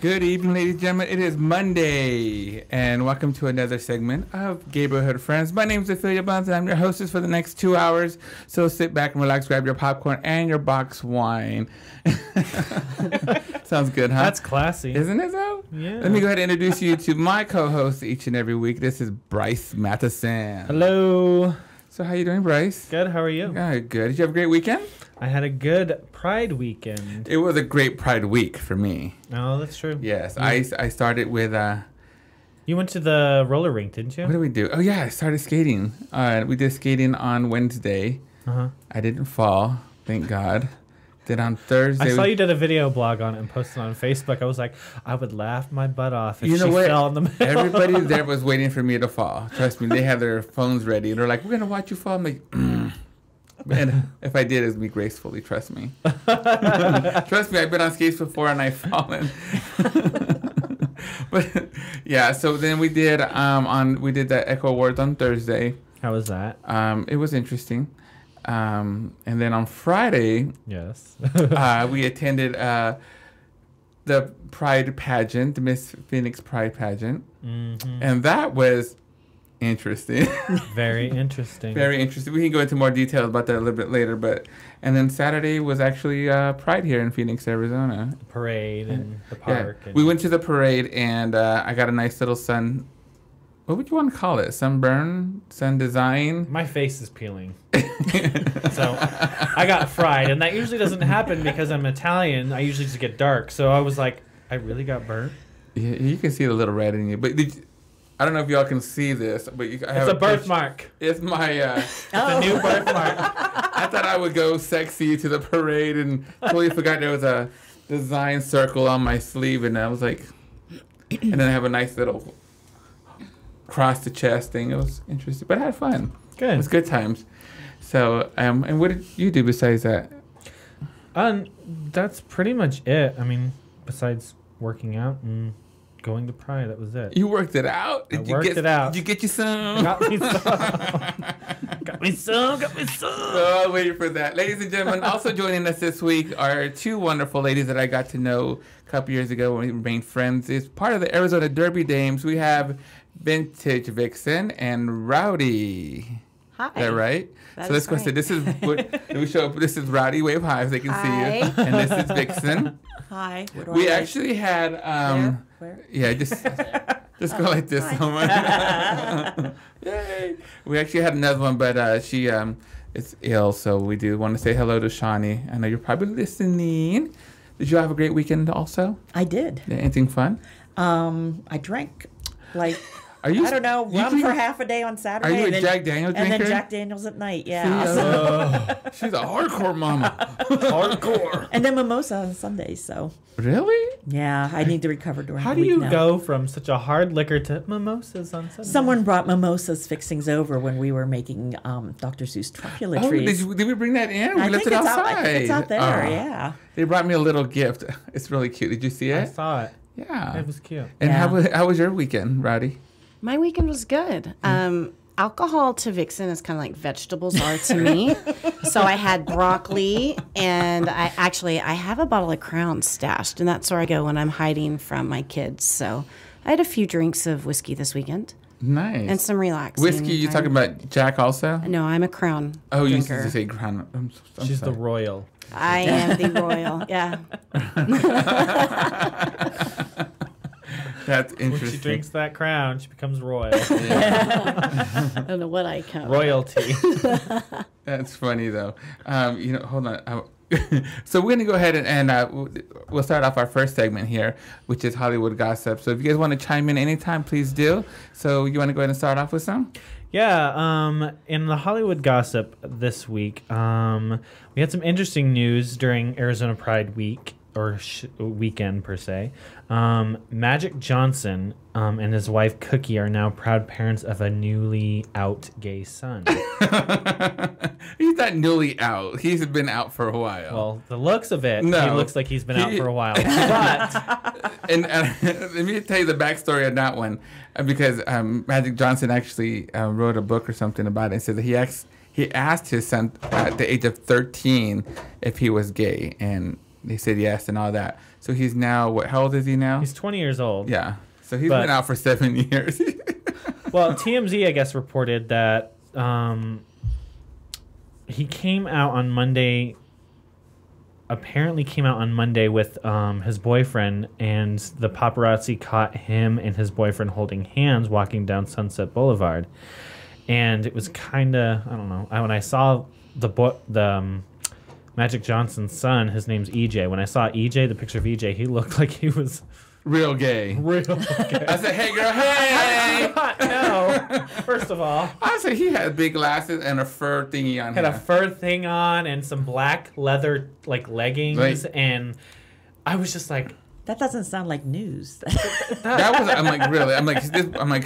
Good evening, ladies and gentlemen. It is Monday, and welcome to another segment of Gayborhood Friends. My name is Afeelya Bunz, and I'm your hostess for the next 2 hours. So sit back and relax, grab your popcorn and your box wine. Sounds good, huh? That's classy. Isn't it, though? Yeah. Let me go ahead and introduce you to my co-host each and every week. This is Bryce Matheson. Hello. So how you doing, Bryce? Good. How are you? Good. Did you have a great weekend? I had a good Pride weekend. It was a great Pride week for me. Oh, that's true. Yes. I started with... You went to the roller rink, didn't you? What did we do? Oh, yeah, I started skating. We did skating on Wednesday. Uh-huh. I didn't fall, thank God. Then on Thursday... I saw you did a video blog on it and posted it on Facebook. I was like, I would laugh my butt off if she fell in the middle. Everybody there was waiting for me to fall. Trust me, they had their phones ready. They're like, we're going to watch you fall. I'm like, And if I did, it would be gracefully, trust me. Trust me, I've been on skates before and I've fallen. But yeah, so then we did the Echo Awards on Thursday. How was that? It was interesting. And then on Friday, Yes. we attended the Pride pageant, the Miss Phoenix Pride pageant. Mm-hmm. And that was interesting. Very interesting. Very interesting. We can go into more details about that a little bit later. And then Saturday was actually Pride here in Phoenix, Arizona. The parade and the park. Yeah. And We went to the parade, and I got a nice little sun. What would you want to call it? Sunburn? Sun design? My face is peeling. So I got fried, and that usually doesn't happen because I'm Italian. I usually just get dark. So I was like, I really got burnt. Yeah, you can see the little red in you. But I don't know if y'all can see this, but I have It's a birthmark. It's my... It's a new birthmark. I thought I would go sexy to the parade and totally forgot there was a design circle on my sleeve, and I was like... And then I have a nice little cross the chest thing. It was interesting, but I had fun. Good. It was good times. So, and what did you do besides that? That's pretty much it. I mean, besides working out and going to Pride, that was it. You worked it out? I worked it out. Did you get you some? Got me some. Got me some. Oh, waiting for that. Ladies and gentlemen, also joining us this week are two wonderful ladies that I got to know a couple years ago when we remained friends. It's part of the Arizona Derby Dames. We have Vintage Vixen and Rowdy. Hi. Is that right? That so let's is go. right. So this is let me show up. This is Rowdy. Wave high so they can see you. Hi. And this is Vixen. Hi. What do We I actually had Where? yeah, just go like this. Someone. Yay! We actually had another one, but she is ill, so we do want to say hello to Shawnee. I know you're probably listening. Did you have a great weekend also? I did. Yeah, anything fun? I drank like Are you? I don't know, you rum drink- for half a day on Saturday. Are you a and then, Jack Daniels and drinker? then Jack Daniels at night. Yeah. See, she's a hardcore mama. Hardcore. And then mimosa on Sundays. So Really? yeah, I need to recover during How the do week you now. go from such a hard liquor to mimosas on Sunday? Someone brought mimosas fixings over when we were making Dr. Seuss truffula Oh, trees. did we bring that in? We I left think it it's outside. I think it's out there. Oh. Yeah. They brought me a little gift. It's really cute. Did you see I it? saw it. Yeah. It was cute. And Yeah. how was your weekend, Rowdy? My weekend was good. Alcohol to Vixen is kind of like vegetables are to me. So I had broccoli, and I have a bottle of Crown stashed, and that's where I go when I'm hiding from my kids. So I had a few drinks of whiskey this weekend Nice. and some relaxing. Whiskey, you talking about Jack also? No, I'm a Crown Oh, you used drinker. to say Crown. I'm She's sorry. the royal. I am the royal. Yeah. That's When interesting. she drinks that Crown, she becomes royal. I don't know what I count. Royalty. That's funny though. Hold on. So we're gonna go ahead and we'll start off our first segment here, which is Hollywood gossip. So if you guys want to chime in anytime, please do. So you want to go ahead and start off with some? Yeah, in the Hollywood gossip this week, we had some interesting news during Arizona Pride Week, or weekend per se. Magic Johnson and his wife Cookie are now proud parents of a newly out gay son. He's not newly out. He's been out for a while. Well, the looks of it, No. he looks like he's been out for a while. But And let me tell you the backstory on that one, because Magic Johnson actually wrote a book or something about it. It says that he asked his son at the age of 13 if he was gay, and they said yes and all that. So he's now, what, how old is he now? He's 20 years old. Yeah. So he's been out for 7 years. Well, TMZ, I guess, reported that he came out on Monday. Apparently came out on Monday with his boyfriend, and the paparazzi caught him and his boyfriend holding hands walking down Sunset Boulevard. And it was kind of, I don't know. When I saw the Magic Johnson's son, his name's EJ. When I saw EJ, the picture of EJ, he looked like he was real gay. Real gay. I said, hey, girl, hey! No. First of all. I said he had big glasses and a fur thingy on Had a fur thing on and some black leather, like, leggings. Right. And I was just like... That doesn't sound like news. That was, I'm like, really? I'm like,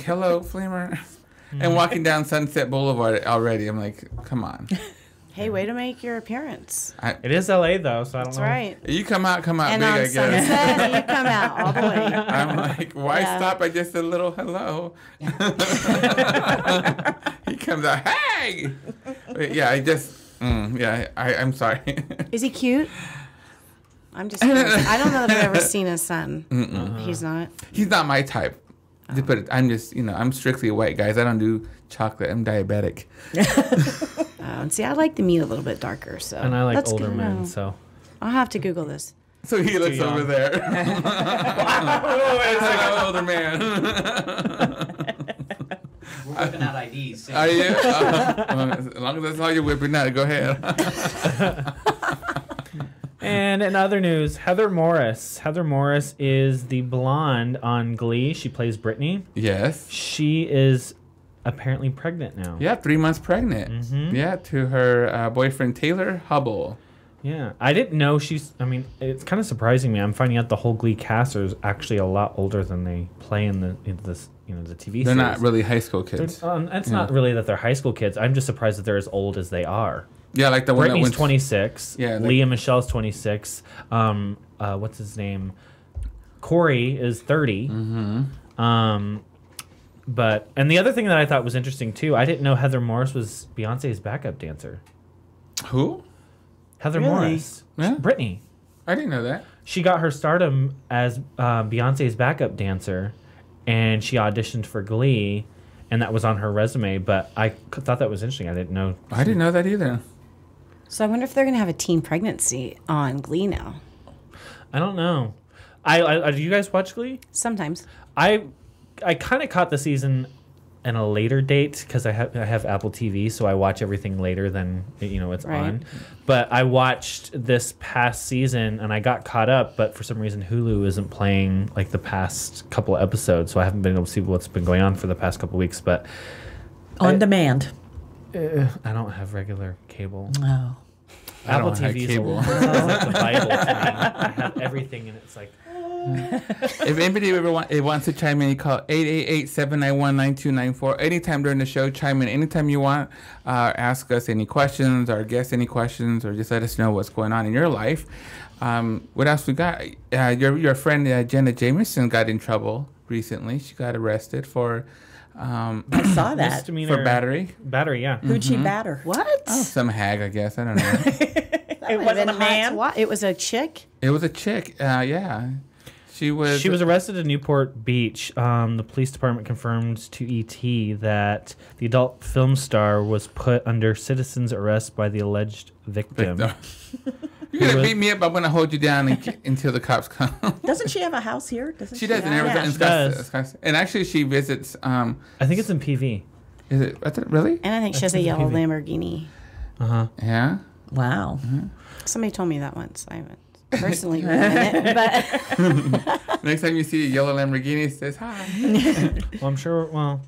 hello, Flamer? And walking down Sunset Boulevard already. I'm like, come on. Hey, way to make your appearance. It is LA though, so I don't know. That's right. You come out And big, on I guess. Sunset, you come out all the way. I'm like, why stop at just a little hello? He comes out, hey! But yeah, I'm sorry. Is he cute? I'm just curious. I don't know that I've ever seen his son. He's not. He's not my type. But I'm just, I'm strictly white, guys. I don't do chocolate. I'm diabetic. And see, I like the meat a little bit darker. So. And I like That's older good to men, know. so. I'll have to Google this. So he looks over there. It's like an older man. We're whipping out IDs soon. Are you? As long as that's all you're whipping out, go ahead. And in other news, Heather Morris. Heather Morris is the blonde on Glee. She plays Brittany. Yes. She is apparently pregnant now. Yeah, 3 months pregnant. Mm-hmm. Yeah, to her boyfriend, Taylor Hubble. Yeah. I didn't know it's kind of surprising me. I'm finding out the whole Glee cast is actually a lot older than they play in the TV series. They're not really high school kids. It's not really that they're high school kids. I'm just surprised that they're as old as they are. Yeah, like the one Brittany's that went 26. Yeah, Leah Michelle's 26. What's his name? Corey is 30. Mm-hmm. And the other thing that I thought was interesting too, I didn't know Heather Morris was Beyonce's backup dancer. Who? Heather Really? Morris. Yeah. Brittany. I didn't know that. She got her stardom as Beyonce's backup dancer, and she auditioned for Glee, and that was on her resume. But I thought that was interesting. I didn't know. I didn't know that either. So I wonder if they're going to have a teen pregnancy on Glee now. I don't know. I do you guys watch Glee? Sometimes. I kind of caught the season in a later date because I have Apple TV, so I watch everything later than it's Right. on. But I watched this past season and I got caught up, but for some reason Hulu isn't playing like the past couple of episodes, so I haven't been able to see what's been going on for the past couple of weeks. But On demand. I don't have regular cable. Oh. Apple don't have TV cable. is like the Bible to me. I have everything, and it's like. If anybody ever wants to chime in, you call 888-791-9294. Anytime during the show, chime in anytime you want. Ask us any questions, or guess any questions, or just let us know what's going on in your life. What else we got? Your friend Jenna Jameson got in trouble recently. She got arrested for I saw that. Misdemeanor for battery. Battery, yeah. Who'd she batter? What? Oh, some hag, I guess. I don't know. It wasn't a man. It was a chick? It was a chick. Yeah. She was arrested in Newport Beach. The police department confirmed to ET that the adult film star was put under citizen's arrest by the alleged victim. You're going to beat me up. I'm going to hold you down until the cops come. Doesn't she have a house here? Doesn't She does in Yeah. Arizona. she does. And actually, she visits. I think it's in PV. Is it really? And I think she has a yellow Lamborghini. Yeah. Wow. Somebody told me that once. I haven't personally ridden it, but Next time you see a yellow Lamborghini, it says hi. Well, I'm sure. Well,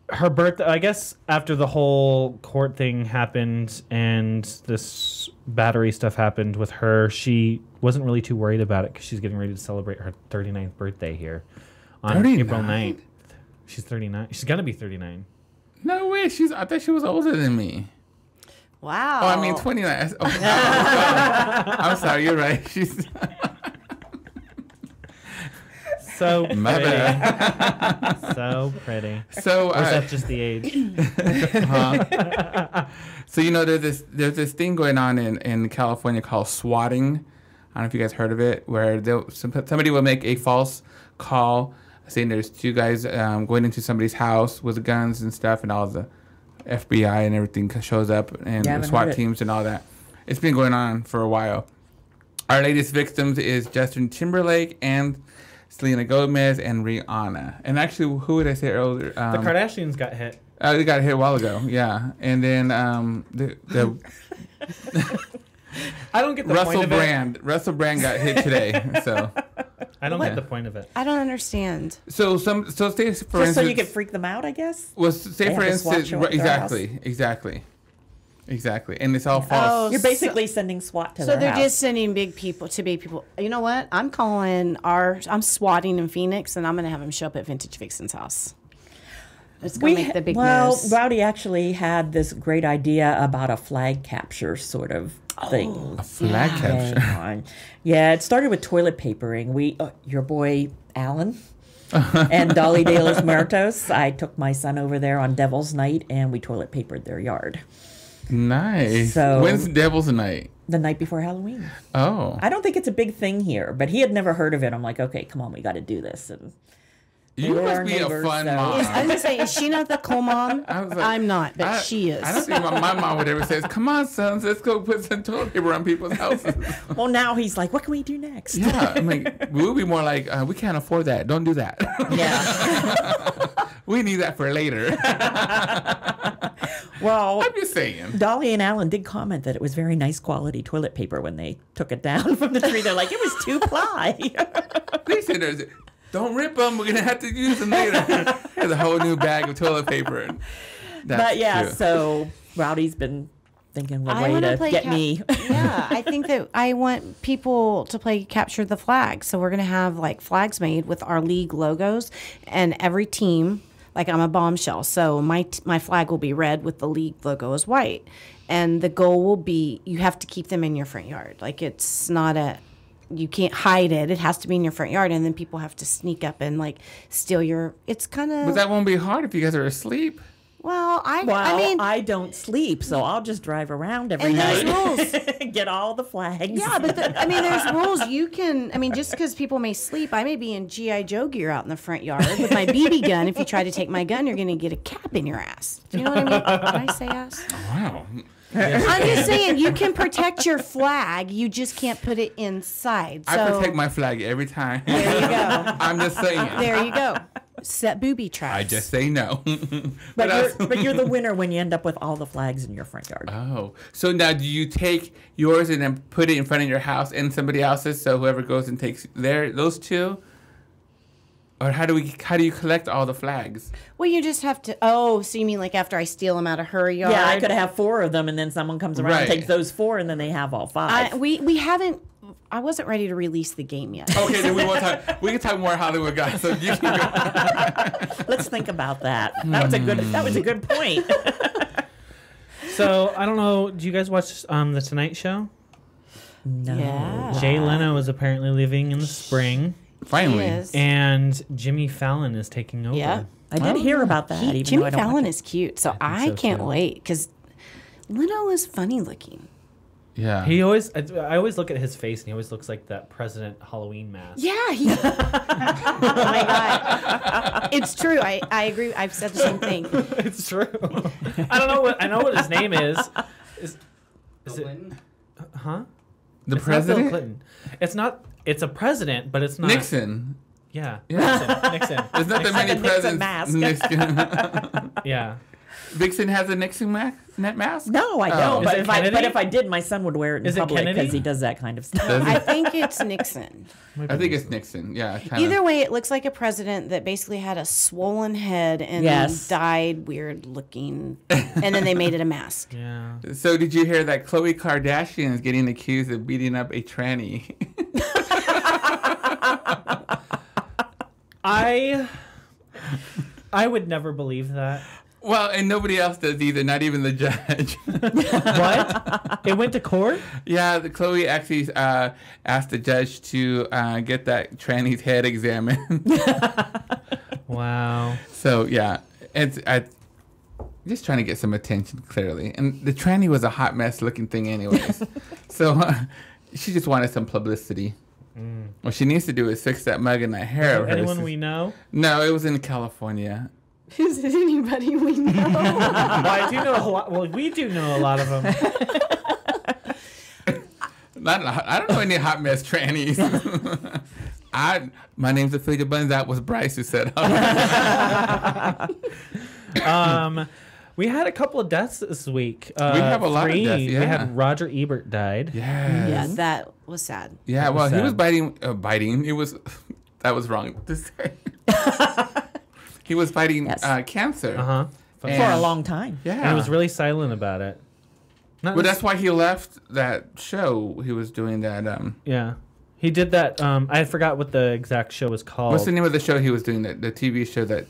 her birthday. I guess after the whole court thing happened and this battery stuff happened with her, she wasn't really too worried about it because she's getting ready to celebrate her 39th birthday here on 39? April 9th. She's 39. She's gonna be 39. No way. I thought she was older than me. wow. Oh, I mean 29. Oh, I'm sorry. You're right. She's So my pretty. bad. So pretty. So Or is that just the age? So there's this thing going on in California called swatting. I don't know if you guys heard of it, where somebody will make a false call saying there's two guys going into somebody's house with guns and stuff, and all the FBI and everything shows up, and the SWAT teams and all that. It's been going on for a while. Our latest victims is Justin Timberlake and Selena Gomez and Rihanna. And actually, who would I say earlier? The Kardashians got hit. They got hit a while ago, yeah. And then the I don't get the point of it. Russell Brand got hit today, so I don't get the point of it. I don't understand. So say for instance, so you can freak them out, I guess. Well, say for instance, exactly, and it's all false. Oh, you're basically sending SWAT to their house. So they're just sending big people. You know what? I'm swatting in Phoenix, and I'm going to have them show up at Vintage Vixen's house. It's going to make the big news. Rowdy actually had this great idea about a flag capture sort of thing. A flag capture? Yeah, it started with toilet papering. Your boy, Alan, and Dolly de los Muertos, I took my son over there on Devil's Night, and we toilet papered their yard. Nice. So, when's Devil's Night? The night before Halloween. Oh. I don't think it's a big thing here, but he had never heard of it. I'm like, okay, come on, we got to do this. And you must be a fun mom. I was going to say, is she not the cool mom? I'm not, but she is. I don't think my mom would ever say, come on, sons, let's go put some toilet paper on people's houses. Well, now he's like, what can we do next? Yeah, I mean, we'll be more like, we can't afford that. Don't do that. Yeah. We need that for later. Well, I'm just saying. Dolly and Alan did comment that it was very nice quality toilet paper when they took it down from the tree. They're like, it was 2-ply. They said, don't rip them. We're going to have to use them later. There's a whole new bag of toilet paper. But yeah, so Rowdy's been thinking of a way to get me. Yeah, I think that I want people to play Capture the Flag. So we're going to have like flags made with our league logos, and every team, like I'm a bombshell. So my flag will be red with the league logo as white. And the goal will be you have to keep them in your front yard. Like it's not you can't hide it. It has to be in your front yard, and then people have to sneak up and like steal it's kind of. But that won't be hard if you guys are asleep. Well, I mean, I don't sleep, so I'll just drive around every night. There's rules. Get all the flags. Yeah, but there's rules. You can, just because people may sleep, I may be in G.I. Joe gear out in the front yard with my BB gun. If you try to take my gun, you're going to get a cap in your ass. Do you know what I mean? Did I say ass? Wow. I'm just saying, you can protect your flag. You just can't put it inside. So, I protect my flag every time. There you go. I'm just saying. There you go. Set booby traps. I just say no. But you're the winner when you end up with all the flags in your front yard. Oh. So now do you take yours and then put it in front of your house and somebody else's, so whoever goes and takes those two? Or how do you collect all the flags? Well, you just have to. Oh, so you mean like after I steal them out of her yard? Yeah, I could have 4 of them, and then someone comes around and takes those 4, and then they have all 5. We haven't. I wasn't ready to release the game yet. Okay, then we can talk more Hollywood guys. So you can go. Let's think about that. That was a good point. So I don't know. Do you guys watch the Tonight Show? No. Yeah. Jay Leno is apparently leaving in the spring. Finally. And Jimmy Fallon is taking over. Yeah. I did hear about that. Jimmy Fallon is cute, so I can't wait because Leno is funny looking. Yeah. I always look at his face, and he always looks like that President Halloween mask. Yeah. Oh my God. It's true. I agree. I've said the same thing. It's true. I know what his name is. Is it? Huh? The it's president? Not Bill Clinton. It's not. It's a president, but it's not Nixon. Yeah. Yeah. Nixon. There's not that many presidents. Mask. Nixon. Yeah. Vixen has a Nixon mask? No, I don't. Is it Kennedy? But if I did, my son would wear it in public Kennedy? because he does that kind of stuff. I think it's Nixon. I think it's Nixon. Yeah. Either way, it looks like a president that basically had a swollen head and dyed weird looking, and then they made it a mask. Yeah. So did you hear that Khloe Kardashian is getting accused of beating up a tranny? I would never believe that. Well, and nobody else does either, not even the judge. What? It went to court? Yeah, Chloe actually asked the judge to get that tranny's head examined. Wow. So, yeah, it's just trying to get some attention, clearly. And the tranny was a hot mess looking thing anyways. So, She just wanted some publicity. What she needs to do is fix that mug in that hair of hers. Anyone we know? No, it was in California. Is it anybody we know? Well, I do know a lot. Well, we do know a lot of them. I don't know any hot mess trannies. My name's Afeelya Bunz. That was Bryce who said. We had a couple of deaths this week. We have a lot of deaths. Yeah. We had Roger Ebert died. Yes. Yeah, that was sad. Yeah. That Well, was he was sad. biting. It was. That was wrong to say. He was fighting cancer. For a long time. Yeah. And he was really silent about it. Well, that's why he left that show. He was doing that. Yeah. He did that. I forgot what the exact show was called. What's the name of the show he was doing? The TV show that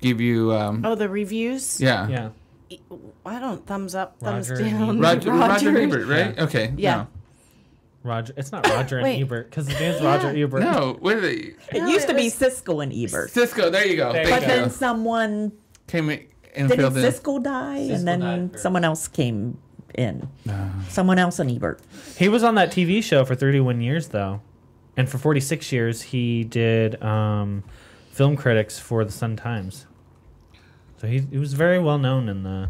give you. Oh, the reviews? Yeah. Yeah. I don't thumbs up, thumbs Roger down. Roger Ebert, right? Yeah. Okay. Yeah. No. Roger. It's not Roger and Wait. Ebert because his name's Roger Ebert. No. What are they? It used to be Siskel and Ebert. Cisco. There you go. There you Thank But you. then someone, Came in and didn't filled in. Siskel die? And then died first. someone else came in. Someone else in Ebert. He was on that TV show for 31 years, though. And for 46 years, he did film critics for the Sun-Times. So he was very well known in the,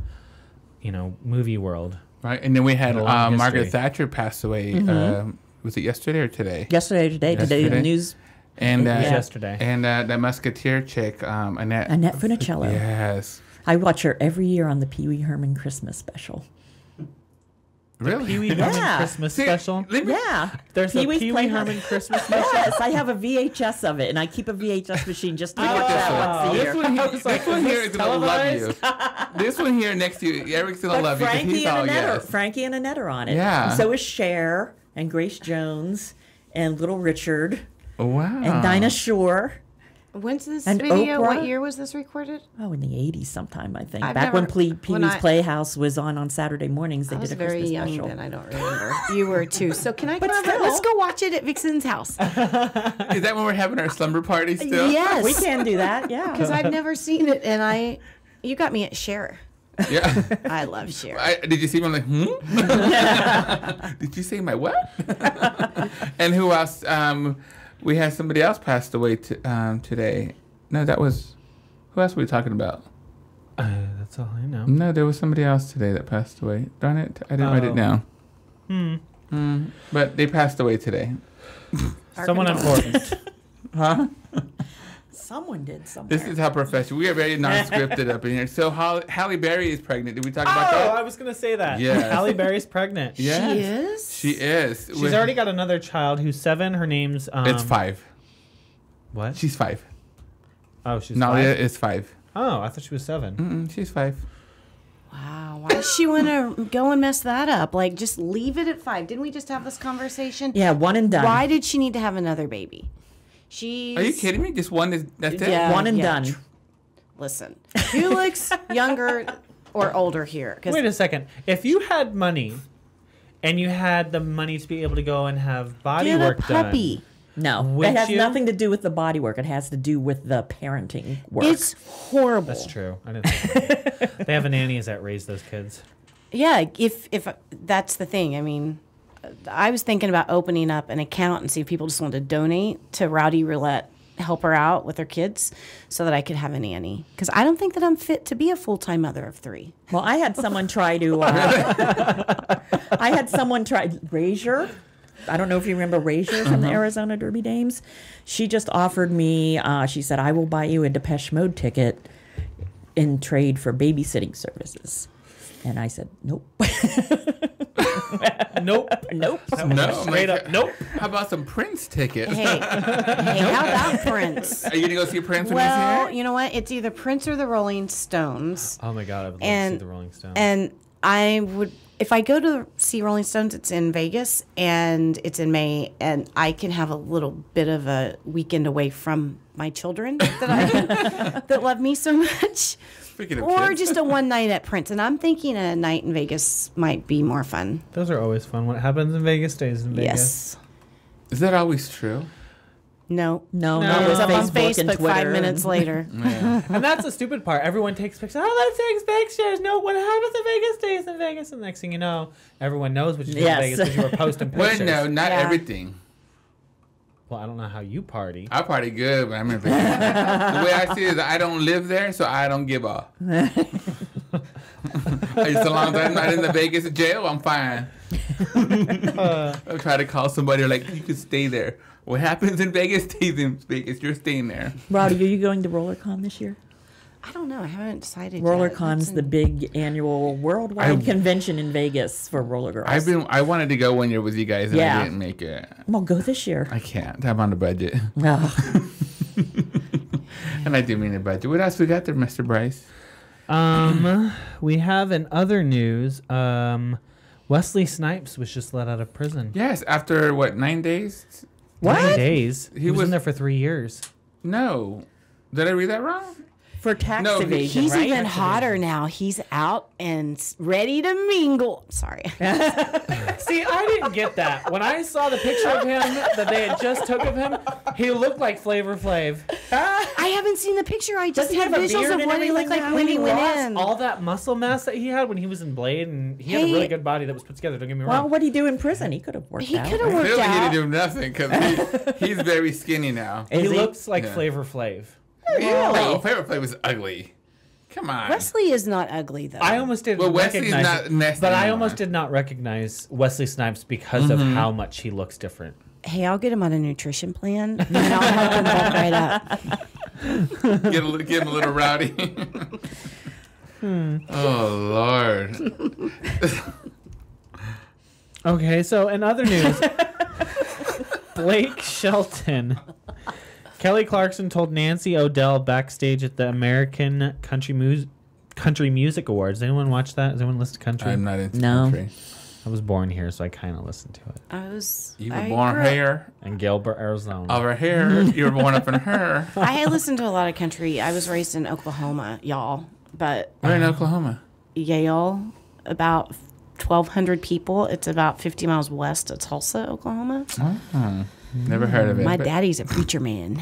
movie world. Right, and then we had a long Margaret history. Thatcher passed away. Was it yesterday or today? Yesterday, today, Yesterday. the news. And It was Yeah. yesterday. and that Musketeer chick, Annette. Annette Funicello. Yes. I watch her every year on the Pee Wee Herman Christmas special. Really? Pee Wee Yeah. Herman Christmas See, special. let me- Yeah. There's a Pee-wee's Pee Wee playing- Herman Christmas special. Yes, I have a VHS of it, and I keep a VHS machine just to watch Look at that this one. once a This year. one here, was like, this one is here this is gonna love you. This one here next to you, Eric's gonna But love you because Frankie he's and all Annette yes. Frankie and Annette are on it. Yeah. And so is Cher and Grace Jones and Little Richard Wow. and Dinah Shore. When's this And video? What Oprah? year was this recorded? Oh, in the 80s sometime, I think. I've Back when never- Pee when Wee's I- Playhouse was on Saturday mornings, they I was did a very Christmas young special. then. I don't remember. You were too. So can I But come over? still. Let's go watch it at Vixen's house. Is that when we're having our slumber party still? Yes. We can do that, yeah. Because I've never seen it, and you got me at Cher. Yeah. I love Cher. Did you see me? I'm like, Did you say my what? And who else? We had somebody else passed away today. No, that was... Who else were we talking about? That's all I know. No, there was somebody else today that passed away. Darn it. I didn't write it down. But they passed away today. Someone important. Huh? Someone did somewhere. This is how professional. We are very non-scripted up in here. So Halle Berry is pregnant. Did we talk about Oh, that? I was going to say that. Yes. Halle Berry's pregnant. Yes. She is? She is. She's already got another child who's 7. Her name's... It's 5. What? She's 5. Oh, she's Nalia 5? is 5. Oh, I thought she was 7. She's 5. Wow. Why does she want to go and mess that up? Like, just leave it at 5. Didn't we just have this conversation? Yeah, one and done. Why did she need to have another baby? She's... Are you kidding me? Just one is... That's it? Yeah. One and done. Listen, who looks younger or older here? 'Cause Wait a second. If you had money and you had the money to be able to go and have body get a work puppy. done... No, Would it has you? nothing to do with the body work. It has to do with the parenting work. It's horrible. That's true. I didn't think that. They have nannies that raise those kids. Yeah, if that's the thing. I mean, I was thinking about opening up an account and see if people just wanted to donate to Rowdy Roulette, help her out with her kids, so that I could have a nanny. Because I don't think that I'm fit to be a full-time mother of 3. Well, I had someone try to. Razier. I don't know if you remember Razier from the Arizona Derby Dames. She just offered me. She said, "I will buy you a Depeche Mode ticket in trade for babysitting services." And I said, "Nope." Nope. Nope. No. Straight up. Nope. How about some Prince tickets? Hey, how about Prince? Are you going to go see Prince when Well, he's here? you know what? It's either Prince or the Rolling Stones. Oh my God, I would love to And- see the Rolling Stones. And I would, if I go to see Rolling Stones, it's in Vegas and it's in May, and I can have a little bit of a weekend away from my children that love me so much, Speaking of or kids. just a one night at Prince. And I'm thinking a night in Vegas might be more fun. Those are always fun. What happens in Vegas stays in Vegas. Yes. Is that always true? No. No, No. it was It's up on Facebook and Facebook Twitter. 5 minutes later. Yeah. And that's the stupid part. Everyone takes pictures. Oh, let's take pictures. No, what happens in Vegas stays in Vegas. And the next thing you know, everyone knows what you did Yes. in Vegas because you were posting Well, pictures. no, not Yeah. everything. Well, I don't know how you party. I party good, but I'm in Vegas. The way I see it is I don't live there, so I don't give a. So long as I'm not in the Vegas jail, I'm fine. I'll try to call somebody like, you can stay there. What happens in Vegas stays in Vegas. You're staying there. Rowdy, are you going to RollerCon this year? I don't know. I haven't decided yet. RollerCon's the big annual worldwide convention in Vegas for roller girls. I wanted to go one year with you guys, and Yeah. I didn't make it. Well, go this year. I can't. I'm on the budget. Oh. And I do mean the budget. What else we got there, Mr. Bryce? We have in other news, Wesley Snipes was just let out of prison. Yes, after, 9 days? 9 days. He was was- in there for 3 years. No. Did I read that wrong? For tax No, evasion, He's right? even hotter now. He's out and ready to mingle. Sorry. See, I didn't get that. When I saw the picture of him that they had just took of him, he looked like Flavor Flav. I haven't seen the picture. I just he had have a visuals beard of and what he looked everything like now? when he went lost in. all that muscle mass that he had when he was in Blade, and he had a Hey. really good body that was put together. Don't get me Well, wrong. what'd he do in prison? He could have worked He out. could have right? worked Clearly, he out. didn't do nothing because he's very skinny now. Is He he? looks like Yeah. Flavor Flav. Oh, favorite play was ugly. Come on. Wesley is not ugly, though. I almost didn't Well, Wesley's recognize not it, nasty but I anymore. almost did not recognize Wesley Snipes because of how much he looks different. Hey, I'll get him on a nutrition plan, and I'll help him bulk right up. Give him a little rowdy. Oh, Lord. Okay, so in other news, Blake Shelton. Kelly Clarkson told Nancy O'Dell backstage at the American Country Music Awards. Does anyone watch that? Does anyone listen to country? I'm not into No. country. I was born here, so I kind of listened to it. You were I born grew up- here. In Gilbert, Arizona. Over here. You were born up in her. I listened to a lot of country. I was raised in Oklahoma, y'all. But We're in Oklahoma. Yale, about 1,200 people. It's about 50 miles west of Tulsa, Oklahoma. Oh, never heard of it. My but- daddy's a preacher man.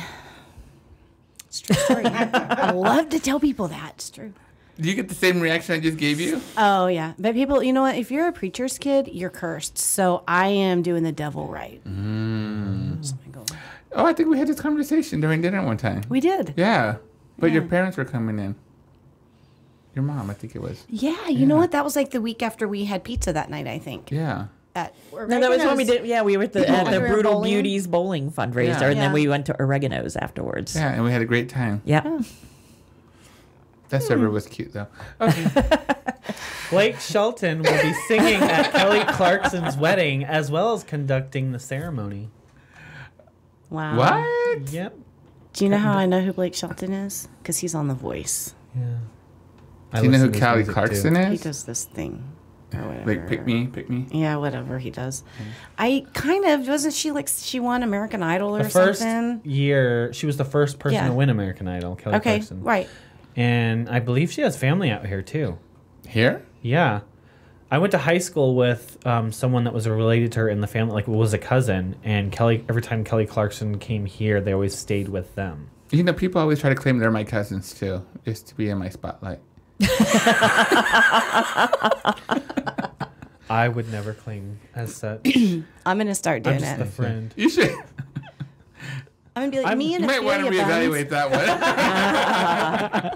It's true story. I love to tell people that. It's true. Do you get the same reaction I just gave you? Oh, yeah. But people, you know what? If you're a preacher's kid, you're cursed. So I am doing the devil right. That's my goal. Oh, I think we had this conversation during dinner one time. We did. Yeah. But your Yeah. parents were coming in. Your mom, I think it was. Yeah, you know what? That was like the week after we had pizza that night, I think. Yeah. No, that was when we did. Yeah, we were at the we were Brutal bowling. Beauties bowling fundraiser, Yeah. and then Yeah. we went to Oregano's afterwards. Yeah, and we had a great time. Yeah. That server was cute, though. Okay. Blake Shelton will be singing at Kelly Clarkson's wedding as well as conducting the ceremony. Wow. What? Yep. Do you know how I know who Blake Shelton is? Because he's on The Voice. Yeah. Do you know who Kelly Clarkson He is? does this thing. Or whatever. Like, pick me. Yeah, whatever he does. I kind of, wasn't she like, she won American Idol or The first something? year, she was the first person Yeah. to win American Idol, Kelly Okay, Clarkson. right. And I believe she has family out here too. Here? Yeah. I went to high school with someone that was related to her in the family, like was a cousin. And Kelly, every time Kelly Clarkson came here, they always stayed with them. You know, people always try to claim they're my cousins, too, just to be in my spotlight. I would never claim as such. I'm going to start I'm doing just it. a friend. You should. I'm going to be like, me and You might want to Afeelya Bunz. reevaluate that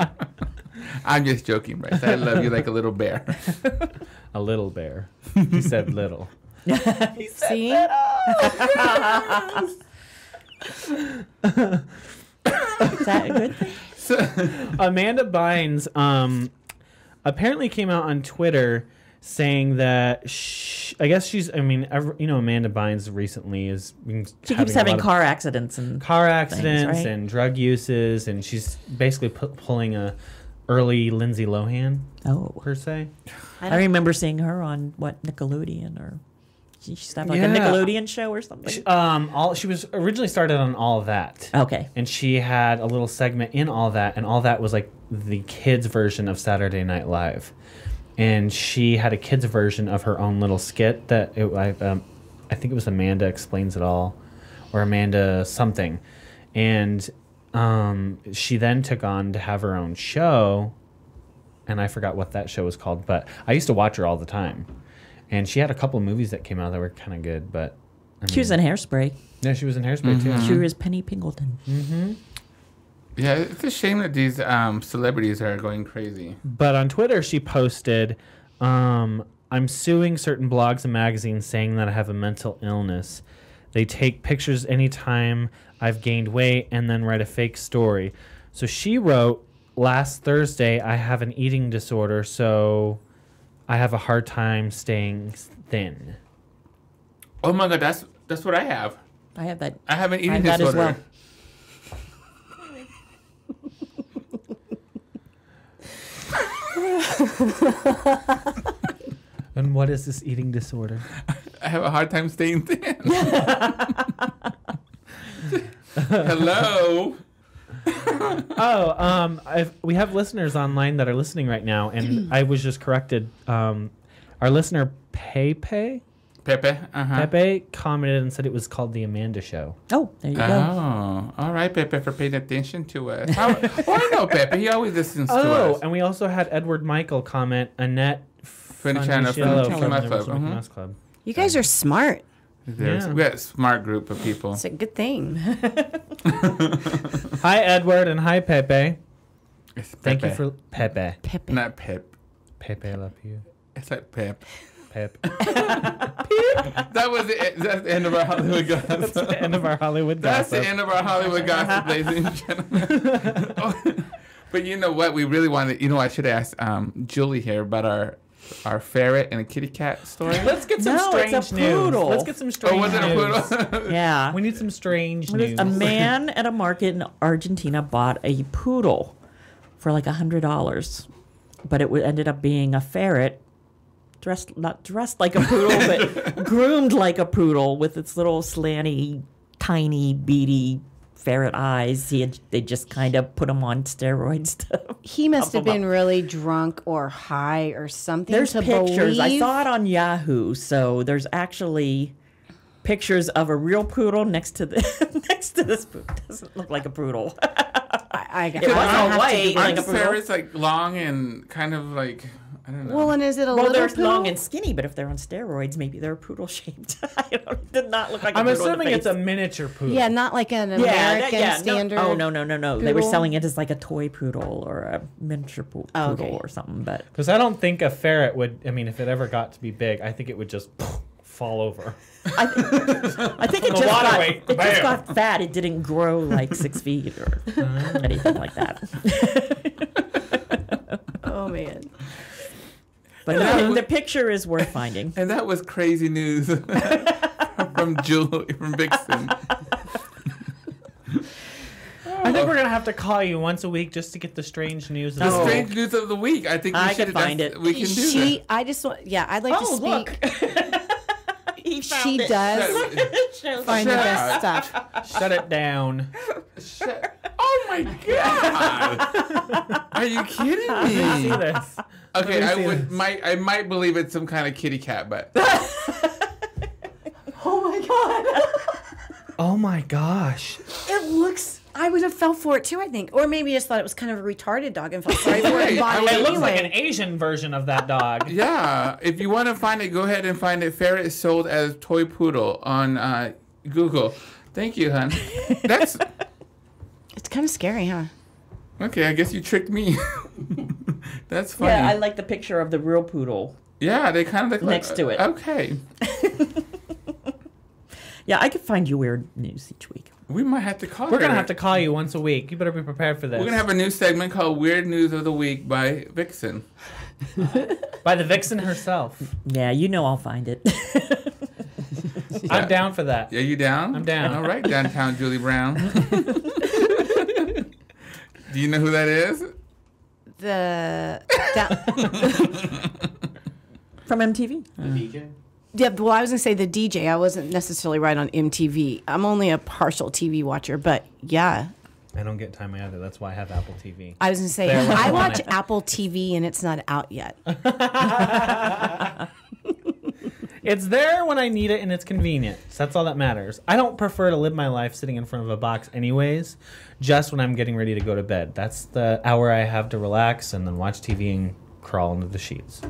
one. I'm just joking, Bryce. I love you like a little bear. A little bear. He said little. See? Is that a good thing? Amanda Bynes apparently came out on Twitter saying that I guess she's, I mean, Amanda Bynes recently is been She keeps a having lot of car accidents and car accidents right? and drug uses, and she's basically pulling a early Lindsay Lohan per se. I remember seeing her on Nickelodeon, or she used to have like a Yeah. Nickelodeon show or something. She was originally started on All That. Okay. And she had a little segment in All That, and All That was like the kids' version of Saturday Night Live. And she had a kids' version of her own little skit that I think it was Amanda Explains It All, or Amanda something. And she then took on to have her own show, and I forgot what that show was called, but I used to watch her all the time. And she had a couple of movies that came out that were kind of good, but... She was in Hairspray. Yeah, she was in Hairspray, too. She was Penny Pingleton. Mm-hmm. Yeah, it's a shame that these celebrities are going crazy. But on Twitter, she posted, I'm suing certain blogs and magazines saying that I have a mental illness. They take pictures anytime I've gained weight and then write a fake story. So she wrote, last Thursday, I have an eating disorder, so I have a hard time staying thin. Oh my God, that's what I have. I have that. I have an I eating have that disorder. as well. And what is this eating disorder? I have a hard time staying thin. Hello. We have listeners online that are listening right now, and I was just corrected. Our listener Pepe commented and said it was called The Amanda Show. Oh, there you go. Oh, all right, Pepe, for paying attention to us. I know Pepe. He always listens to us. And we also had Edward Michael comment, Annette Funicello from my the club. Mickey Mouse Club. You guys are smart. Yeah. We got a smart group of people. It's a good thing. Hi, Edward, and hi, Pepe. It's Thank you Pepe. for Pepe. Pepe. Not Pep. Pepe, I love you. It's like Pep. Pep. That was it. That's the end of our Hollywood gossip. That's the end of our Hollywood That's gossip. the end of our Hollywood gossip, ladies and gentlemen. Oh, but you know what? We really wanted. I should ask Julie here about our ferret and a kitty cat story. Let's get some No, strange it's a news. poodle. Let's get some strange Oh, was it a news. poodle? Yeah. We need some strange news. A man at a market in Argentina bought a poodle for like $100, but it ended up being a ferret, not dressed like a poodle, but groomed like a poodle with its little slanty, tiny, beady ferret eyes. They just kind of put him on steroids. He must have been really drunk or high or something. There's to pictures. I believe. saw it on Yahoo. So there's actually pictures of a real poodle next to this poodle. Doesn't look like a poodle. It was all white. Aren't Like a poodle. ferrets like long and kind of like, I don't know. Well, and is it a Well, little they're poodle? long and skinny, but if they're on steroids, maybe they're poodle shaped. It did not look like a I'm poodle in the assuming it's a face. miniature poodle. Yeah, not like an American standard. No. Oh, no. They were poodle? selling it as like a toy poodle or a miniature poodle okay. or something. But Because I don't think a ferret would, if it ever got to be big, I think it would just fall over. I think it The just water got, weight, it just bam. got fat. It didn't grow like 6 feet or anything like that. Oh man. But the picture is worth finding. And that was crazy news from Julie from Vixen. I think we're going to have to call you once a week just to get the strange news. The strange news of the week. I think we I should can find it. We can do that. I just want. Yeah, I'd like to speak. Look. He found She it. does find the best stuff. Shut it down. Oh my God! Are you kidding See me? this. Okay, Let me see I might believe it's some kind of kitty cat, but Oh my god! Oh my gosh. It looks. I would have fell for it too. I think, or maybe just thought it was kind of a retarded dog and felt sorry for it. And bought it It looks like anyway. an Asian version of that dog. yeah. If you want to find it, go ahead and find it. Ferret is sold as toy poodle on Google. Thank you, hon. That's It's kind of scary, huh? okay. I guess you tricked me. That's funny. Yeah, I like the picture of the real poodle. Yeah, they kind of look Next like, to it. Okay. Yeah, I could find you weird news each week. We might have to call We're going to her. have to call you once a week. You better be prepared for this. We're going to have a new segment called Weird News of the Week by Vixen. By the Vixen herself. Yeah, I'll find it. I'm down for that. Are you down? I'm down. All right, downtown Julie Brown. Do you know who that is? From MTV. Yeah, well, I was gonna say the DJ. I wasn't necessarily right on MTV. I'm only a partial TV watcher, but yeah, I don't get time either. That's why I have Apple TV. I was gonna say There, I on watch it. Apple TV and it's not out yet. It's there when I need it and it's convenient. So that's all that matters. I don't prefer to live my life sitting in front of a box anyways, just when I'm getting ready to go to bed. That's the hour I have to relax and then watch TV and crawl into the sheets.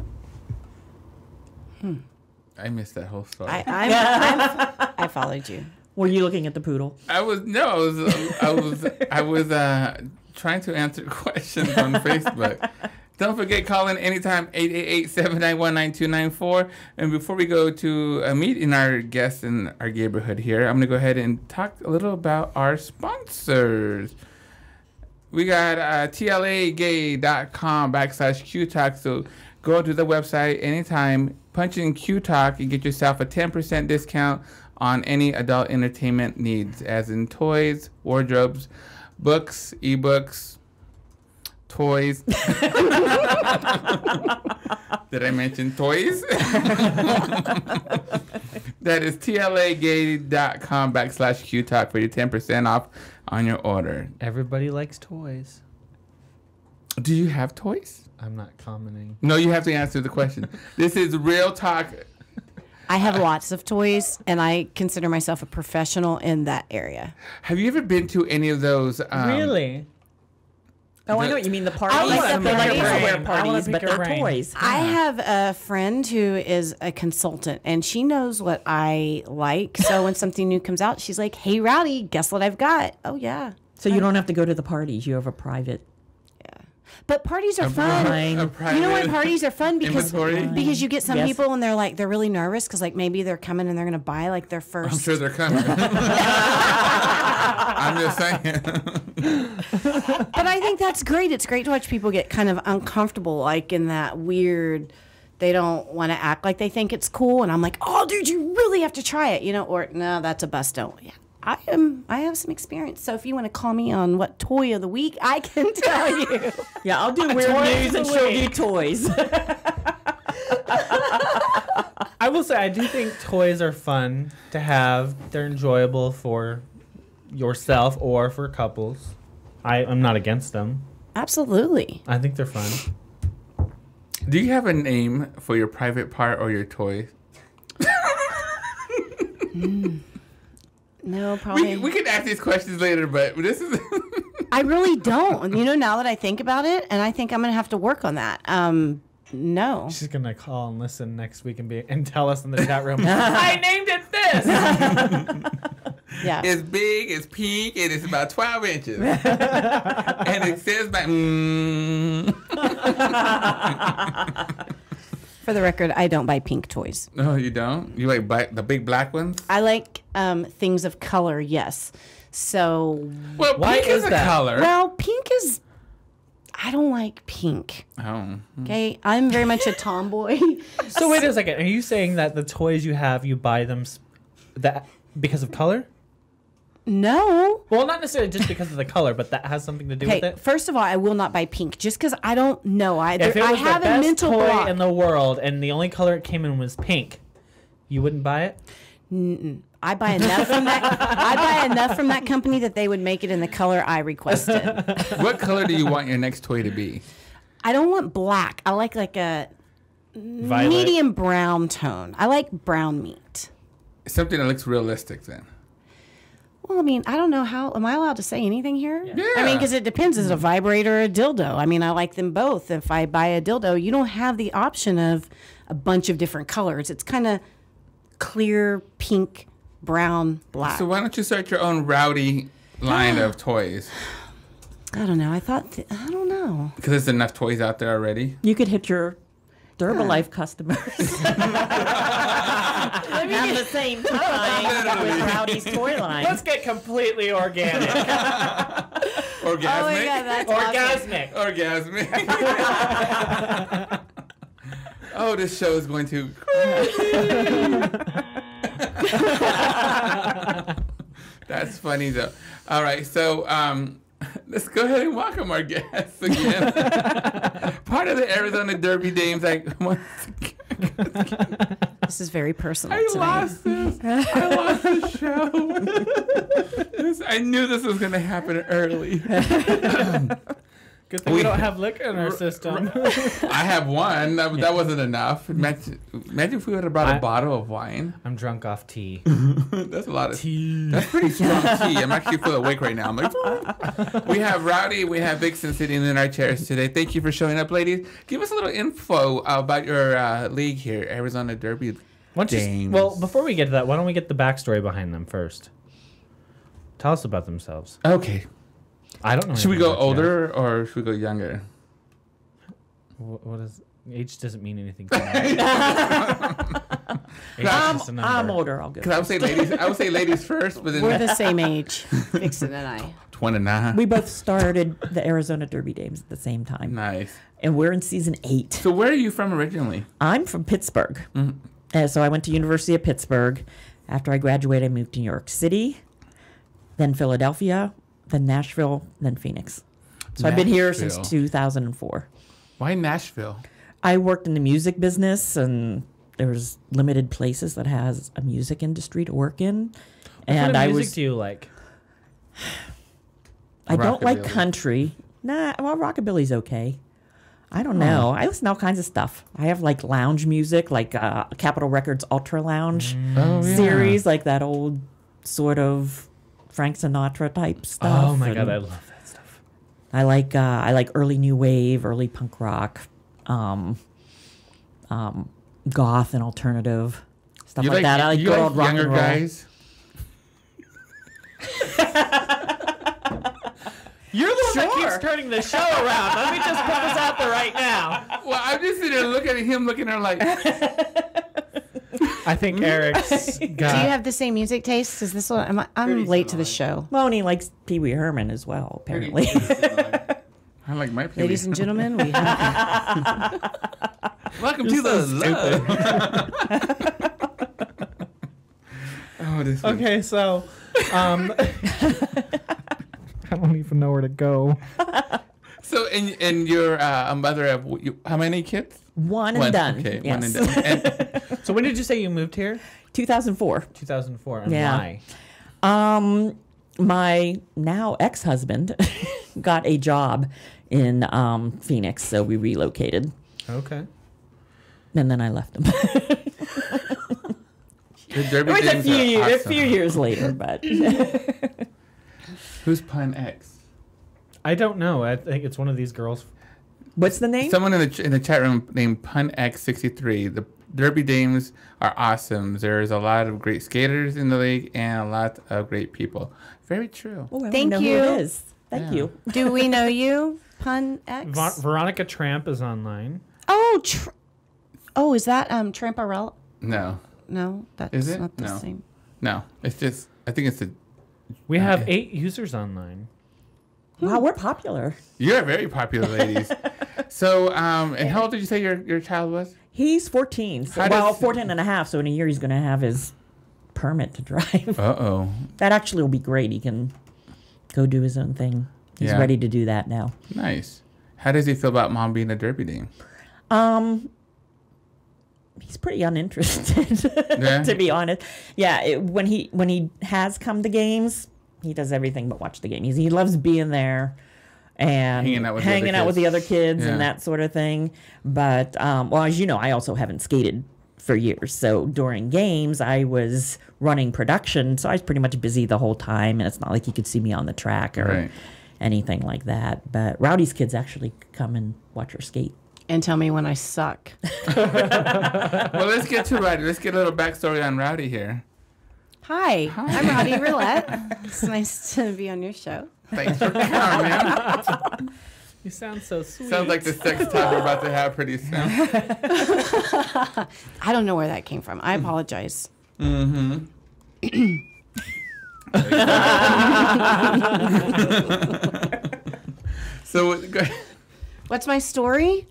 I missed that whole story. I followed you. Were you looking at the poodle? I was trying to answer questions on Facebook. Don't forget, call in anytime, 888-791-9294. And before we go to meeting our guests in our Gayborhood here, I'm going to go ahead and talk a little about our sponsors. We got tlagay.com/QTalk. So go to the website anytime, punch in QTalk, and get yourself a 10% discount on any adult entertainment needs, as in toys, wardrobes, books, ebooks, toys. Did I mention toys? That is tlagay.com/QTalk for your 10% off on your order. Everybody likes toys. Do you have toys? I'm not commenting. No, you have to answer the question. This is real talk. I have lots of toys, and I consider myself a professional in that area. Have you ever been to any of those? Really? Oh, I know what you mean. The parties. I wanna The pick your underwear brain. parties, but I wanna they're pick your brain. toys. I have a friend who is a consultant, and she knows what I like. So when something new comes out, she's like, "Hey, Rowdy, guess what I've got?" Oh, yeah. So you don't have to go to the parties. You have a private. But parties are fun. You know why parties are fun? Because you get some people and they're really nervous because maybe they're coming and they're gonna buy their first. I'm sure they're coming. I'm just saying. But I think that's great. It's great to watch people get kind of uncomfortable, in that weird. They don't want to act like they think it's cool, and I'm like, "Oh, dude, you really have to try it," or no, that's a bust. Don't. Yeah. I have some experience, so if you want to call me on what toy of the week, I can tell you. Yeah, I'll do weird news and she'll do toys. I will say I do think toys are fun to have. They're enjoyable for yourself or for couples. I'm not against them. Absolutely. I think they're fun. Do you have a name for your private part or your toy? No, probably. We can ask these questions later, but this is. I really don't. Now that I think about it, and I think I'm going to have to work on that. No. She's going to call and listen next week and tell us in the chat room, I named it this. Yeah. It's big, it's pink, and it's about 12 inches. And it says For the record, I don't buy pink toys. No, you don't? You like the big black ones? I like things of color, yes. So. Well, why pink is a that? color. Well, pink is. I don't like pink. Oh. Okay? I'm very much a tomboy. So wait a second. Are you saying that the toys you have, you buy them because of color? No. Well, not necessarily just because of the color, but that has something to do with it. First of all, I will not buy pink just because I don't know. If it was I have the best a mental toy block. in the world and the only color it came in was pink, you wouldn't buy it? I buy enough from that. I buy enough from that company that they would make it in the color I requested. What color do you want your next toy to be? I don't want black. I like a Violet. medium brown tone. I like brown meat. Something that looks realistic then. Well, I don't know how. Am I allowed to say anything here? Yeah. Because it depends. Is it a vibrator or a dildo? I like them both. If I buy a dildo, you don't have the option of a bunch of different colors. It's kind of clear, pink, brown, black. So why don't you start your own Rowdy line of toys? I don't know. I don't know. Because there's enough toys out there already. You could hit your Herbalife customers. At the same time with Rowdy's toy line. Let's get completely organic. Orgasmic. Oh my God, that's Orgasmic. Orgasmic. Oh, this show is going to. That's funny though. All right, so let's go ahead and welcome our guests again. Part of the Arizona Derby Dames. This is very personal I today. lost this. I lost the show. I knew this was going to happen early. Good Good thing we don't have liquor in our system. I have one. That wasn't enough. Imagine if we would have brought a bottle of wine. I'm drunk off tea. That's a lot of tea. That's pretty strong tea. I'm actually feeling awake right now. I'm like, we have Rowdy, we have Vixen sitting in our chairs today. Thank you for showing up, ladies. Give us a little info about your league here, Arizona Derby Dames. Well, before we get to that, why don't we get the backstory behind them first? Tell us about themselves. Okay. I don't know. Should we go older or should we go younger? What is age? Doesn't mean anything to me. I'm older. I'll go. Because I would say ladies first, but then We're the same age, Vixen and I. 29. We both started the Arizona Derby Dames at the same time. Nice. And we're in season 8. So where are you from originally? I'm from Pittsburgh. So I went to University of Pittsburgh. After I graduated, I moved to New York City, then Philadelphia, then Nashville, then Phoenix. So I've been here since 2004. Why Nashville? I worked in the music business, and there's limited places that has a music industry to work in. What kind of music do you like? I don't like Rockabilly. country. Nah, well, rockabilly's okay. I don't know. I listen to all kinds of stuff. I have like lounge music, like Capitol Records Ultra Lounge series, like that old sort of Frank Sinatra type stuff. Oh my god, I love that stuff. I like early new wave, early punk rock, goth and alternative stuff like that. I like you good like old rock younger and roll. guys? You're the one that keeps turning the show around. Let me just put this out there right now. Well, I'm just sitting there looking at him, looking at her like, I think Eric's got... Do you have the same music taste? Is this one? I'm late to the show. Well, and he likes Pee Wee Herman as well, apparently. I like my Pee-wee. Ladies and gentlemen, we have... Welcome to the love. Oh, this one. Okay, so... I don't even know where to go. So, and you're a mother of how many kids? One and done. Okay, yes. one and done. And, So when did you say you moved here? 2004. 2004. And Yeah. why? My now ex-husband got a job in Phoenix, so we relocated, Okay. and then I left him. the Derby It was Dames are a awesome. few years later, but Who's Pun X? I don't know. I think it's one of these girls. what's the name? Someone in the chat room named Pun X63. The Derby Dames are awesome. There's a lot of great skaters in the league and a lot of great people. Very true. Oh, I Thank know who you. it is. Thank Yeah. you. Do we know you, Pun X? Veronica Tramp is online. Oh, is that Tramparella? No, No, that's Is it? not the No. same. no. It's just, I think it's a. We have 8 users online. Wow, we're popular. You're very popular, ladies. So, and how old did you say your child was? He's 14. So, How well, does- 14 and a half. So in a year, he's going to have his permit to drive. Uh-oh. That actually will be great. He can go do his own thing. He's Yeah. ready to do that now. Nice. How does he feel about mom being a Derby Dame? He's pretty uninterested, Yeah? to be honest. Yeah, when he has come to games, he does everything but watch the game. He loves being there and Hanging out with the other kids. kids Yeah. and that sort of thing. But well, as you know, I also haven't skated for years. So during games, I was running production, so I was pretty much busy the whole time, and it's not like you could see me on the track or Right. anything like that. But Rowdy's kids actually come and watch her skate. And tell me when I suck. Well, let's get to Rowdy. Let's get a little backstory on Rowdy here. Hi, I'm Rowdy Roulette. It's nice to be on your show. Thanks for coming. You sound so sweet. Sounds like the sex talk we're about to have pretty soon. I don't know where that came from. I apologize. So, go ahead. What's my story?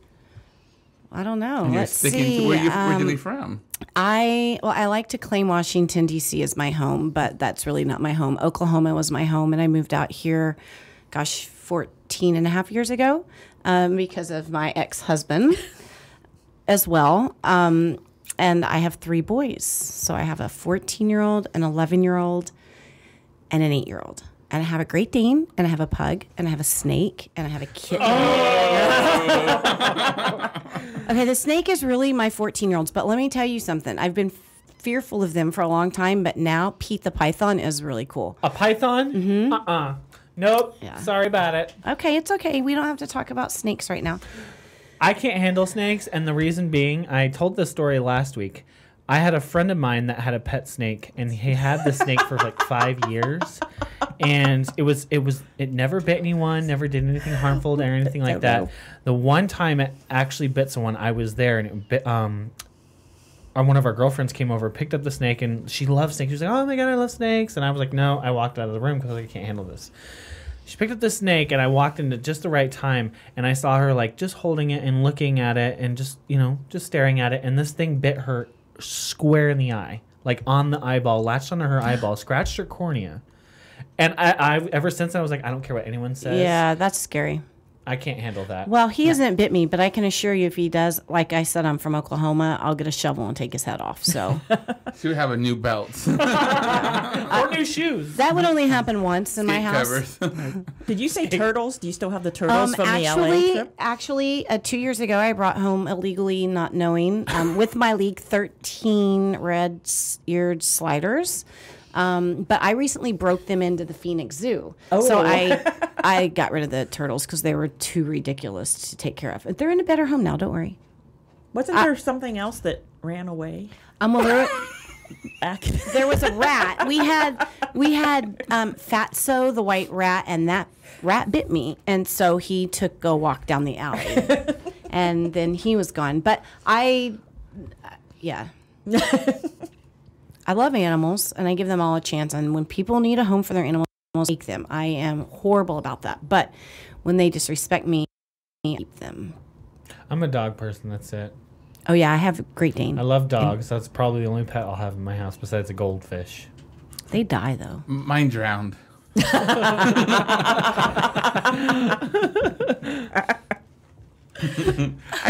I don't know. You're Let's sticking see. to where you originally from. I like to claim Washington, D.C. as my home, but that's really not my home. Oklahoma was my home, and I moved out here, 14 and a half years ago because of my ex-husband as well. And I have 3 boys. So I have a 14-year-old, an 11-year-old, and an 8-year-old. and I have a Great Dane, and I have a pug, and I have a snake, and I have a kitten. Okay, the snake is really my 14-year-olds, but let me tell you something. I've been fearful of them for a long time, but now Pete the Python is really cool. A python? Mm-hmm. Nope. Yeah. Sorry about it. Okay, it's okay. We don't have to talk about snakes right now. I can't handle snakes, and the reason being, I told this story last week. I had a friend of mine that had a pet snake, and he had the snake for like 5 years, and it never bit anyone, never did anything harmful or anything like that. The one time it actually bit someone, I was there, and it bit, one of our girlfriends came over, picked up the snake, and she loves snakes. She was like, "Oh my god, I love snakes," and I was like, "No," I walked out of the room because I was like, I can't handle this. She picked up the snake, and I walked into just the right time, and I saw her like just holding it and looking at it and just staring at it, and this thing bit her square in the eye, like on the eyeball, latched onto her eyeball, scratched her cornea. And I ever since I was like, I don't care what anyone says. Yeah, that's scary. I can't handle that. Well, he hasn't bit me, but I can assure you if he does, like I said, I'm from Oklahoma, I'll get a shovel and take his head off. So She would have a new belt. Or new shoes. that would only happen once in my house. Covers. Did you say turtles? Do you still have the turtles from the LA trip? Actually, 2 years ago, I brought home illegally, not knowing, with my league, 13 red-eared sliders. But I recently broke them into the Phoenix Zoo. So I got rid of the turtles because they were too ridiculous to take care of. They're in a better home now, don't worry. Wasn't there something else that ran away? There was a rat. We had Fatso, the white rat, and that rat bit me. And so he took a walk down the alley. And then he was gone. But yeah. I love animals, and I give them all a chance. And when people need a home for their animals, I take them. I am horrible about that. But when they disrespect me, I keep them. I'm a dog person. That's it. Oh, yeah, I have a Great Dane. I love dogs. That's probably the only pet I'll have in my house besides a goldfish. They die, though. Mine drowned. I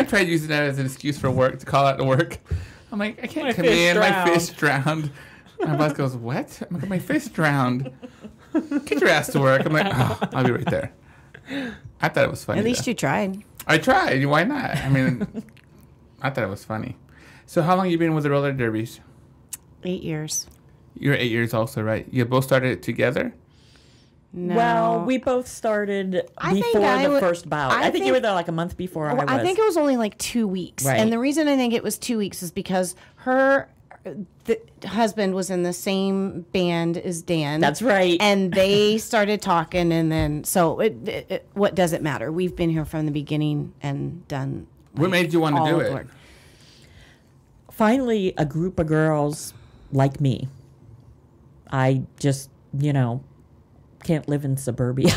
tried using that as an excuse for work, to call out to work. I'm like, I can't come in. My fish drowned. My boss goes, what? I'm like, my fish drowned. Get your ass to work. I'm like, oh, I'll be right there. I thought it was funny. At least you tried. I tried. Why not? I mean, I thought it was funny. So how long you been with the roller derbies? 8 years. You're 8 years also, right? You both started it together? No. Well, we both started before the first bout. I think you were there like a month before I was. I think it was only like 2 weeks. Right. And the reason I think it was 2 weeks is because the husband was in the same band as Dan. That's right. And they started talking, and then, so what does it matter? We've been here from the beginning and done. What made you want to do it? Finally, a group of girls like me. I just, can't live in suburbia.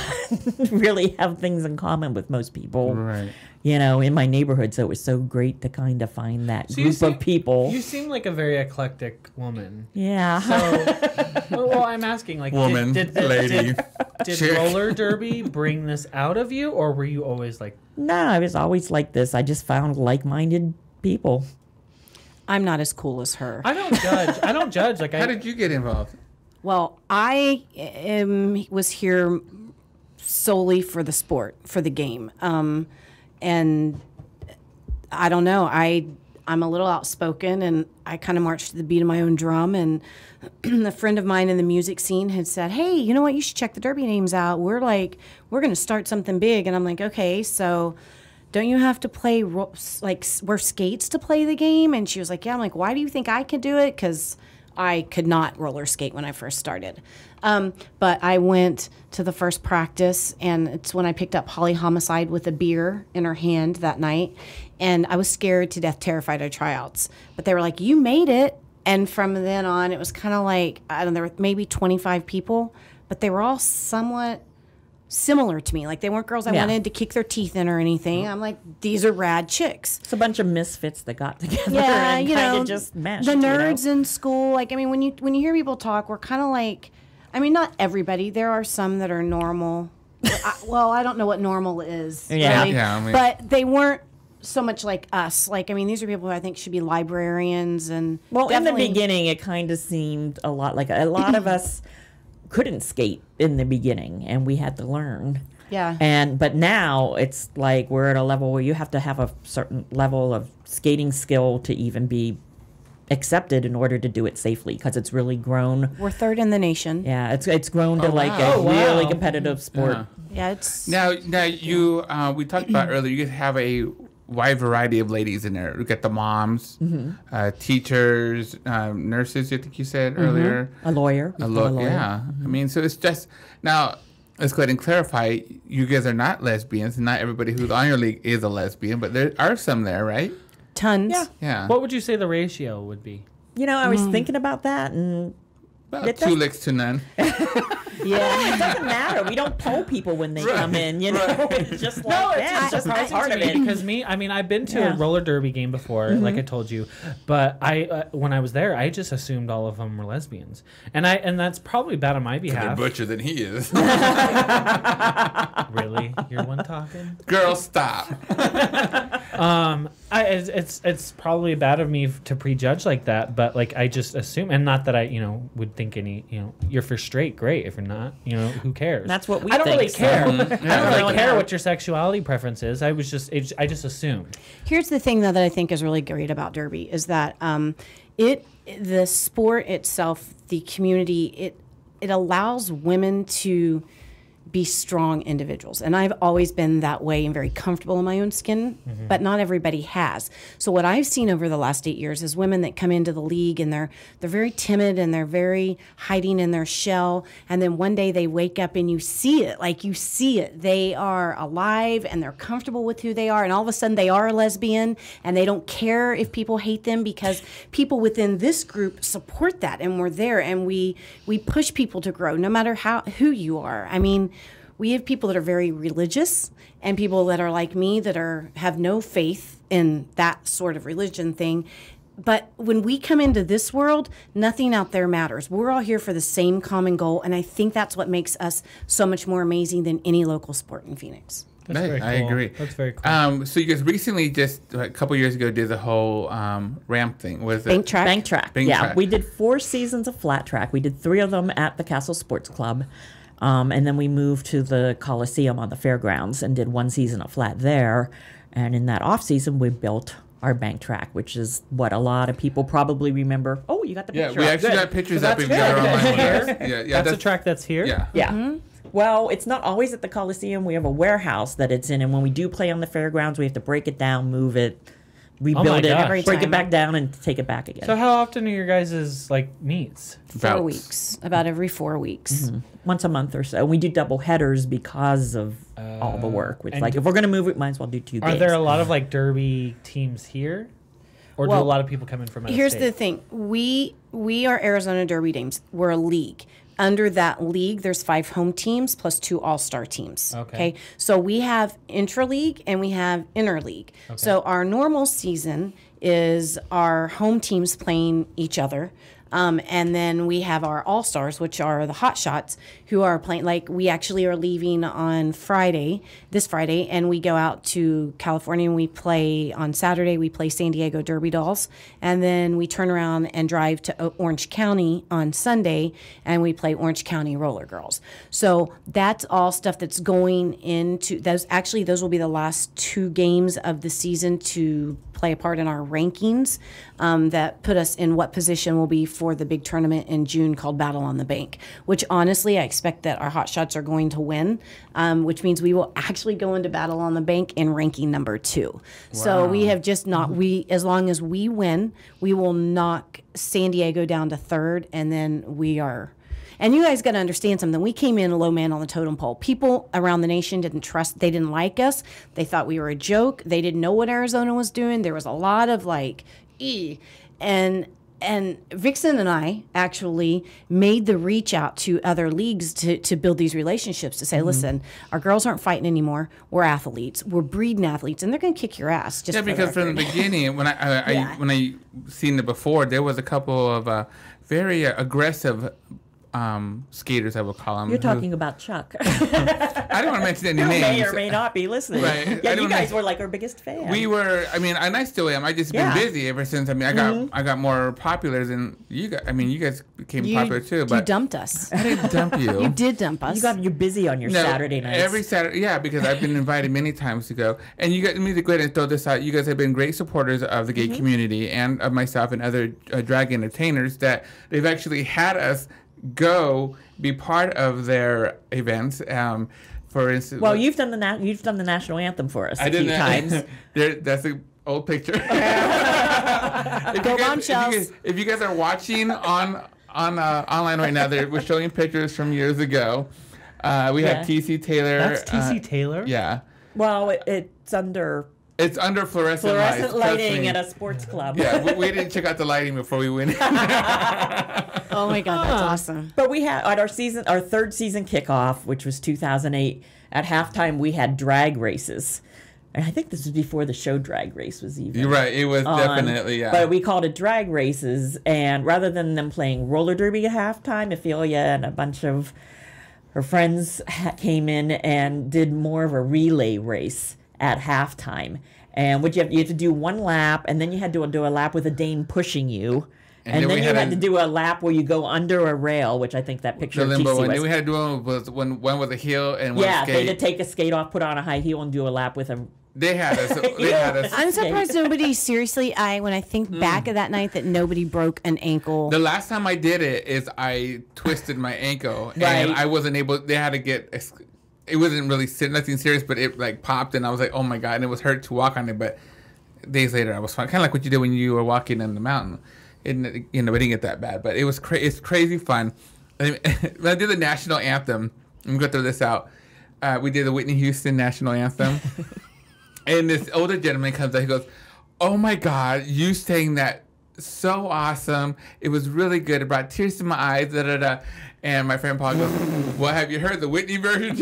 Really have things in common with most people. Right. In my neighborhood. So it was so great to kind of find that group of people. You seem like a very eclectic woman. Yeah. So, well, I'm asking, like, woman, lady, did roller derby bring this out of you, or were you always like? No, I was always like this. I just found like-minded people. I'm not as cool as her. I don't judge. Like, how did you get involved? Well, I was here solely for the sport, for the game. And I don't know, I'm a little outspoken, and I kind of march to the beat of my own drum. And a friend of mine in the music scene had said, hey, you know what, you should check the derby names out. We're going to start something big. And I'm like, okay, so don't you have to play, wear skates to play the game? And she was like, yeah. I'm like, why do you think I could do it? Because I could not roller skate when I first started. But I went to the first practice, and it's when I picked up Holly Homicide with a beer in her hand that night. And I was scared to death, terrified of tryouts. But they were like, you made it. And from then on, it was kind of like, I don't know, there were maybe 25 people, but they were all somewhat similar to me. Like, they weren't girls I wanted to kick their teeth in or anything. I'm like, these are rad chicks. It's a bunch of misfits that got together and kind of just meshed. The nerds in school. Like, I mean, when you hear people talk, we're kind of like, I mean, not everybody. There are some that are normal. I don't know what normal is. Yeah. Really. Yeah, I mean, but they weren't so much like us. Like, I mean, these are people who I think should be librarians. And well, in the beginning, it kind of seemed a lot like a lot of us couldn't skate in the beginning, and we had to learn. Yeah. But now it's like we're at a level where you have to have a certain level of skating skill to even be accepted in order to do it safely, because it's really grown. We're third in the nation. Yeah, it's grown to like wow. a really competitive sport. Yeah, it's Now you we talked about earlier. You guys have a wide variety of ladies in there. We got the moms, teachers, nurses. I think you said earlier. A lawyer. A lawyer. Yeah. I mean, so it's just now. Let's go ahead and clarify. You guys are not lesbians. Not everybody who's on your league is a lesbian, but there are some there, right? tons. Yeah. Yeah. What would you say the ratio would be? You know, I was thinking about that, and About it 2 does- licks to none. Yeah. it doesn't matter. We don't pull people when they come in. You know, it's just like It's just surprising part to of me it. because I've been to Yeah. a roller derby game before, like I told you, but when I was there, I just assumed all of them were lesbians, and that's probably bad on my They're behalf. butcher than he is. Really, you're one talking. Girl, stop. It's probably bad of me to prejudge like that, but like I just assume, and not that I would think any you're for straight, great. If you're not, who cares? That's what we I don't think, really care. so. I don't really care what your sexuality preference is. I just assumed. Here's the thing, though, that I think is really great about Derby is that the sport itself, the community, it allows women to be strong individuals. And I've always been that way and very comfortable in my own skin, but not everybody has. So what I've seen over the last 8 years is women that come into the league and they're very timid and they're very hiding in their shell. And then one day they wake up and you see it, They are alive and they're comfortable with who they are. And all of a sudden they are a lesbian and they don't care if people hate them because people within this group support that. And we're there and we push people to grow no matter who you are. I mean, we have people that are very religious and people that are like me that have no faith in that sort of religion thing. But when we come into this world, nothing out there matters. We're all here for the same common goal. And I think that's what makes us so much more amazing than any local sport in Phoenix. That's very cool. I agree. That's very cool. So you guys recently just a couple years ago did the whole ramp thing. Was it Bank track. Bank track. Bank yeah, track. we did 4 seasons of flat track. We did 3 of them at the Castle Sports Club. And then we moved to the Coliseum on the fairgrounds and did 1 season of flat there. And in that off season, we built our bank track, which is what a lot of people probably remember. Oh, you got the Yeah, picture. we up. actually Good. got pictures So up that's if you got good. our online Here? ones. Yeah, That's a track that's here. Yeah. Yeah. Well, it's not always at the Coliseum. We have a warehouse that it's in, and when we do play on the fairgrounds, we have to break it down, move it, rebuild it, gosh. break it back down, and take it back again. So how often are your guys' meets? 4 Bouts. weeks, about every 4 weeks. Once a month or so. We do double headers because of all the work. Which, and if we're going to move it, might as well do 2 Are games. there a lot of derby teams here, or do Well, a lot of people come in from out of Here's state? the thing. We are Arizona Derby Dames. We're a league. Under that league, there's 5 home teams plus 2 all-star teams. Okay. So we have intra-league and we have inter-league. So our normal season is our home teams playing each other. And then we have our all-stars, which are the hot shots, who are playing. We actually are leaving on this Friday, and we go out to California and we play on Saturday. We play San Diego Derby Dolls, and then we turn around and drive to Orange County on Sunday, and we play Orange County Roller Girls. So that's all stuff that's going into those. Actually, those will be the last 2 games of the season to play a part in our rankings that put us in what position we'll be for the big tournament in June called Battle on the Bank, which honestly I expect that our hot shots are going to win, which means we will actually go into Battle on the Bank in ranking number 2. So we have just not, as long as we win, we will knock San Diego down to 3rd, and then we are. And you guys got to understand something. We came in a low man on the totem pole. People around the nation didn't trust. They didn't like us. They thought we were a joke. They didn't know what Arizona was doing. There was a lot of and Vixen and I actually made the reach out to other leagues to build these relationships, to say, listen, our girls aren't fighting anymore. We're athletes. We're breeding athletes, and they're going to kick your ass. Just Because from the beginning, when I seen it before, there was a couple of very aggressive skaters, I will call them. You're talking about Chuck. I don't want to mention any Who names. may or may not be listening. Right. Yeah, I you don't guys know. were like our biggest fan. We were. I mean, and I still am. I just been busy ever since. I mean, I got more popular than you guys. I mean, you guys became popular too. But you dumped us. I didn't dump you. You did dump us. You're busy on your Saturday nights. Every Saturday, yeah, because I've been invited many times to go. And you guys, let me go ahead and throw this out. You guys have been great supporters of the gay community and of myself and other drag entertainers that they've actually had us go be part of their events. For instance, Well, you've done the national anthem for us a few times. That's an old picture. If you guys are watching on online right now, we're showing pictures from years ago. We have TC Taylor. That's TC Taylor? Yeah. Well, it's under fluorescent lights, lighting at a sports club. Yeah, we didn't check out the lighting before we went. Oh my God, that's awesome. But we had at our third season kickoff, which was 2008. At halftime, we had drag races. And I think this was before the show drag race was even. You're right. It was definitely, yeah. But we called it drag races. And rather than them playing roller derby at halftime, Afeelya and a bunch of her friends came in and did more of a relay race at halftime. And you had to do one lap, and then you had to do a lap with a dame pushing you. And then you had to do a lap where you go under a rail, which I think that picture of limbo TC one. was. Then we had to do one with a heel and one skate. They had to take a skate off, put on a high heel, and do a lap with a. They had us. I'm surprised nobody seriously. When I think back of that night, that nobody broke an ankle. The last time I did it is I twisted my ankle, and I wasn't able. They had to get. It wasn't really nothing serious, but it like popped, and I was like, "Oh my God!" And it was hurt to walk on it, but days later I was fine. Kind of like what you did when you were walking in the mountain. It didn't get that bad, but it was it's crazy fun. When I did the national anthem, I'm gonna throw this out. We did the Whitney Houston national anthem, and this older gentleman comes out. He goes, "Oh my God, you sang that so awesome! It was really good. It brought tears to my eyes." Da, da, da. And my friend Paul goes, "Well, have you heard the Whitney version?"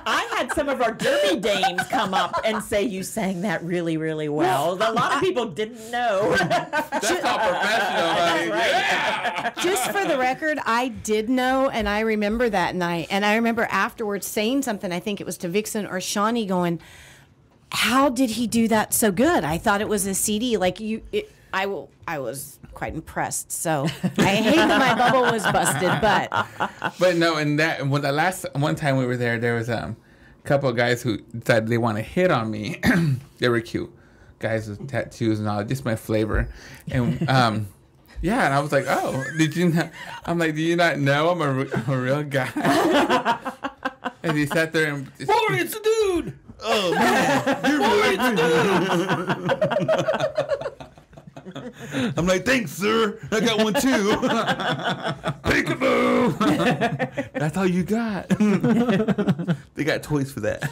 I had some of our derby dames come up and say you sang that really, really well. A lot of people didn't know. That's all professional, honey. Right. Yeah. Just for the record, I did know, and I remember that night. And I remember afterwards saying something, I think it was to Vixen or Shawnee, going, "How did he do that so good? I thought it was a CD." I was quite impressed. So I hate that my bubble was busted, But no, and the one time we were there was a couple of guys who decided they want to hit on me. They were cute guys with tattoos and all, just my flavor. And yeah, and I was like, "Oh, did you not?" I'm like, "Do you not know I'm a real guy?" And he sat there and It's a dude! "Oh man, you're really dude." I'm like, "Thanks, sir. I got one too." Peekaboo. That's all you got. They got toys for that.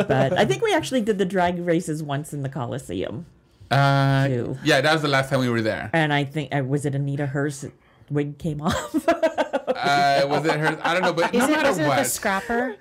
But I think we actually did the drag races once in the Coliseum. Too. Yeah, that was the last time we were there. And I think, was it Anita Hearst wig came off? Was it her? I don't know, but no matter was it what. the scrapper?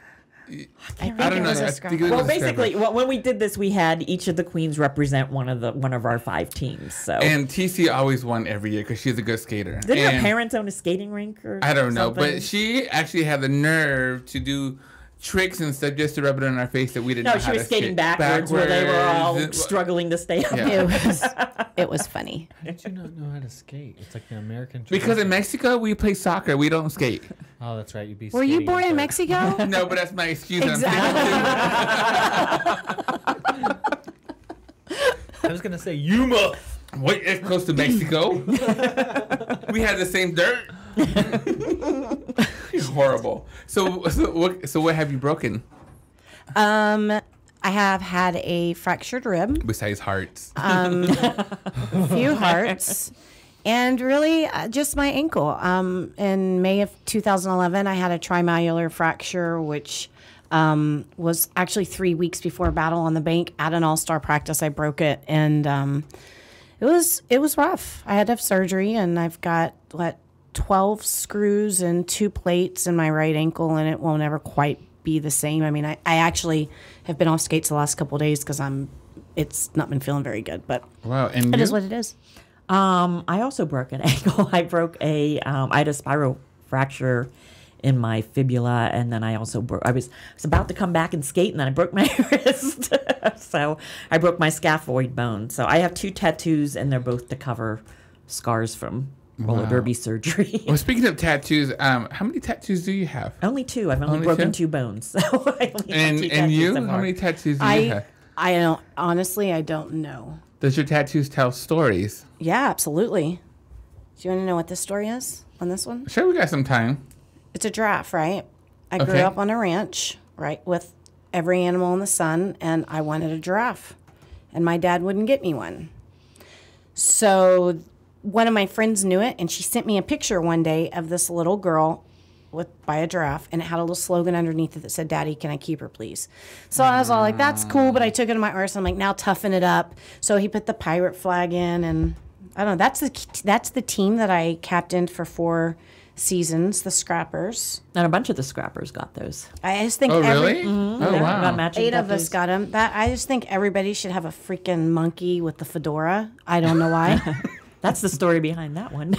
I don't know. I think it was Well, a basically, scrapper. when we did this, we had each of the queens represent one of our 5 teams. So And TC always won every year because she's a good skater. didn't her And parents own a skating rink or I don't know, something? but she actually had the nerve to do tricks and stuff just to rub it on our face that we didn't know No, how she was to skating skate backwards where they were all And- struggling to stay up. Yeah. It was funny. Did you not know how to skate? It's like the American Because tradition. in Mexico, we play soccer. We don't skate. Oh, that's right. You'd be Were you skating born in for- Mexico? No, but that's my excuse. Exactly. I was going to say, Yuma! Wait, it's close to Mexico. We had the same dirt. Horrible. So what have you broken I have had a fractured rib, besides hearts? a few hearts, and really just my ankle. In May of 2011, I had a trimalleolar fracture, which was actually 3 weeks before Battle on the Bank at an all-star practice. I broke it, and it was rough. I had to have surgery, and I've got 12 screws and 2 plates in my right ankle, and it won't ever quite be the same. I mean, I actually have been off skates the last couple of days because it's not been feeling very good, but Wow, and it is what it is. I also broke an ankle. I broke I had a spiral fracture in my fibula, and then I also broke. I was about to come back and skate, and then I broke my wrist. So I broke my scaphoid bone. So I have 2 tattoos, and they're both to cover scars from roller derby surgery. Well, speaking of tattoos, how many tattoos do you have? Only 2. I've only broken 2 bones. So I only have 2 And you? so far. How many tattoos do you have? I don't, honestly, I don't know. Does your tattoos tell stories? Yeah, absolutely. Do you want to know what this story is on this one? Sure, we got some time. It's a giraffe, right? I grew up on a ranch, right, with every animal in the sun, and I wanted a giraffe. And my dad wouldn't get me one. So one of my friends knew it, and she sent me a picture one day of this little girl by a giraffe, and it had a little slogan underneath it that said, "Daddy, can I keep her, please?" So I was all like, that's cool, but I took it to my arse, and I'm like, now toughen it up. So he put the pirate flag in, and I don't know, that's the team that I captained for 4 seasons, the Scrappers. And a bunch of the Scrappers got those. I just think Oh, really? Mm-hmm. Oh, Got wow. matching 8 of tattoos. us got them. I just think everybody should have a freaking monkey with the fedora. I don't know why. That's the story behind that one.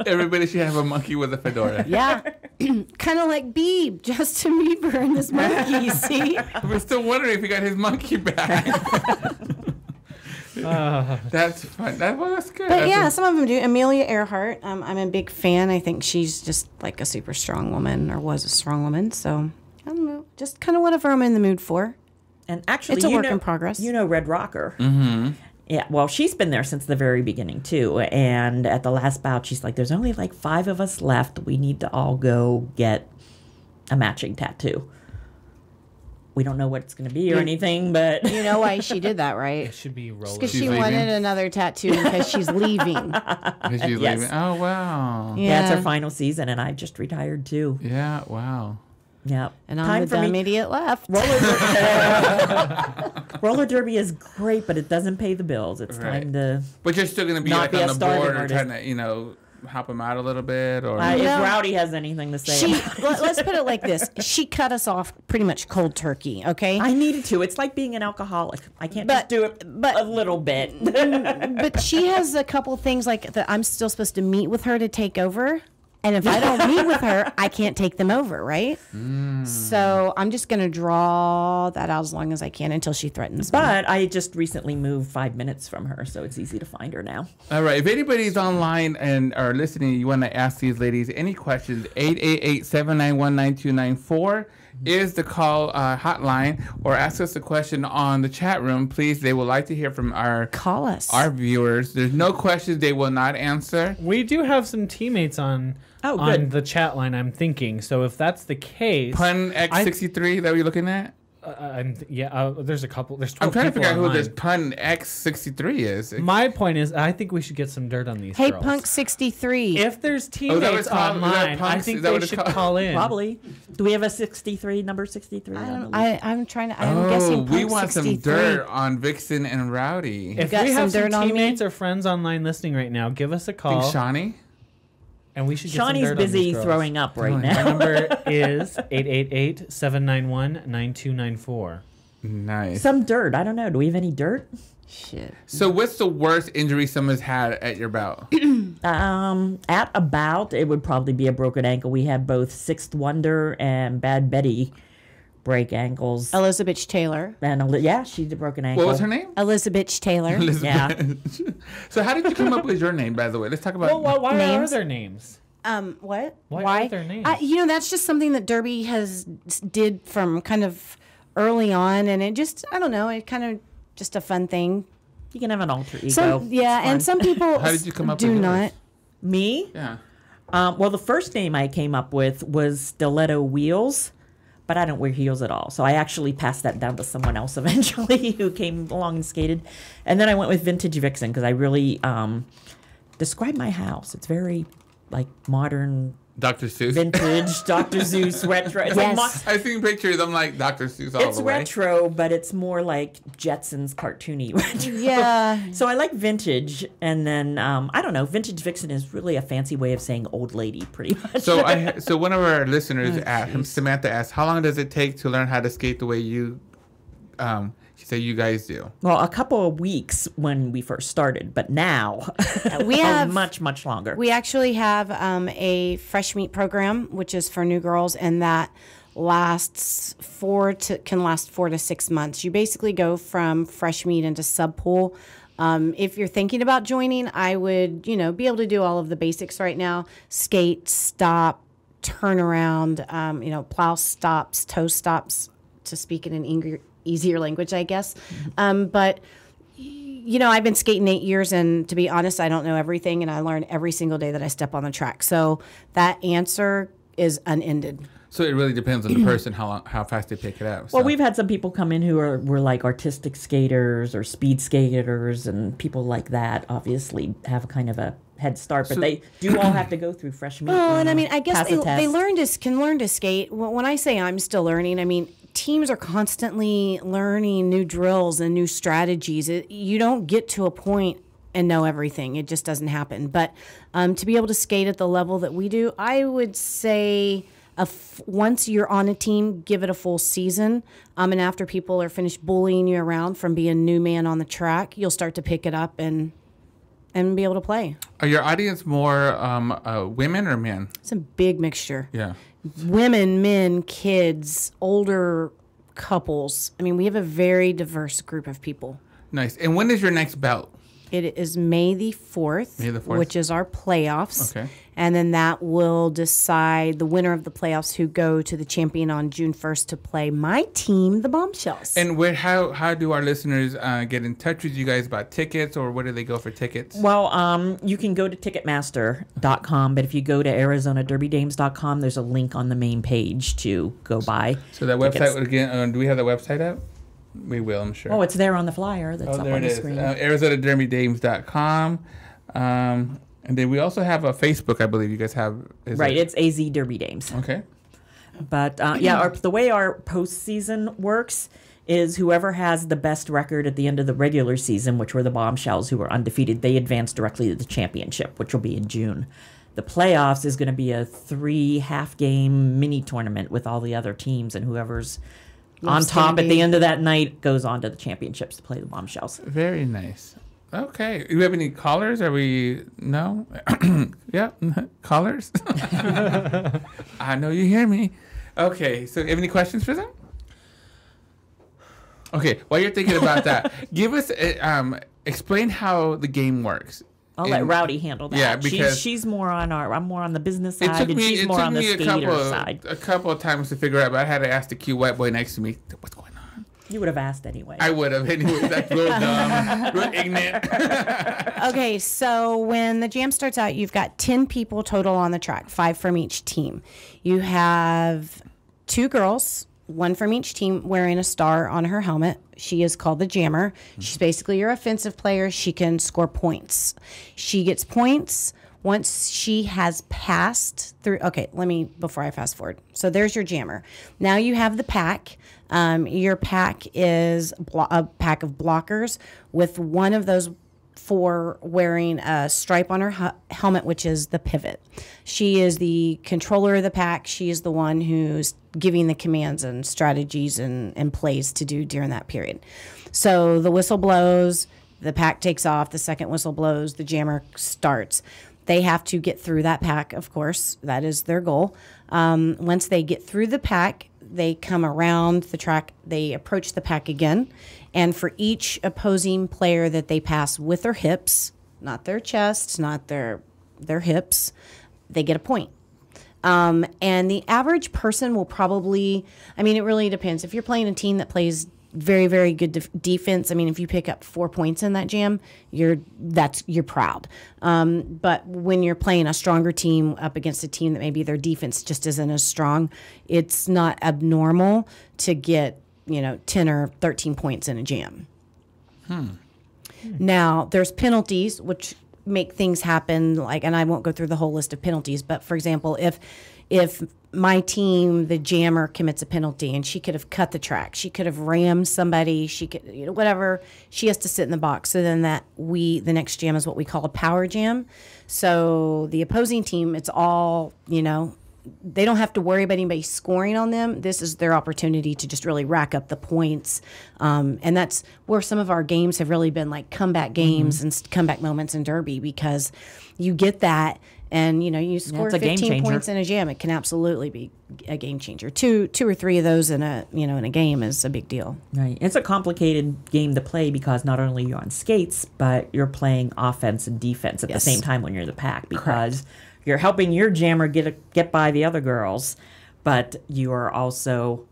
Everybody should have a monkey with a fedora. Yeah. Kind of like Beeb, Justin Bieber and his monkey, see? We're still wondering if he got his monkey back. That's fun. That's good. But yeah, some of them do. Amelia Earhart, I'm a big fan. I think she's just like a super strong woman, or was a strong woman. So, I don't know. Just kind of whatever I'm in the mood for. And actually, It's a work in progress. You know Red Rocker. Mm-hmm. Yeah, well, she's been there since the very beginning, too. And at the last bout, she's like, there's only like 5 of us left. We need to all go get a matching tattoo. We don't know what it's going to be or anything, but... You know why she did that, right? It should be roller. Because She's she leaving? wanted another tattoo because she's leaving. Is she Yes. leaving? Oh, wow. Yeah, it's her final season, and I just retired, too. Yeah, wow. Yeah. And I'm the dumb idiot left. Roller derby is great, but it doesn't pay the bills. It's Right. time to... But you're still going to be Not like be on a the starving board or artist. trying to, help him out a little bit? Or If No. Rowdy has anything to say... Let's put it like this. She cut us off pretty much cold turkey, okay? I needed to. It's like being an alcoholic. I can't just do it a little bit. But she has a couple things like that I'm still supposed to meet with her to take over. And if I don't meet with her, I can't take them over, right? So I'm just going to draw that out as long as I can until she threatens me. But I just recently moved 5 minutes from her, so it's easy to find her now. All right. If anybody's online and are listening, you want to ask these ladies any questions, 888-791-9294 is the call hotline, or ask us a question on the chat room. Please, they would like to hear from Call us. our viewers. There's no questions they will not answer. We do have some teammates on good. the chat line, I'm thinking. So if that's the case... Pun X63 that we're looking at? there's a couple. There's 12 I'm trying to figure out who online. this Pun X63 is. My point is, I think we should get some dirt on these Hey, girls. Punk 63. If there's what teammates it's called? Is that online, I punks? think Is that they what it's should call- call in. Probably. Do we have a 63, number 63? I'm trying to. I'm guessing Punk we want 63. some dirt on Vixen and Rowdy. If got we have some some dirt on me? teammates or friends online listening right now, give us a Think call, Shawnee? and we should get some Shawnee's dirt on busy these girls. throwing up right Our now. number is 888-791-9294. Nice. Some dirt. I don't know. Do we have any dirt? Shit. So what's the worst injury someone's had at your bout? At about, it would probably be a broken ankle. We had both Sixth Wonder and Bad Betty break ankles. Elizabeth Taylor. And yeah, she did a broken ankle. What was her name? Elizabeth Taylor. Yeah. So how did you come up with your name, by the way? Let's talk about... Well, why are Names? their names? What? Why are their names? That's just something that Derby did from kind of early on, and it just, I don't know, it kind of just a fun thing. You can have an alter ego. And It's some people How did you come up do with yours? not. Me? Yeah. Well, the first name I came up with was Stiletto Wheels, but I don't wear heels at all. So I actually passed that down to someone else eventually who came along and skated. And then I went with Vintage Vixen because I really describe my house. It's very like modern, Dr. Seuss. vintage, Dr. Zeus, retro. It's like Yes. I've seen pictures. I'm like Dr. Seuss all it's the way. retro, but it's more like Jetsons cartoony retro. Yeah. So I like vintage, and then I don't know. Vintage Vixen is really a fancy way of saying old lady, pretty much. So one of our listeners asked, Samantha asked, how long does it take to learn how to skate the way you? She So you guys do. Well, a couple of weeks when we first started, but now We have much, much longer. We actually have a fresh meat program, which is for new girls, and that can last 4 to 6 months. You basically go from fresh meat into sub pool. If you're thinking about joining, I would, be able to do all of the basics right now: skate, stop, turn around, plow stops, toe stops, to speak in an easier language, I guess. But I've been skating 8 years, and to be honest, I don't know everything, and I learn every single day that I step on the track. So that answer is unended. So it really depends on the person how fast they pick it up. Well, we've had some people come in who were like artistic skaters or speed skaters, and people like that obviously have kind of a head start, but they do all have to go through fresh meat. Well, and I mean, I guess pass a test. can learn to skate. When I say I'm still learning, I mean, teams are constantly learning new drills and new strategies. You don't get to a point and know everything. It just doesn't happen. But to be able to skate at the level that we do, I would say once you're on a team, give it a full season. And after people are finished bullying you around from being a new man on the track, you'll start to pick it up and be able to play. Are your audience more women or men? It's a big mixture. Yeah. Women, men, kids, older couples. I mean, we have a very diverse group of people. Nice. And when is your next bout? It is May the 4th, which is our playoffs. Okay. And then that will decide the winner of the playoffs who go to the champion on June 1st to play my team, the Bombshells. And how do our listeners get in touch with you guys about tickets, or where do they go for tickets? Well, you can go to Ticketmaster.com, but if you go to ArizonaDerbyDames.com, there's a link on the main page to go buy. So that tickets. website, again, do we have the website up? We will, I'm sure. Oh, it's there on the flyer that's up there on it the is. screen. ArizonaDerbyDames.com. And then we also have a Facebook, I believe you guys have. It's AZ Derby Dames. Okay. But the way our postseason works is whoever has the best record at the end of the regular season, which were the Bombshells who were undefeated, they advance directly to the championship, which will be in June. The playoffs is going to be a 3 half-game mini tournament with all the other teams, and whoever's on top at the end of that night goes on to the championships to play the Bombshells. Very nice. Okay. Do we have any callers? No? Yeah. Callers? I know you hear me. Okay. So you have any questions for them? Okay. While you're thinking about that, give us, explain how the game works. I'll let Rowdy handle that. Yeah, because she's more on I'm more on the business side, and she's more on the skater side. A couple of times to figure out, but I had to ask the cute white boy next to me, what's going on? You would have asked anyway. I would have anyway. That's real dumb, real ignorant. Okay, so when the jam starts out, you've got 10 people total on the track, 5 from each team. You have 2 girls, 1 from each team, wearing a star on her helmet. She is called the jammer. She's basically your offensive player. She can score points. She gets points once she has passed through. Okay, before I fast forward. So there's your jammer. Now you have the pack. Your pack is a pack of blockers with one of those 4 wearing a stripe on her helmet, which is the pivot. She is the controller of the pack. She is the one who's giving the commands and strategies and plays to do during that period. So the whistle blows, the pack takes off, the second whistle blows, the jammer starts. They have to get through that pack, of course. That is their goal. Once they get through the pack, they come around the track, they approach the pack again, and for each opposing player that they pass with their hips, not their chest, not their hips, they get a point. And the average person will probably, it really depends. If you're playing a team that plays very, very good defense, if you pick up 4 points in that jam, you're proud. But when you're playing a stronger team up against a team that maybe their defense just isn't as strong, it's not abnormal to get 10 or 13 points in a jam. Now there's penalties which make things happen, and I won't go through the whole list of penalties, but for example, if my team, the jammer, commits a penalty, and she could have cut the track, she could have rammed somebody, she could, whatever, she has to sit in the box. So then the next jam is what we call a power jam. So the opposing team, it's all, they don't have to worry about anybody scoring on them. This is their opportunity to just really rack up the points. And that's where some of our games have really been like comeback games and comeback moments in Derby, because you get that. And, you score 15 points in a jam. It can absolutely be a game changer. Two or three of those in a game is a big deal. Right. It's a complicated game to play because not only you're on skates, but you're playing offense and defense at the same time when you're in the pack, because you're helping your jammer get by the other girls, but you are also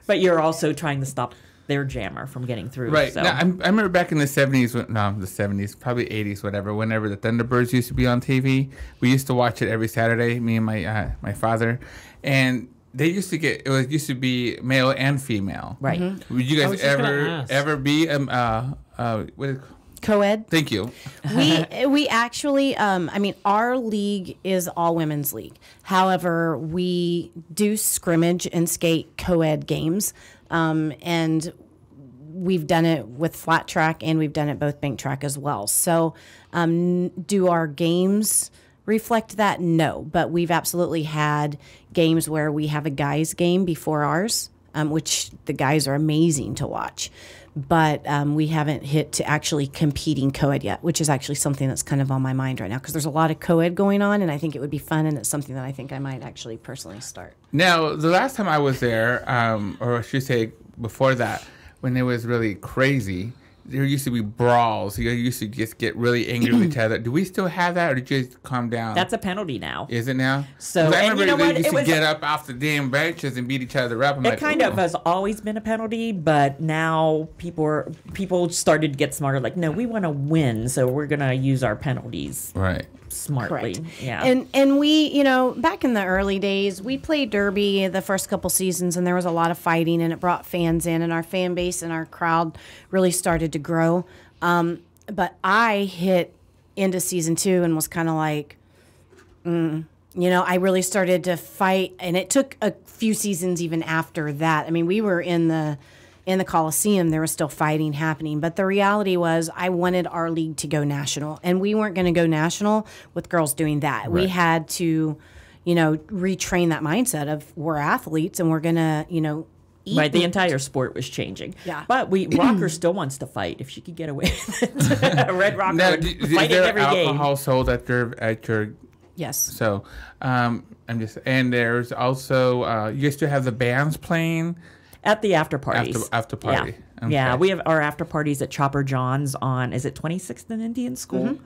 but you're also trying to stop their jammer from getting through. Right. So. Now, I remember back in the 70s, the 70s, probably 80s, whatever, whenever the Thunderbirds used to be on TV, we used to watch it every Saturday, me and my father. And they used to used to be male and female. Right. Mm-hmm. Would you guys ever be, what is it? Co-ed. Thank you. We actually, our league is all women's league. However, we do scrimmage and skate co-ed games. And we've done it with flat track and we've done it both bank track as well. So, do our games reflect that? No, but we've absolutely had games where we have a guys game before ours, which the guys are amazing to watch. But we haven't hit to actually competing co-ed yet, which is actually something that's kind of on my mind right now, because there's a lot of co-ed going on, and I think it would be fun, and it's something that I think I might actually personally start. Now, the last time I was there, or I should say before that, when it was really crazy, there used to be brawls. You used to just get really angry with each other. Do we still have that, or did you just calm down? That's a penalty now. Is it now? So, I and remember you know they what? used to get up off the damn benches and beat each other up. It kind of has always been a penalty, but now people started to get smarter. Like, no, we want to win, so we're gonna use our penalties smartly. Correct. Yeah. And we, back in the early days, we played Derby the first couple seasons, and there was a lot of fighting, and it brought fans in, and our fan base and our crowd really started to grow. But I hit into season 2 and was kind of like, I really started to fight, and it took a few seasons even after that. I mean, we were in the Coliseum, there was still fighting happening. But the reality was I wanted our league to go national, and we weren't going to go national with girls doing that. Right. We had to, retrain that mindset of we're athletes and we're going to, Right, the entire sport was changing. Yeah. But Rocker still wants to fight if she could get away with it. Red Rocker would fight in every game. Alcohol sold at your Yes. So, and there's also, you used to have the bands playing? At the after parties. After party. Yeah. Okay. Yeah, we have our after parties at Chopper John's on, is it 26th and Indian School? Mm-hmm.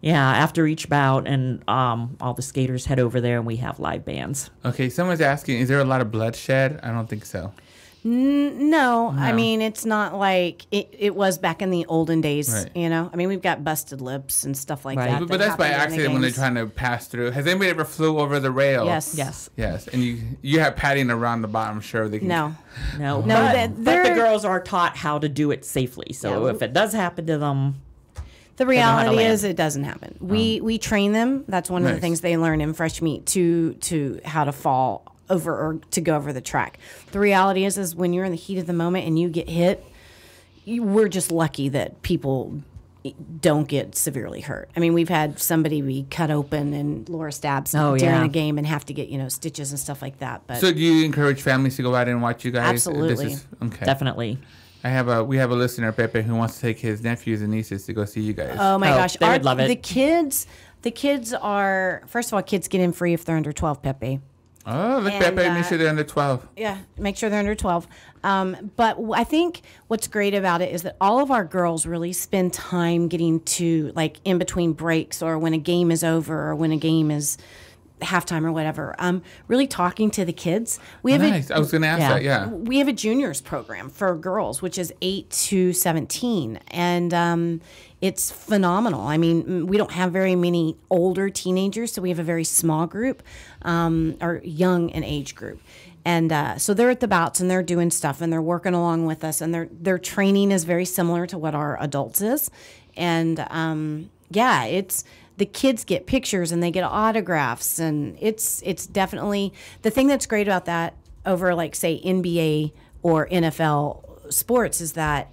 Yeah, after each bout, and all the skaters head over there, and we have live bands. Okay, someone's asking, is there a lot of bloodshed? I don't think so. No, I mean, it's not like it was back in the olden days, Right. I mean, we've got busted lips and stuff like that. But that's by happen accident in when the they're trying to pass through. Has anybody ever flew over the rail? Yes. Yes. And you have padding around the bottom, sure they can. No. But the girls are taught how to do it safely. So if it does happen to them, the reality is it doesn't happen. We train them. That's one of the things they learn in fresh meat to how to fall over or to go over the track. The reality is when you're in the heat of the moment and you get hit, we're just lucky that people don't get severely hurt. I mean, we've had somebody be cut open and Laura stabs during a game and have to get stitches and stuff like that. But so do you encourage families to go out and watch you guys? Absolutely. Okay. Definitely. We have a listener, Pepe, who wants to take his nephews and nieces to go see you guys. Oh my gosh, they would love it. The kids are, first of all, kids get in free if they're under 12, Pepe. Oh, look, Pepe, make sure they're under 12. Yeah, make sure they're under 12. But I think what's great about it is that all of our girls really spend time getting to, like, in between breaks or when a game is over or when a game is halftime or whatever, really talking to the kids. We have I was going to ask that, yeah. We have a juniors program for girls, which is 8 to 17. And it's phenomenal. I mean, we don't have very many older teenagers, so we have a very small group, or young in age group. And so they're at the bouts and they're doing stuff and they're working along with us, and their training is very similar to what our adults is. And it's the kids get pictures and they get autographs, and it's definitely the thing that's great about that over, like, say, NBA or NFL sports is that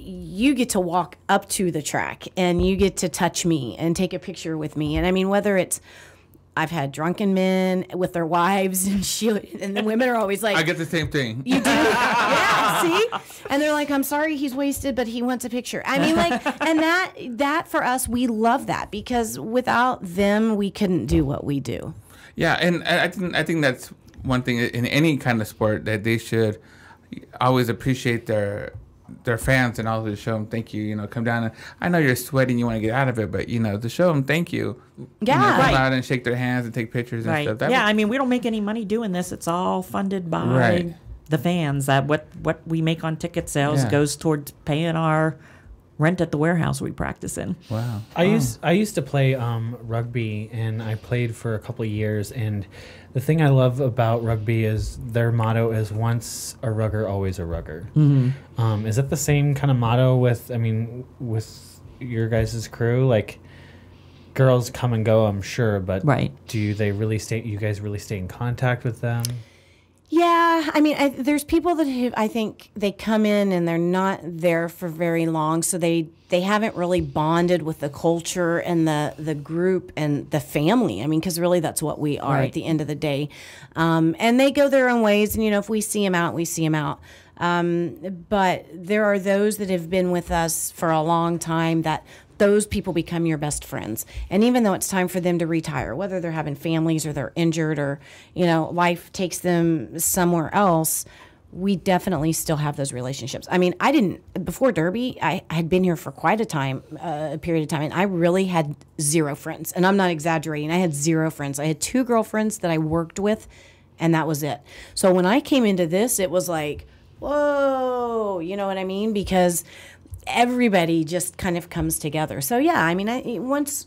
you get to walk up to the track and you get to touch me and take a picture with me. And I mean, whether it's I've had drunken men with their wives, and the women are always like, I get the same thing. you do? Yeah, see? And they're like, I'm sorry he's wasted, but he wants a picture. I mean, like, and that for us, we love that, because without them, we couldn't do what we do. Yeah, and I think that's one thing in any kind of sport, that they should always appreciate their fans, and also show them thank you. You know, come down and I know you're sweating, you want to get out of it, but you know, to show them thank you. Yeah, you know, come right. out and shake their hands and take pictures and stuff. Yeah, I mean, we don't make any money doing this. It's all funded by Right. the fans. That what we make on ticket sales goes towards paying our rent at the warehouse we practice in. Wow. I used to play rugby, and I played for a couple of years. And the thing I love about rugby is their motto is "Once a rugger, always a rugger." Mm-hmm. Is that the same kind of motto with your guys' crew? Like, girls come and go, I'm sure, but Right. do they really stay? You guys really stay in contact with them? Yeah, I mean, there's people that I think they come in and they're not there for very long, so they haven't really bonded with the culture and the group and the family. I mean, because really that's what we are at the end of the day. And they go their own ways, and, you know, if we see them out, we see them out. But there are those that have been with us for a long time that those people become your best friends. And even though it's time for them to retire, whether they're having families or they're injured or, you know, life takes them somewhere else, we definitely still have those relationships. I mean, before Derby, I had been here for quite a period of time, and I really had zero friends. And I'm not exaggerating. I had zero friends. I had 2 girlfriends that I worked with, and that was it. So when I came into this, it was like, whoa, you know what I mean? Because everybody just kind of comes together. So yeah, I mean, once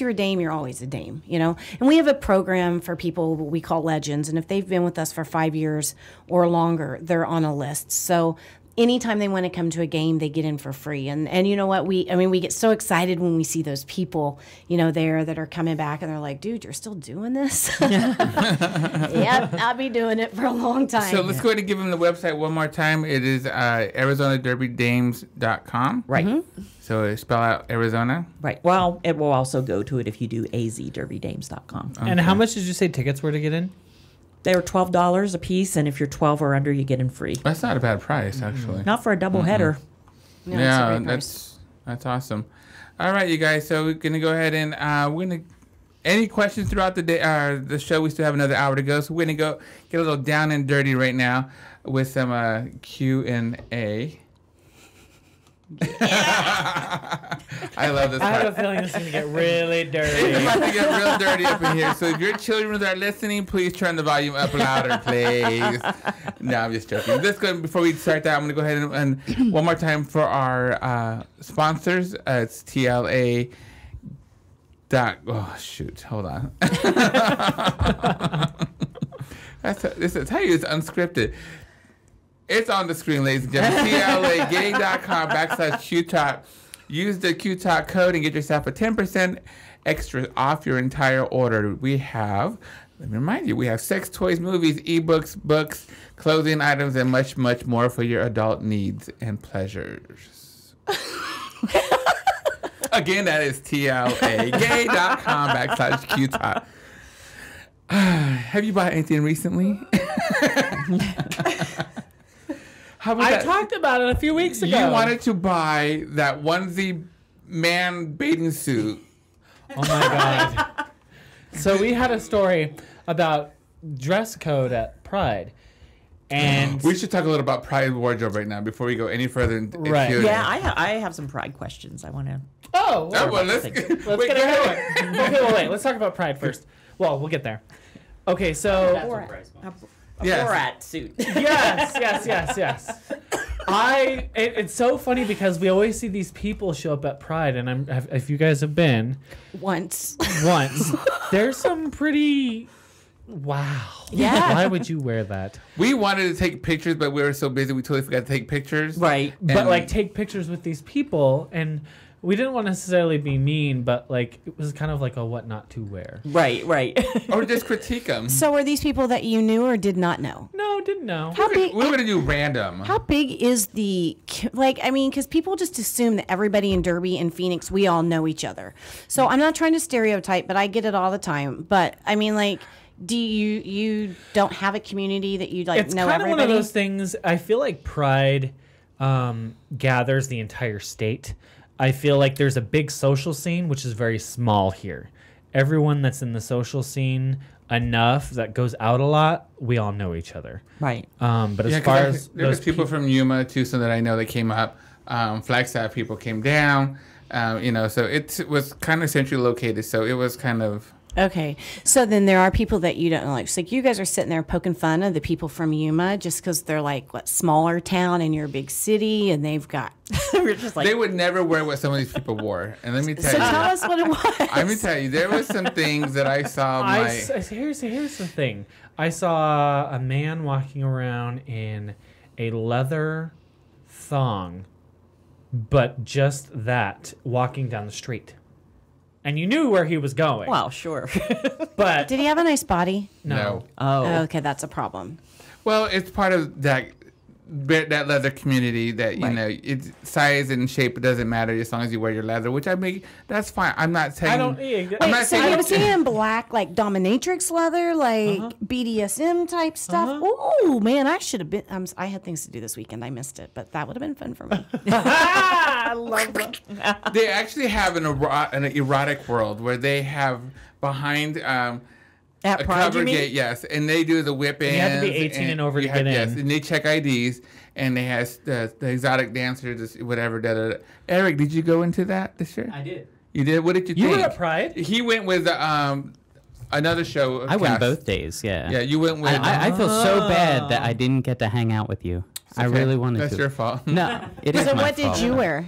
you're a dame, you're always a dame, you know. And we have a program for people we call legends, and if they've been with us for 5 years or longer, they're on a list. So anytime they want to come to a game, they get in for free. And you know what? We get so excited when we see those people, you know, there that are coming back, and they're like, dude, you're still doing this? Yep, I'll be doing it for a long time. So let's go ahead and give them the website one more time. It is ArizonaDerbyDames.com. Right. Mm-hmm. So spell out Arizona. Right. Well, it will also go to it if you do azderbydames.com. And how much did you say tickets were to get in? They're $12 a piece, and if you're 12 or under, you get in free. That's not a bad price, actually. Not for a double header. No, it's a Yeah, great price. that's awesome. All right, you guys. So we're gonna go ahead and we're gonna. Any questions throughout the day? The show. We still have another hour to go, so we're gonna go get a little down and dirty right now with some Q&A. I love this I part. have a feeling this is going to get really dirty. It's about to get real dirty up in here. So if your children are listening, please turn the volume up louder, please. No, I'm just joking. Before we start that, I'm going to go ahead and one more time for our sponsors. It's TLA. Oh, shoot. Hold on. This is how you it's unscripted. It's on the screen, ladies and gentlemen. TLAgay.com/QTalk. Use the QTalk code and get yourself a 10% extra off your entire order. Let me remind you, we have sex toys, movies, ebooks, books, clothing items, and much, much more for your adult needs and pleasures. Again, that is TLAgay.com/QTalk. Have you bought anything recently? How about that? talked about it a few weeks ago. You wanted to buy that onesie man bathing suit. Oh my God. So we had a story about dress code at Pride. And We should talk a little about Pride wardrobe right now before we go any further. Right. Yeah, I have some pride questions I want to. well, let's let's get into it. Okay, wait. Let's talk about Pride first. Well, we'll get there. Okay, so That's what Bryce wants. Yes. Borat suit. yes. It's so funny because we always see these people show up at Pride, and if you guys have been Once. there's some pretty wow. Yeah. Why would you wear that? We wanted to take pictures, but we were so busy we totally forgot to take pictures. Right. But like take pictures with these people, and we didn't want to necessarily be mean, but like it was kind of like a what not to wear. Right. Or just critique them. So are these people that you knew or did not know? No, didn't know. How big? We're gonna do random. How big is the because people just assume that everybody in Derby and Phoenix, we all know each other. So I'm not trying to stereotype, but I get it all the time. But I mean, like, do you don't have a community that you like It's know kind of everybody? one of those things. I feel like Pride gathers the entire state. I feel like there's a big social scene, which is very small here. Everyone that's in the social scene enough that goes out a lot, we all know each other. Right. But as far as there was people from Yuma, Tucson that I know that came up. Flagstaff people came down. So it was kind of centrally located. So it was kind of. Okay, so then there are people that you don't know. Like, so you guys are sitting there poking fun of the people from Yuma just because they're like, smaller town and you're a big city and they've got. We're just like, They would never wear what some of these people wore. And let me tell So you. tell us what it was. Let me tell you, there was some things that I saw. Here's the thing. I saw a man walking around in a leather thong, but just that, walking down the street. And you knew where he was going. wow, sure. But Did he have a nice body? No. Oh. Okay, that's a problem. Well, it's part of that leather community that, it's size and shape doesn't matter as long as you wear your leather, which I mean, that's fine. I'm not saying. I don't. I'm not Wait, so saying you was he in black, like dominatrix leather, like BDSM type stuff? Oh man, I should have been. I had things to do this weekend. I missed it, but that would have been fun for me. I love that. They actually have an erotic world where they have behind At a Pride, cover you mean? gate, yes, and they do the whip-ins. you have to be 18 and over to get in. Yes, and they check IDs, and they have the exotic dancers, whatever. Eric, did you go into that this year? I did. You did. What did you You think? were at Pride? He went with another show. I went both days, yeah. Yeah, you went with. I feel so bad that I didn't get to hang out with you. I Okay, really wanted That's to. your fault. No, it is So my what did fault. you wear?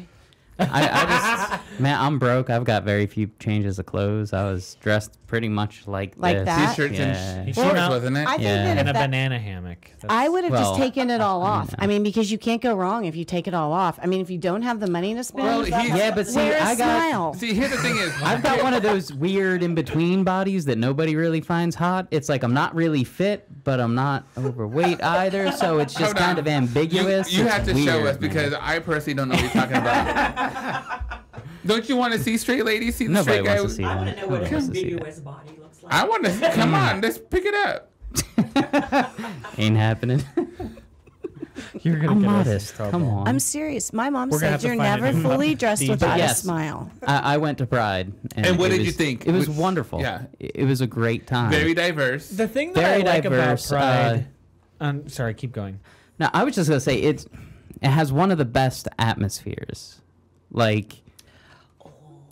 I just, man, I'm broke. I've got very few changes of clothes. I was dressed pretty much like Like this. that? T-shirts Yeah. and He shorts, came out- wasn't it? I think Yeah. that And if a that, banana hammock. I would have just Well, taken it all off. know. I mean, because you can't go wrong if you take it all off. I mean, if you don't have the money to spend, Well, he's- Yeah, but see, wear a I got smile. See, here's the thing is, I've got one of those weird in between bodies that nobody really finds hot. It's like I'm not really fit, but I'm not overweight either. So it's just Hold kind on. of ambiguous. You It's have to show weird, us because man. I personally don't know what you're talking about. Don't you want to see straight ladies? See the Nobody straight guy? wants to see I want that. to know what Nobody a wants to see that. ambiguous body looks like. I want to. Come on, let's pick it up. Ain't happening. You're gonna I'm get us in modest. trouble. Come on. I'm serious. My mom We're gonna said have to you're find never a fully dressed DJ. without Yes. a smile. I went to Pride. And what it did you was- think? It was Was- wonderful. yeah. It was a great time. Very diverse. The thing that Very I like diverse, about Pride. Sorry, keep going. Now, I was just gonna say it has one of the best atmospheres. Like,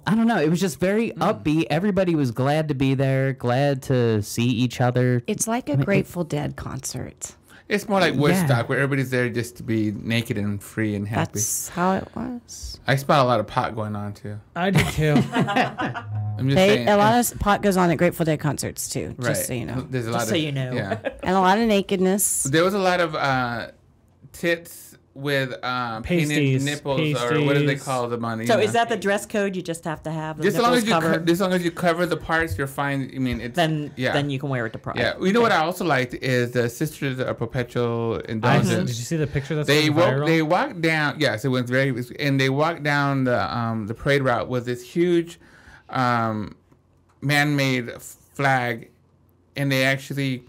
I don't know. It was just very upbeat. Everybody was glad to be there, glad to see each other. It's like a Grateful Dead concert. It's more like Woodstock, where everybody's there just to be naked and free and happy. That's how it was. I spot a lot of pot going on too. I do too. I'm just saying. A lot of pot goes on at Grateful Dead concerts too, right. just so you know. There's a lot Just of, so you know. Yeah. And a lot of nakedness. There was a lot of tits with painted Pasties. nipples, or what do they Pasties. call them on? So is that the dress code? You just have to have the just as long nipples as you covered. as long as you cover the parts, you're fine. I mean, it's then yeah. then you can wear it to Pride. Yeah, you know what I also liked is the Sisters of Perpetual Did Indulgence. you see the picture that's They going viral? they walked down. Yes, it was very, and they walked down the parade route with this huge, man-made flag, and they actually,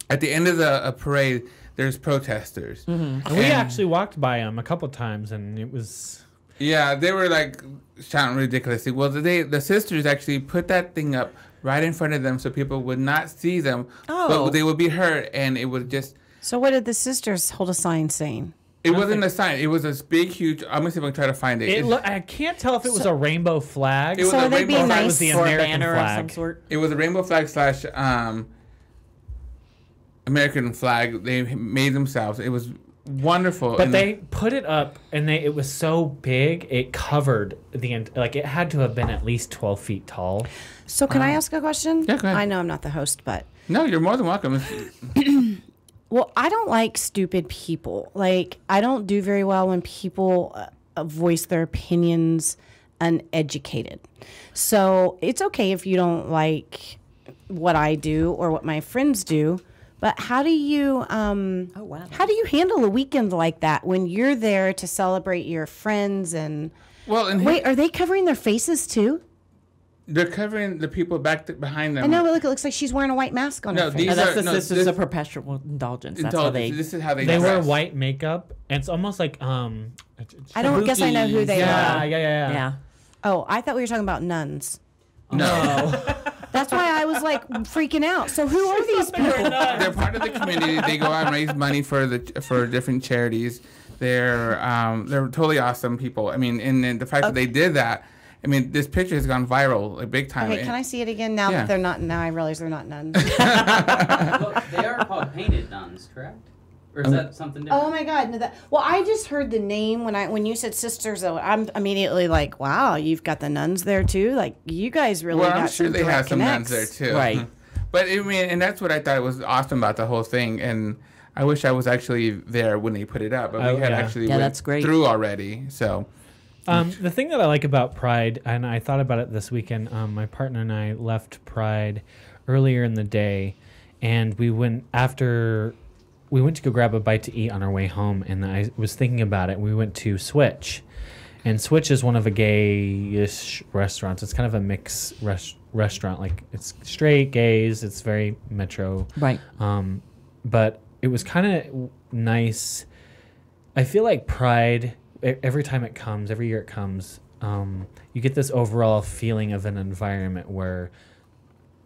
at the end of the parade, there's protesters. And we actually walked by them a couple times, and it was. Yeah, they were like shouting ridiculously. Well, the sisters actually put that thing up right in front of them so people would not see them, Oh. but they would be heard, and it would just. So what did the sisters hold a sign saying? It wasn't a sign. It was this big, huge. I'm gonna see if I can try to find it. I can't tell if it was a rainbow flag. It was So a are they rainbow being flag. It was the nice? Or a American banner of some flag. sort. It was a rainbow flag / American flag. They made themselves. It was wonderful. But And they put it up, and it was so big, it covered like it had to have been at least 12 feet tall. So can I ask a question? Yeah, go ahead. I know I'm not the host, but no, you're more than welcome. well, I don't like stupid people. Like I don't do very well when people voice their opinions uneducated. So it's okay if you don't like what I do or what my friends do, but how do you how do you handle a weekend like that when you're there to celebrate your friends and wait, are they covering their faces too? They're covering the people behind them. I know, but look, it looks like she's wearing a white mask on her face. This is a perpetual indulgence. That's how they. This is how they wear white makeup, and it's almost like I don't guess I know who they are. Yeah. Oh, I thought we were talking about nuns. No. That's why I was like freaking out. So who are these people? They're part of the community. They go out and raise money for different charities. They're totally awesome people. I mean, and the fact that they did that. I mean, this picture has gone viral, like big time. Okay, can I see it again now that they're not? Now I realize they're not nuns. Well, they are called painted nuns, correct? Or is that something different? Oh my God! No, well, I just heard the name when you said sisters. Though I'm immediately like, wow, you've got the nuns there too. Like you guys really. Well, got I'm sure they have some nuns there too. Right. But I mean, and that's what I thought was awesome about the whole thing. And I wish I was actually there when they put it up. But we had actually went that's great. through already. So. The thing that I like about Pride, and I thought about it this weekend, my partner and I left Pride earlier in the day, and we went to go grab a bite to eat on our way home, and I was thinking about it. We went to Switch, and Switch is one of a gay-ish restaurants. It's kind of a mix restaurant, like it's straight gays. It's very metro, Right. But it was kind of nice. I feel like Pride. Every time it comes, every year it comes, you get this overall feeling of an environment where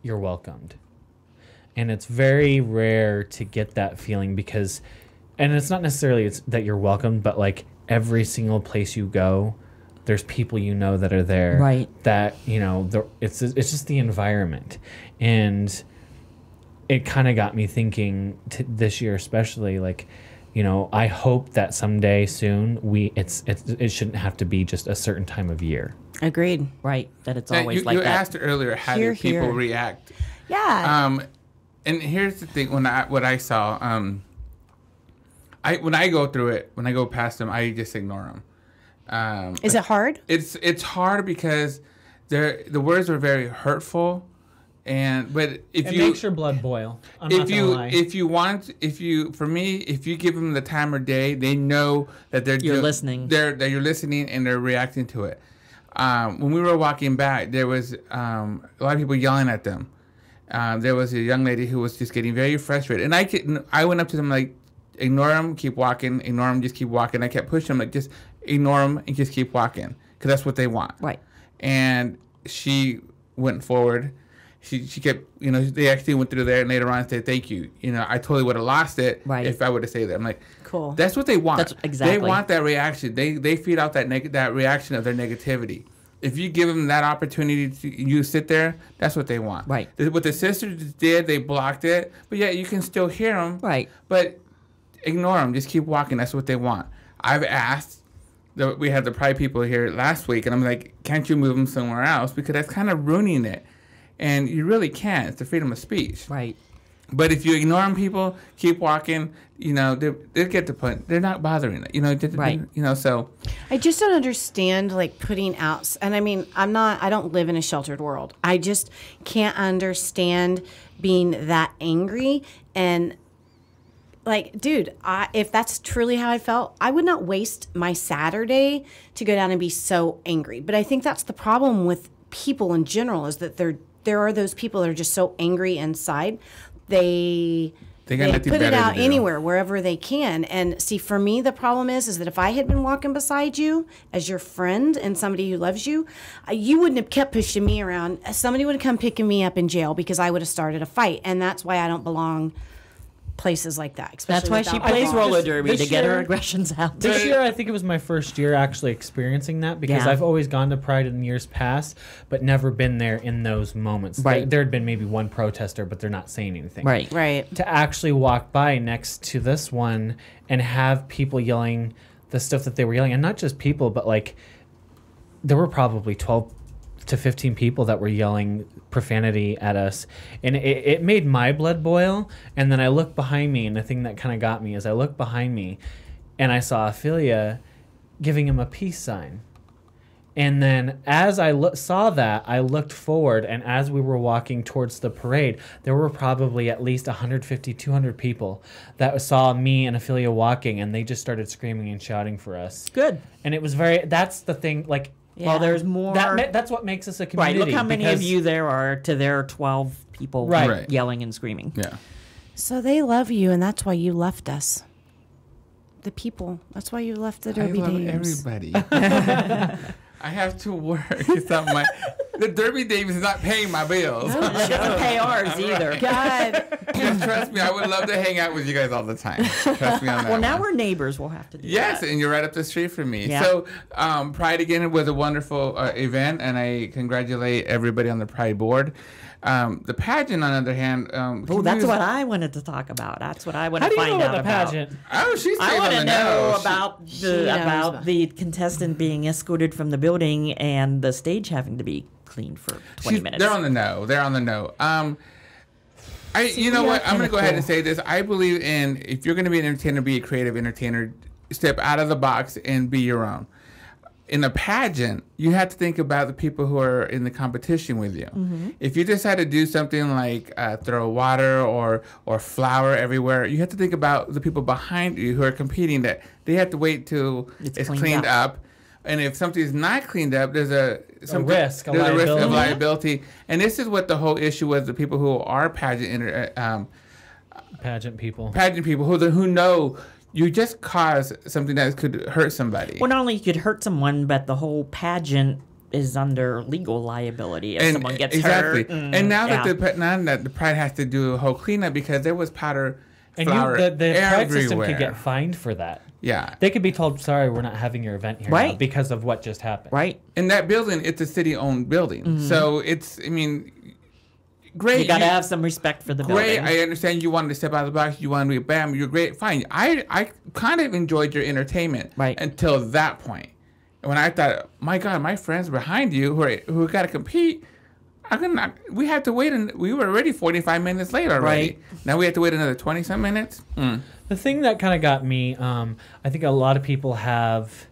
you're welcomed. And it's very rare to get that feeling because, and it's not necessarily that you're welcomed, but like every single place you go, there's people you know that are there. Right. That, it's just the environment. And it kind of got me thinking this year especially, like, I hope that someday soon it shouldn't have to be just a certain time of year. Agreed. Right. That it's Now, always like you that. asked earlier, how do people react? Yeah. And here's the thing: what I saw, when I go through it, when I go past them, I just ignore them. Is it hard? It's hard because the words are very hurtful. But It makes your blood boil. I'm not gonna lie. If you give them the time of day, they know that you're listening. That you're listening and they're reacting to it. When we were walking back, there was a lot of people yelling at them. There was a young lady who was just getting very frustrated, and I went up to them like, ignore them, keep walking. Ignore them, just keep walking. I kept pushing them like, just ignore them and just keep walking because that's what they want. Right. And she went forward. She kept, they actually went through there and later on said, thank you. I totally would have lost it if I would have stayed there. I'm like, cool. That's what they want. That's exactly. They want that reaction. They feed out that reaction of their negativity. If you give them that opportunity you sit there, that's what they want. Right. What the sisters did, they blocked it. But yeah, you can still hear them. Right. But ignore them. Just keep walking. That's what they want. I've asked. We had the Pride people here last week, and I'm like, can't you move them somewhere else? Because that's kind of ruining it. And you really can't. It's the freedom of speech. Right. But if you ignore them, people keep walking. They'll get the point. They're not bothering it. Right. So. I just don't understand like putting out. And I mean, I don't live in a sheltered world. I just can't understand being that angry and. Like, dude, if that's truly how I felt, I would not waste my Saturday to go down and be so angry. But I think that's the problem with people in general is that there are those people that are just so angry inside. They put it out anywhere, wherever they can. And see, for me, the problem is that if I had been walking beside you as your friend and somebody who loves you, you wouldn't have kept pushing me around. Somebody would have come picking me up in jail because I would have started a fight. And that's why I don't belong places like that. That's why she plays roller derby to get her aggressions out. This year, I think it was my first year actually experiencing that because I've always gone to Pride in years past, but never been there in those moments. Right. There had been maybe one protester, but they're not saying anything. Right. Right. To actually walk by next to this one and have people yelling the stuff that they were yelling, and not just people, but like there were probably 12 to 15 people that were yelling profanity at us, and it made my blood boil. And then I looked behind me, and the thing that kind of got me is I looked behind me and I saw Afeelya giving him a peace sign, And then as I saw that, I looked forward, and as we were walking towards the parade, there were probably at least 150, 200 people that saw me and Afeelya walking, and they just started screaming and shouting for us. Good. And it was that's the thing, like, Well, there's more. that's what makes us a community. Right. Look how many of you there are to their 12 people Right. yelling and screaming. Yeah. So they love you, and that's why you left us. The people. That's why you left the Derby I love Dames. everybody. I have to work. It's not the Derby Dames is not paying my bills. She doesn't pay ours either. God. Just trust me, I would love to hang out with you guys all the time. Trust me on that. Well, now one. we're neighbors. We'll have to do Yes, that. and you're right up the street from me. Yeah. So, Pride again was a wonderful event, and I congratulate everybody on the Pride board. The pageant, on the other hand, Oh, that's what I wanted to talk about. That's what I want How to do you find know out about the about. pageant? Oh, she's I want to know She- about She knows. the contestant being escorted from the building and the stage having to be cleaned for 20 minutes. They're on the know. They're on the know. You know we are what? I'm going to go ahead and kinda say this. I believe in if you're going to be an entertainer, be a creative entertainer, step out of the box and be your own. In a pageant, you have to think about the people who are in the competition with you. Mm-hmm. If you decide to do something like throw water or flour everywhere, you have to think about the people behind you who are competing. That they have to wait till it's cleaned up. And if something's not cleaned up, there's a risk, a risk of liability. And this is what the whole issue was: the people who are pageant people who know. You just caused something that could hurt somebody. Well, not only you could hurt someone, but the whole pageant is under legal liability if someone gets hurt. And now that the Pride has to do a whole cleanup because there was powder, and flour the Pride system everywhere. could get fined for that. Yeah. They could be told, sorry, we're not having your event here now because of what just happened. Right. In that building, it's a city-owned building. So it's, I mean, great. You got to have some respect for the Great. building. I understand you wanted to step out of the box. You wanted to be bam. You're great. Fine. I kind of enjoyed your entertainment until that point. When I thought, my God, my friends behind you who got to compete, we have to wait. And we were already 45 minutes late already. Right. Now we have to wait another 20-some minutes. The thing that kind of got me, I think a lot of people have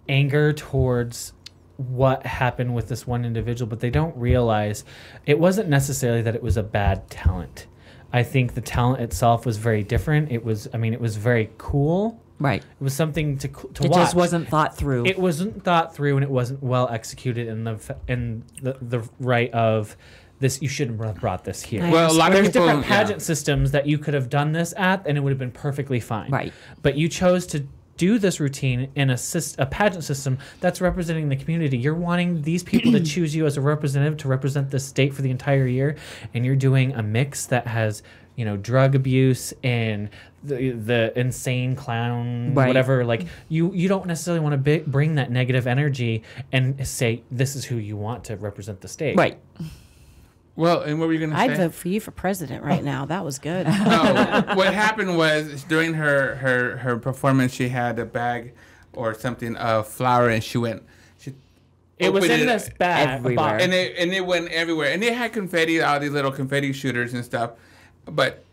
anger towards what happened with this one individual, but they don't realize it wasn't necessarily that it was a bad talent. I think the talent itself was very different. It was very cool. Right. It was something to watch. It just wasn't thought through. It wasn't thought through, and it wasn't well executed in the right of this. You shouldn't have brought this here. Well, a lot of There's people, different pageant systems that you could have done this at, and it would have been perfectly fine. Right. But you chose to do this routine in a pageant system that's representing the community. You're wanting these people to choose you as a representative to represent the state for the entire year, and you're doing a mix that has, drug abuse and the insane clown, whatever. Like you don't necessarily want to bring that negative energy and say this is who you want to represent the state. Right. Well, and what were you going to say? I'd vote for you for president right now. That was good. What happened was during her performance, she had a bag or something of flour, and she It was opened in this bag, everywhere. and it went everywhere, and they had confetti, all these little confetti shooters and stuff, but.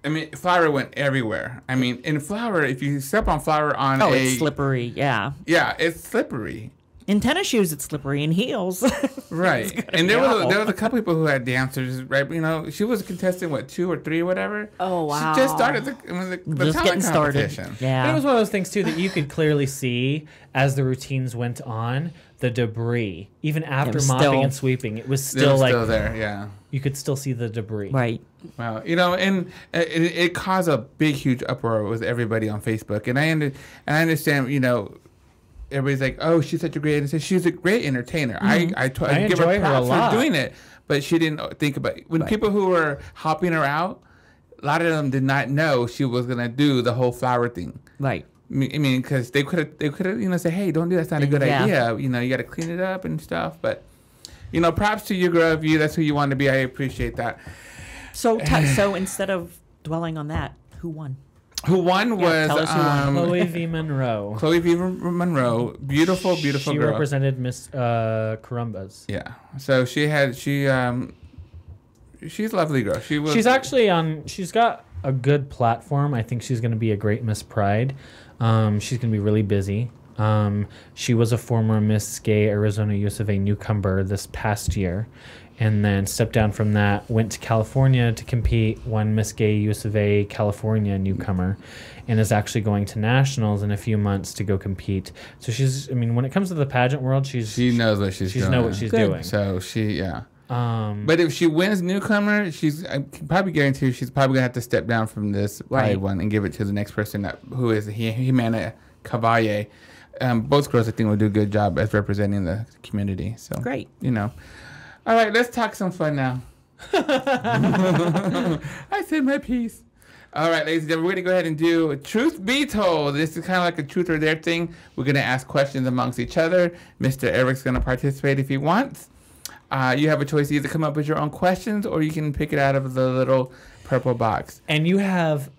I mean, flour went everywhere. I mean, in flour, if you step on flour on it's slippery. Yeah. Yeah, it's slippery. In tennis shoes, it's slippery. In heels. Right. And there was a couple people who had dancers, right? She was a contestant, 2 or 3 or whatever. Oh, wow. She just started the Just talent getting started. competition. Yeah. But it was one of those things too that you could clearly see as the routines went on, the debris, even after was mopping still- and sweeping, it was It still was like still there, yeah. you could still see the debris. Right. Well, and it caused a big, huge uproar with everybody on Facebook. And I understand, everybody's like, oh, she's such a great entertainer. She's a great entertainer. Mm-hmm. I give enjoy her her a props lot. for doing it. But she didn't think about it. When people who were helping her out, a lot of them did not know she was going to do the whole flower thing. Right. I mean, because they could have, say, hey, don't do that. That's not a good idea. You got to clean it up and stuff. But, props to you, girl. If that's who you want to be, I appreciate that. So instead of dwelling on that, who won? Who won was tell us who won. Chloe V. Monroe. Chloe V. Monroe. Beautiful, beautiful She girl. represented Miss Carumbas. Yeah. So she's a lovely girl. She's actually she's got a good platform. I think she's going to be a great Miss Pride. She's going to be really busy. She was a former Miss Gay Arizona US of A newcomer this past year, and then stepped down from that, went to California to compete, won Miss Gay US of A California newcomer, and is actually going to nationals in a few months to go compete. So she's, I mean, when it comes to the pageant world, she knows what she's doing. She knows what she's doing. So but if she wins newcomer, I can probably guarantee she's probably gonna have to step down from this Pride one and give it to the next person who is Jimena Cavalle. Both girls, I think, will do a good job as representing the community. So great, All right, let's talk some fun now. I said my piece. All right, ladies and gentlemen, we're going to go ahead and do Truth Be Told. This is kind of like a truth or dare thing. We're going to ask questions amongst each other. Mr. Eric's going to participate if he wants. You have a choice to either come up with your own questions or you can pick it out of the little purple box. And you have...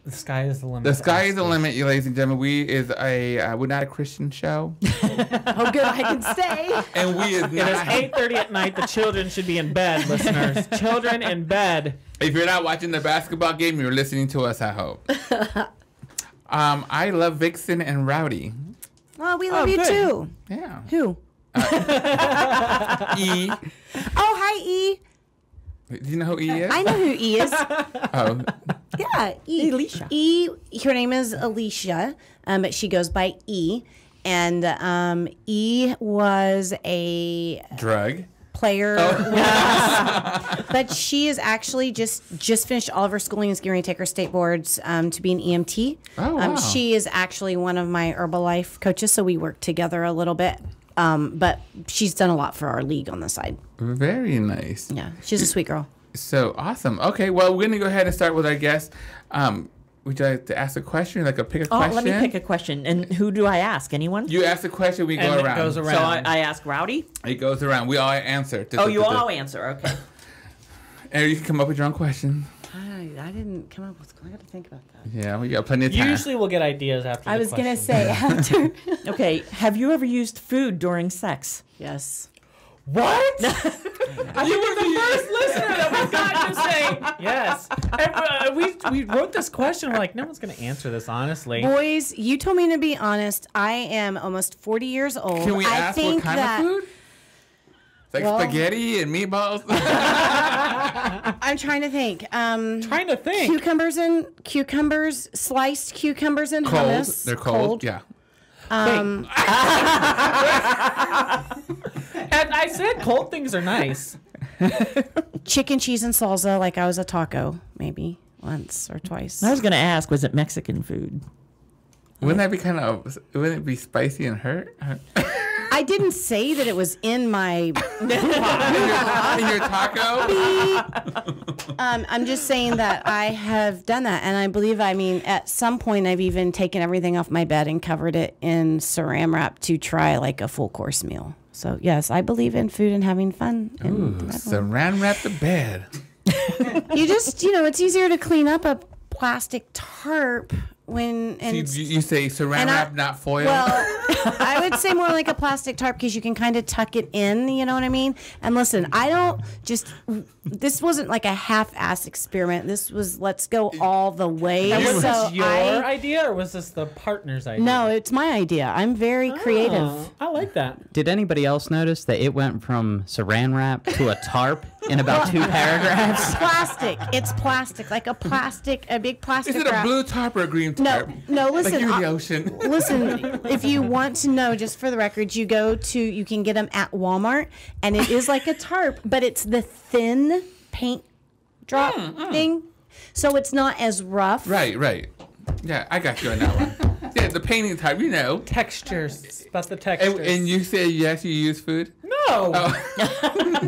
The sky is the limit. The sky is the limit, you ladies and gentlemen. We're not a Christian show. Oh, good, I can stay. And we is not. It is 8:30 at night. The children should be in bed, listeners. Children in bed. If you're not watching the basketball game, you're listening to us, I hope. I love Vixen and Rowdy. Well, we love you too. Yeah. Who? E. Oh, hi, E. Do you know who E is? I know who E is. Oh. Yeah, E. Alicia. E. Her name is Alicia, but she goes by E. And E was a drug player with us, but she is actually just finished all of her schooling and is going to take her state boards to be an EMT. Oh, wow. She is actually one of my Herbalife coaches, so we work together a little bit. But she's done a lot for our league on the side. Very nice. Yeah, she's a sweet girl. So awesome. Okay, well, we're going to go ahead and start with our guest. Would you like to ask a question, pick a question? Let me pick a question. And who do I ask? Anyone? You ask a question, we go around. It goes around. So I ask Rowdy? It goes around. We all answer. You all answer. Okay. And you can come up with your own question. I didn't come up with. I got to think about that. Yeah, we got plenty of time. Usually we'll get ideas after. I was gonna say after. Okay. Have you ever used food during sex? Yes. What? You were the first listener that we've got to say yes. And, we wrote this question. We're like, no one's going to answer this honestly. Boys, you told me to be honest. I am almost 40 years old. Can we ask what kind of food? It's like spaghetti and meatballs. I'm trying to think. Cucumbers, sliced cucumbers and cold. hummus. They're cold. Yeah. Um, And I said cold things are nice. chicken, cheese, and salsa, like I was a taco, maybe once or twice. I was going to ask, was it Mexican food? Wouldn't that be wouldn't it be spicy and hurt? I didn't say that it was in my in your taco? I'm just saying that I have done that, and I believe, at some point I've even taken everything off my bed and covered it in saran wrap to try like a full course meal. So yes, I believe in food and having fun. Ooh, saran wrap the bed. You just, it's easier to clean up a plastic tarp when and So you say saran wrap, not foil? Well, I would say more like a plastic tarp because you can kind of tuck it in, you know what I mean? And listen, this wasn't like a half-ass experiment. This was, let's go all the way. And was So this your idea or was this the partner's idea? No, it's my idea. I'm very creative. I like that. Did anybody else notice that it went from saran wrap to a tarp in about 2 paragraphs? Plastic. It's plastic, like a big plastic Is it a wrap. blue tarp or a green tarp? No, listen. Like you're in the ocean. Listen, if you want to know, just for the record, you can get them at Walmart, and it is like a tarp, but it's the thin paint drop thing, so it's not as rough. Right. Yeah, I got you on that one. Yeah, the painting type, Textures. It's about the textures. And you said yes, you use food? No.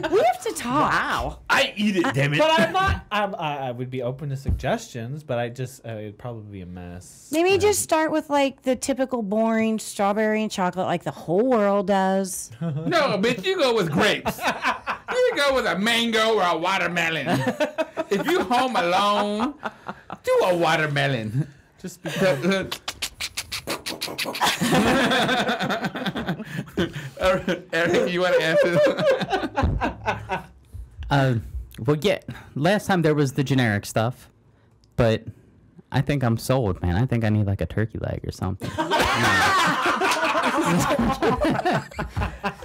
We have to talk. Wow. I eat it, damn it. But I'm not. I would be open to suggestions, but it'd probably be a mess. Maybe just start with like the typical boring strawberry and chocolate, like the whole world does. No, bitch, you go with grapes. You go with a mango or a watermelon. If you home alone, do a watermelon. Just because. Eric, you want to answer? Well, yeah. Last time there was the generic stuff, but I think I'm sold, man. I think I need like a turkey leg or something.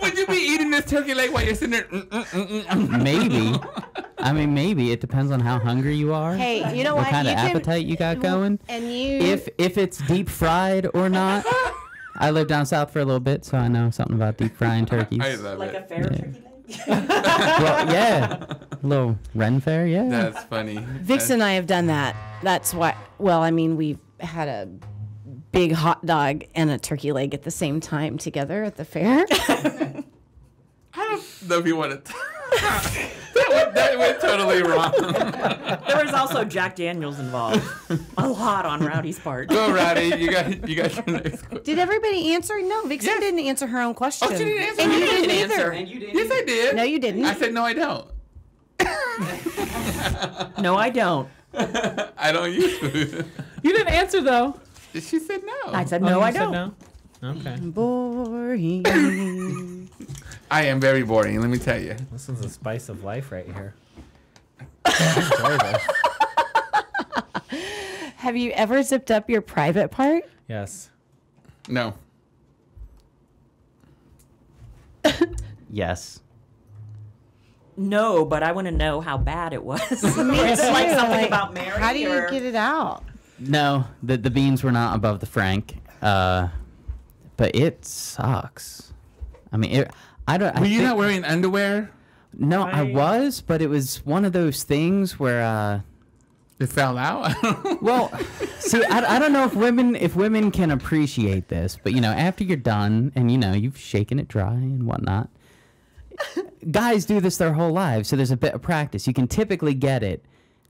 Would you be eating this turkey leg while you're sitting there? Maybe. I mean, maybe. It depends on how hungry you are. Hey, you know what what? kind You of can- appetite you got going. And you. If it's deep fried or not. I lived down south for a little bit, so I know something about deep frying turkeys. I love Like it. a fair turkey leg? Well, yeah. A little Ren Fair, yeah. That's funny. Vixen and I have done that. That's why. Well, I mean, we've had a big hot dog and a turkey leg at the same time together at the fair. I don't know if you want to. that went totally wrong. There was also Jack Daniels involved. A lot on Rowdy's part. Go, Rowdy. You got your next question. Did everybody answer? No, Vixen Yes. didn't answer her own question. Oh, she didn't answer. And I you didn't didn't either. And you didn't. Yes, I did. No, you didn't. I said no, I don't. No, I don't. I don't use food. You didn't answer though. She said no. I said Oh, no, you I said don't. No? Okay. Boring. I am very boring. Let me tell you. This is the spice of life right here. I enjoy this. Have you ever zipped up your private part? Yes. No. Yes. No, but I want to know how bad it was. Is it too, like something like, about Mary? How do you or- get it out? No, the beans were not above the frank. But it sucks. I mean, I don't. Were you not wearing underwear? No, I I- was, but it was one of those things where. It fell out. Well, see, I don't know if women can appreciate this, but you know, after you're done and you know you've shaken it dry and whatnot, guys do this their whole lives, so there's a bit of practice. You can typically get it,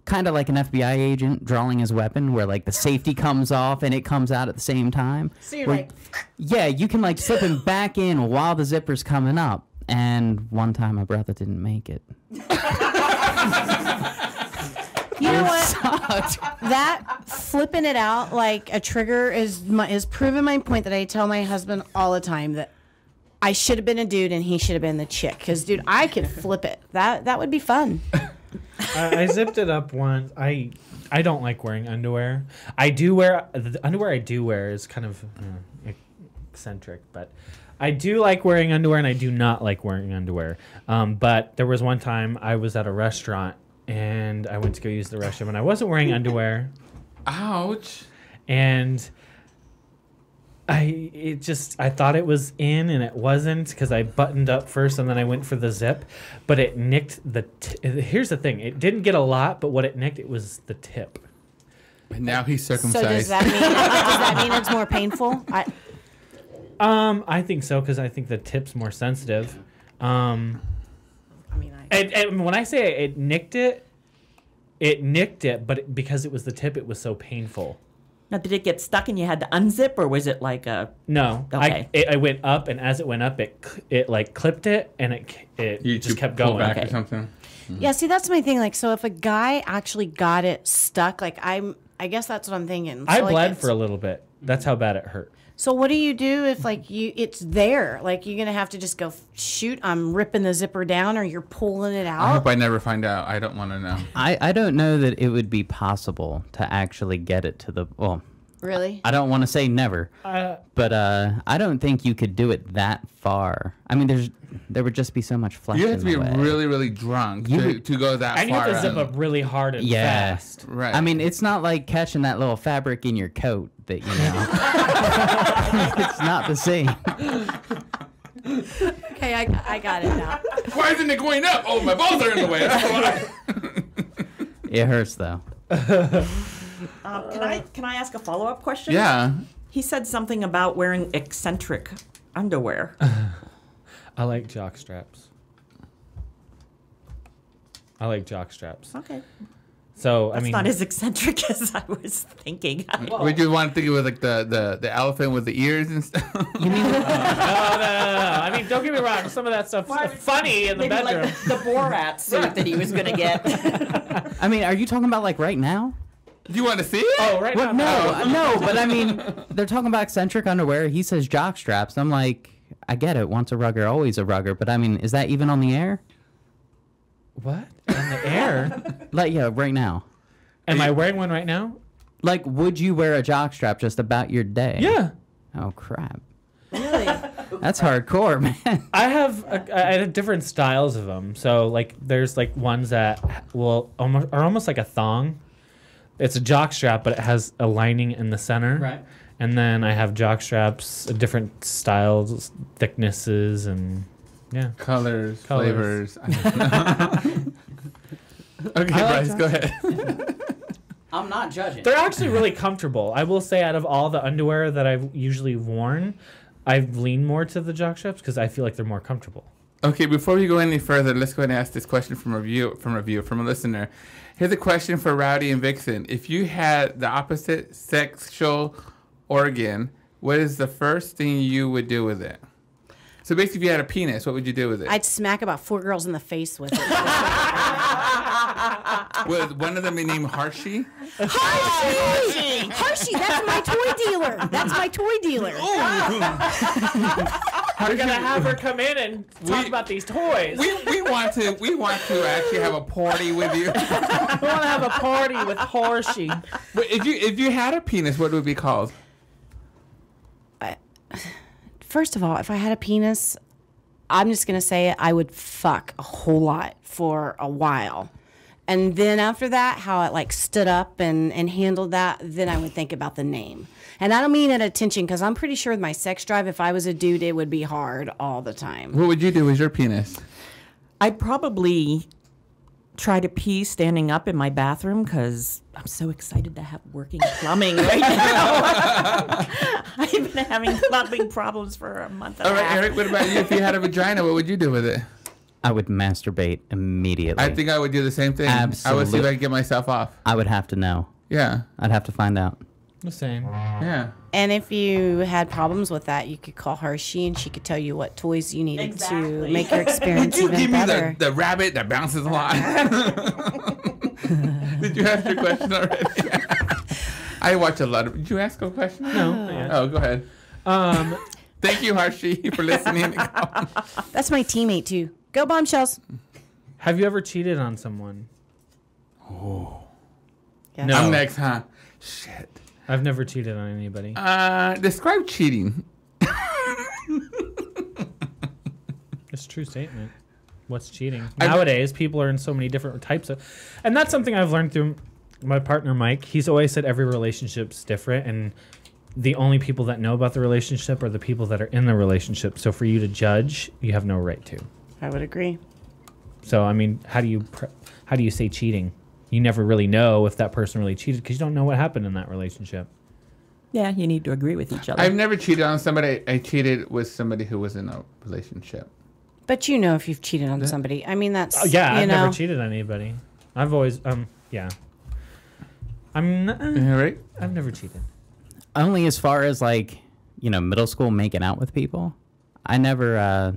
kind of like an FBI agent drawing his weapon, where like the safety comes off and it comes out at the same time. So you're Where- like, yeah, you can like slip him back in while the zipper's coming up. And one time my brother didn't make it. you know what? Sucked. That flipping it out like a trigger is proven my point that I tell my husband all the time that I should have been a dude and he should have been the chick. Because dude, I can flip it. That would be fun. I zipped it up once. I don't like wearing underwear. I do wear the underwear I do wear is kind of eccentric, but I do like wearing underwear and I do not like wearing underwear. But there was one time I was at a restaurant and I went to go use the restroom and I wasn't wearing underwear Ouch. and I thought it was in and it wasn't because I buttoned up first and then I went for the zip, but it nicked here's the thing, it didn't get a lot, but what it nicked, it was the tip. And now he's So circumcised. does that mean it's more painful? I think so because I think the tip's more sensitive. And when I say it nicked it, but because it was the tip, it was so painful. Now, did it get stuck and you had to unzip, or was it like a? No, Okay. I went up, and as it went up, it like clipped it, and it You just kept pull going. back Okay. or something. Yeah, see, that's my thing. Like, so if a guy actually got it stuck, like I guess that's what I'm thinking. So, I like, bled it's- for a little bit. That's how bad it hurt. So what do you do if like it's there? Like you're gonna have to just go shoot. I'm ripping the zipper down, or you're pulling it I out. hope I never find out. I don't want to know. I don't know that it would be possible to actually get it to the. Well, Really? I don't want to say never, but I don't think you could do it that far. I mean, there would just be so much flesh. You have in to be the way. really, really drunk to go that And you far. have to zip up really hard and Yeah. fast. Right. I mean, it's not like catching that little fabric in your coat that you know. It's not the same. Okay, I got it now. Why isn't it going up? Oh, my balls are in the way. That's why. It hurts though. Can I ask a follow-up question? Yeah. He said something about wearing eccentric underwear. I like jock straps. Okay. So That's I mean, not as eccentric as I was thinking. Would you want to think it was like the elephant with the ears and stuff? no. I mean, don't get me wrong. Some of that stuff's funny in the Maybe bedroom. like the Borat suit that he was going to get. I mean, are you talking about like right now? Do you want to see it? Oh, right Well, now. no, but I mean, they're talking about eccentric underwear. He says jock straps. I'm like, I get it. Once a rugger, always a rugger. But I mean, is that even on the air? What? On the air? Like, yeah, right now. Am I wearing one right now? Like, would you wear a jock strap just about your day? Yeah. Oh crap. Really? That's hardcore, man. I have different styles of them. So like, there's like ones that are almost like a thong. It's a jock strap, but it has a lining in the center. Right. And then I have jock straps, different styles, thicknesses, and yeah. Colors. Flavors. Okay, Bryce, go ahead. I'm not judging. They're actually really comfortable. I will say, out of all the underwear that I've usually worn, I've leaned more to the jock straps because I feel like they're more comfortable. Okay, before we go any further, let's go ahead and ask this question from a listener. Here's a question for Rowdy and Vixen. If you had the opposite sexual organ, what is the first thing you would do with it? So basically, if you had a penis, what would you do with it? I'd smack about 4 girls in the face with it. Would one of them be named Harshey? Hershey, that's my toy dealer. We're gonna have her come in and talk about these toys. We want to actually have a party with you. We want to have a party with Hershey. But if you had a penis, what would it be called? First of all, if I had a penis, I'm just going to say I would fuck a whole lot for a while. And then after that, how it like stood up and handled that, then I would think about the name. And I don't mean at attention, because I'm pretty sure with my sex drive, if I was a dude, it would be hard all the time. What would you do with your penis? I'd probably try to pee standing up in my bathroom because I'm so excited to have working plumbing right now. I've been having plumbing problems for a month and a All right, half. Eric, what about you? If you had a vagina, what would you do with it? I would masturbate immediately. I think I would do the same thing. Absolutely. I would see if I could get myself off. I would have to know. Yeah. I'd have to find out. The same. Yeah. And if you had problems with that, you could call Hershey and she could tell you what toys you needed to Exactly. make your experience Did you even give me better. the rabbit that bounces a lot? Did you ask your question already? I watch a lot of... Did you ask a question? No. not yet. Oh, go ahead. Thank you, Harshey, for listening. That's my teammate, too. Go Bombshells. Have you ever cheated on someone? Yes. No. I'm next, huh? Shit. I've never cheated on anybody. Describe cheating. It's a true statement. What's cheating? Nowadays, people are in so many different types of... And that's something I've learned through my partner, Mike. He's always said every relationship's different, and the only people that know about the relationship are the people that are in the relationship. So for you to judge, you have no right to. I would agree. So, I mean, how do you say cheating? You never really know if that person really cheated because you don't know what happened in that relationship. Yeah, you need to agree with each other. I've never cheated on somebody. I cheated with somebody who was in a relationship. But you know if you've cheated on somebody. I mean, that's, I've you know. never cheated on anybody. I've always, yeah. Right? I've never cheated. Only as far as like, middle school making out with people. I never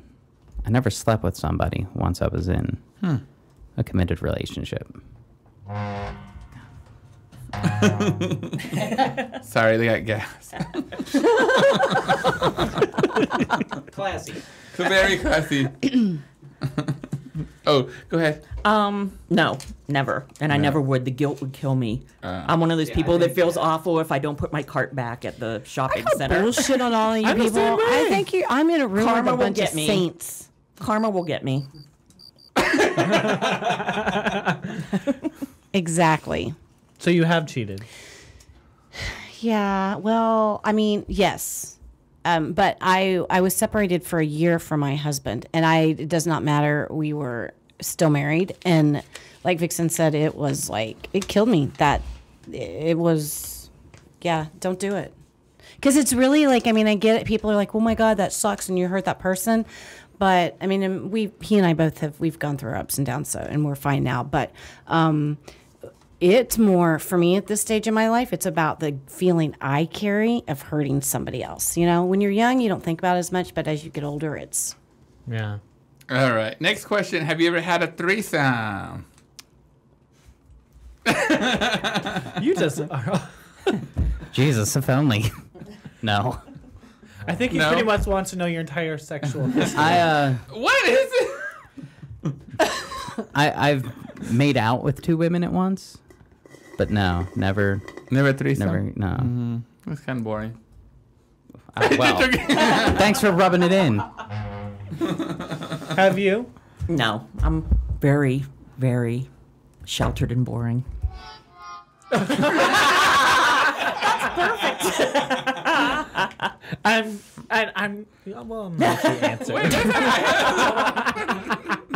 slept with somebody once I was in a committed relationship. Sorry, they got gas. Classy. Very classy. Oh, go ahead. No, never. And I never would. The guilt would kill me. I'm one of those people that feels awful if I don't put my cart back at the shopping center. Bullshit on all of you I'm the people. same way. I think I'm in a room Karma with a will bunch of get me. saints. Karma will get me. Exactly. So you have cheated. Yeah, well, I mean, yes. But I was separated for a year from my husband, and it does not matter. We were still married, and like Vixen said, it was like, it killed me that it was, yeah, don't do it. Because it's really like, I mean, I get it. People are like, oh my God, that sucks, and you hurt that person. But I mean, he and I both we've gone through ups and downs, and we're fine now. But it's more, for me at this stage in my life, it's about the feeling I carry of hurting somebody else. When you're young, you don't think about it as much, but as you get older, it's... Yeah. All right. Next question. Have you ever had a threesome? You just... Jesus, if only. No. I think he No. pretty much wants to know your entire sexual history. What is it? I've made out with 2 women at once, but no, never, Never a threesome? no. That's kind of boring. Well, thanks for rubbing it in. Have you? No, I'm very, very sheltered and boring. I'm well, I'm not the answer.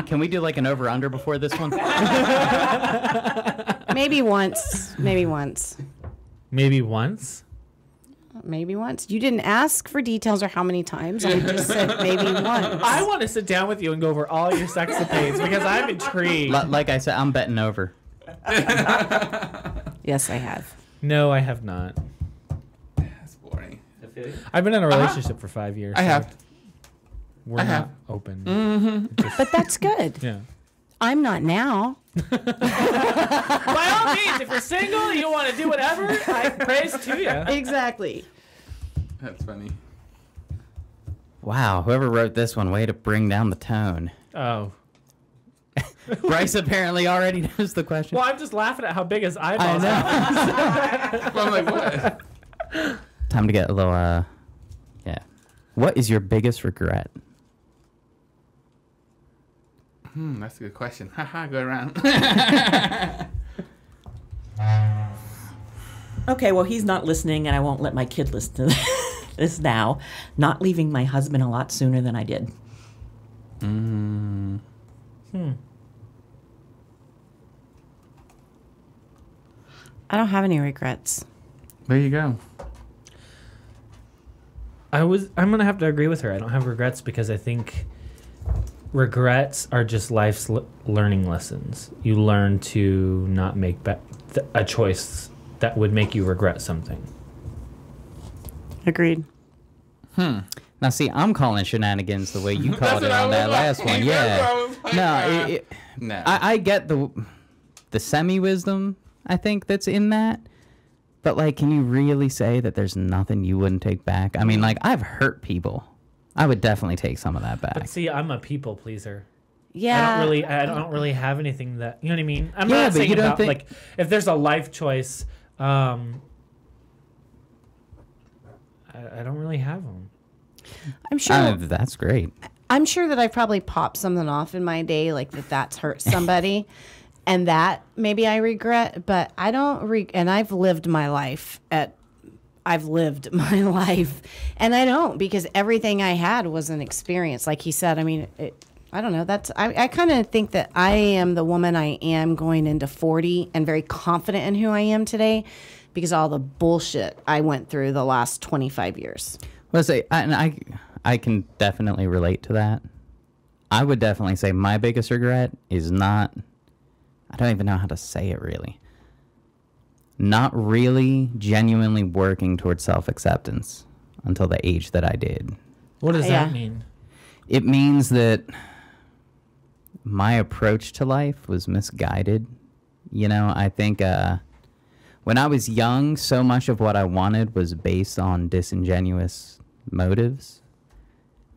Can we do like an over-under before this one? Maybe once. Maybe once. Maybe once. Maybe once. You didn't ask for details or how many times. I just said maybe once. I want to sit down with you and go over all your sexapades because I'm intrigued. Like I said, I'm betting over. Yes, I have. No, I have not. That's boring. I've been in a relationship for 5 years. I so have. We're I not have. open. But that's good. Yeah. I'm not now. By all means, if you're single, you want to do whatever, I praise to you. Exactly. That's funny. Wow, whoever wrote this one, way to bring down the tone. Oh. Bryce apparently already knows the question. Well, I'm just laughing at how big his eyeballs are. I'm like, what? Time to get a little, yeah. What is your biggest regret? That's a good question. Haha, go around. Okay, well, he's not listening, and I won't let my kid listen to this now. Not leaving my husband a lot sooner than I did. I don't have any regrets. There you go. I'm going to have to agree with her. I don't have regrets because I think regrets are just life's learning lessons. You learn to not make a choice that would make you regret something. Agreed. Now, see, I'm calling shenanigans the way you called it what I on was that last like. one. That's what I Yeah. was like, No, no. I get the semi-wisdom, I think, that's in that. But, like, can you really say that there's nothing you wouldn't take back? I mean, like, I've hurt people. I would definitely take some of that back. But see, I'm a people pleaser. Yeah. I don't really have anything that, you know what I mean? I'm Yeah, not but saying you don't about, think- like, if there's a life choice, I don't really have them. I'm sure. That's great. I'm sure that I've probably popped something off in my day, like that's hurt somebody, and that maybe I regret. But I don't. And I've lived my life and I don't, because everything I had was an experience. Like he said, I mean, I don't know. I kind of think that I am the woman I am going into 40 and very confident in who I am today because of all the bullshit I went through the last 25 years. Well, I can definitely relate to that. I would definitely say my biggest regret is not, I don't even know how to say it really, not really genuinely working towards self-acceptance until the age that I did. What does Yeah. that mean? It means that my approach to life was misguided. You know, I think when I was young, so much of what I wanted was based on disingenuous motives.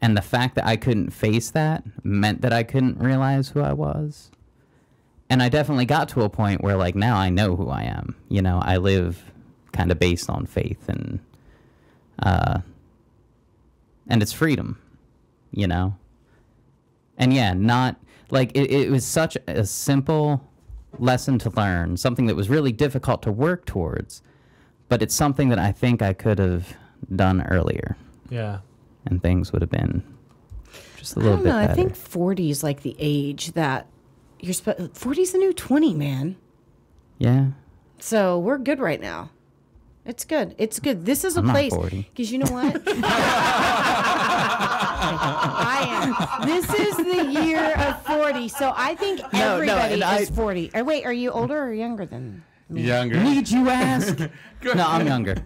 And the fact that I couldn't face that meant that I couldn't realize who I was. And I definitely got to a point where, like, now I know who I am. You know, I live kind of based on faith and it's freedom, you know? And yeah, not, like, it was such a simple lesson to learn, something that was really difficult to work towards, but it's something that I think I could have done earlier. Yeah. And things would have been just a little bit better. I think 40 is like the age that you're 40 is the new 20, man. Yeah. So we're good right now. It's good. It's good. This is a I'm not place 40. because you know what? I am. This is the year of 40. So I think everybody and is 40. Or wait, are you older or younger than me? Younger. Need you ask? No, I'm younger.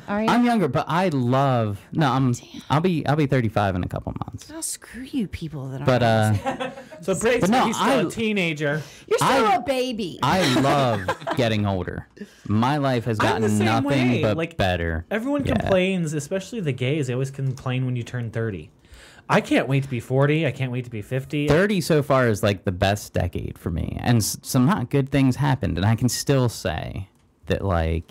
Are you? I'm younger, but I love. No, I'll be 35 in a couple months. Oh, screw you people that are. But So Bryce, But no, he's still a teenager. you're still I- a baby. I love getting older. My life has I'm gotten the same nothing way. but Like, better. Everyone Yeah. complains, especially the gays. They always complain when you turn 30. I can't wait to be 40. I can't wait to be 50. 30 so far is like the best decade for me, and some not good things happened, and I can still say that, like,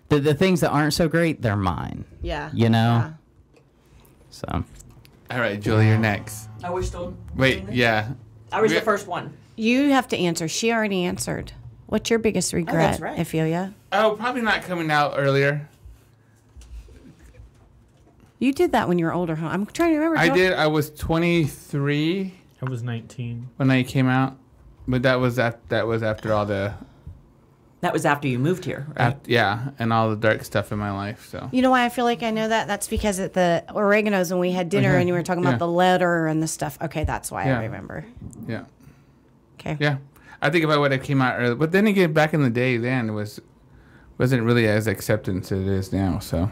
the things that aren't so great, they're mine. Yeah. You know? So. All right, Julie, you're next. Oh, we're still. Wait, yeah. I was the first one. You have to answer. She already answered. What's your biggest regret, that's right. Afeelya? Oh, probably not coming out earlier. You did that when you were older, huh? I'm trying to remember. I did. I was 23 I was 19. when I came out, but that was after all the That was after you moved here, right? and all the dark stuff in my life. So You know why I feel like I know that? That's because at the Oregano's when we had dinner and you were talking about the letter and the stuff. Okay, that's why I remember. yeah, Okay. yeah. I think about what it came out early, but then again, back in the day, then it wasn't really as acceptance as it is now. So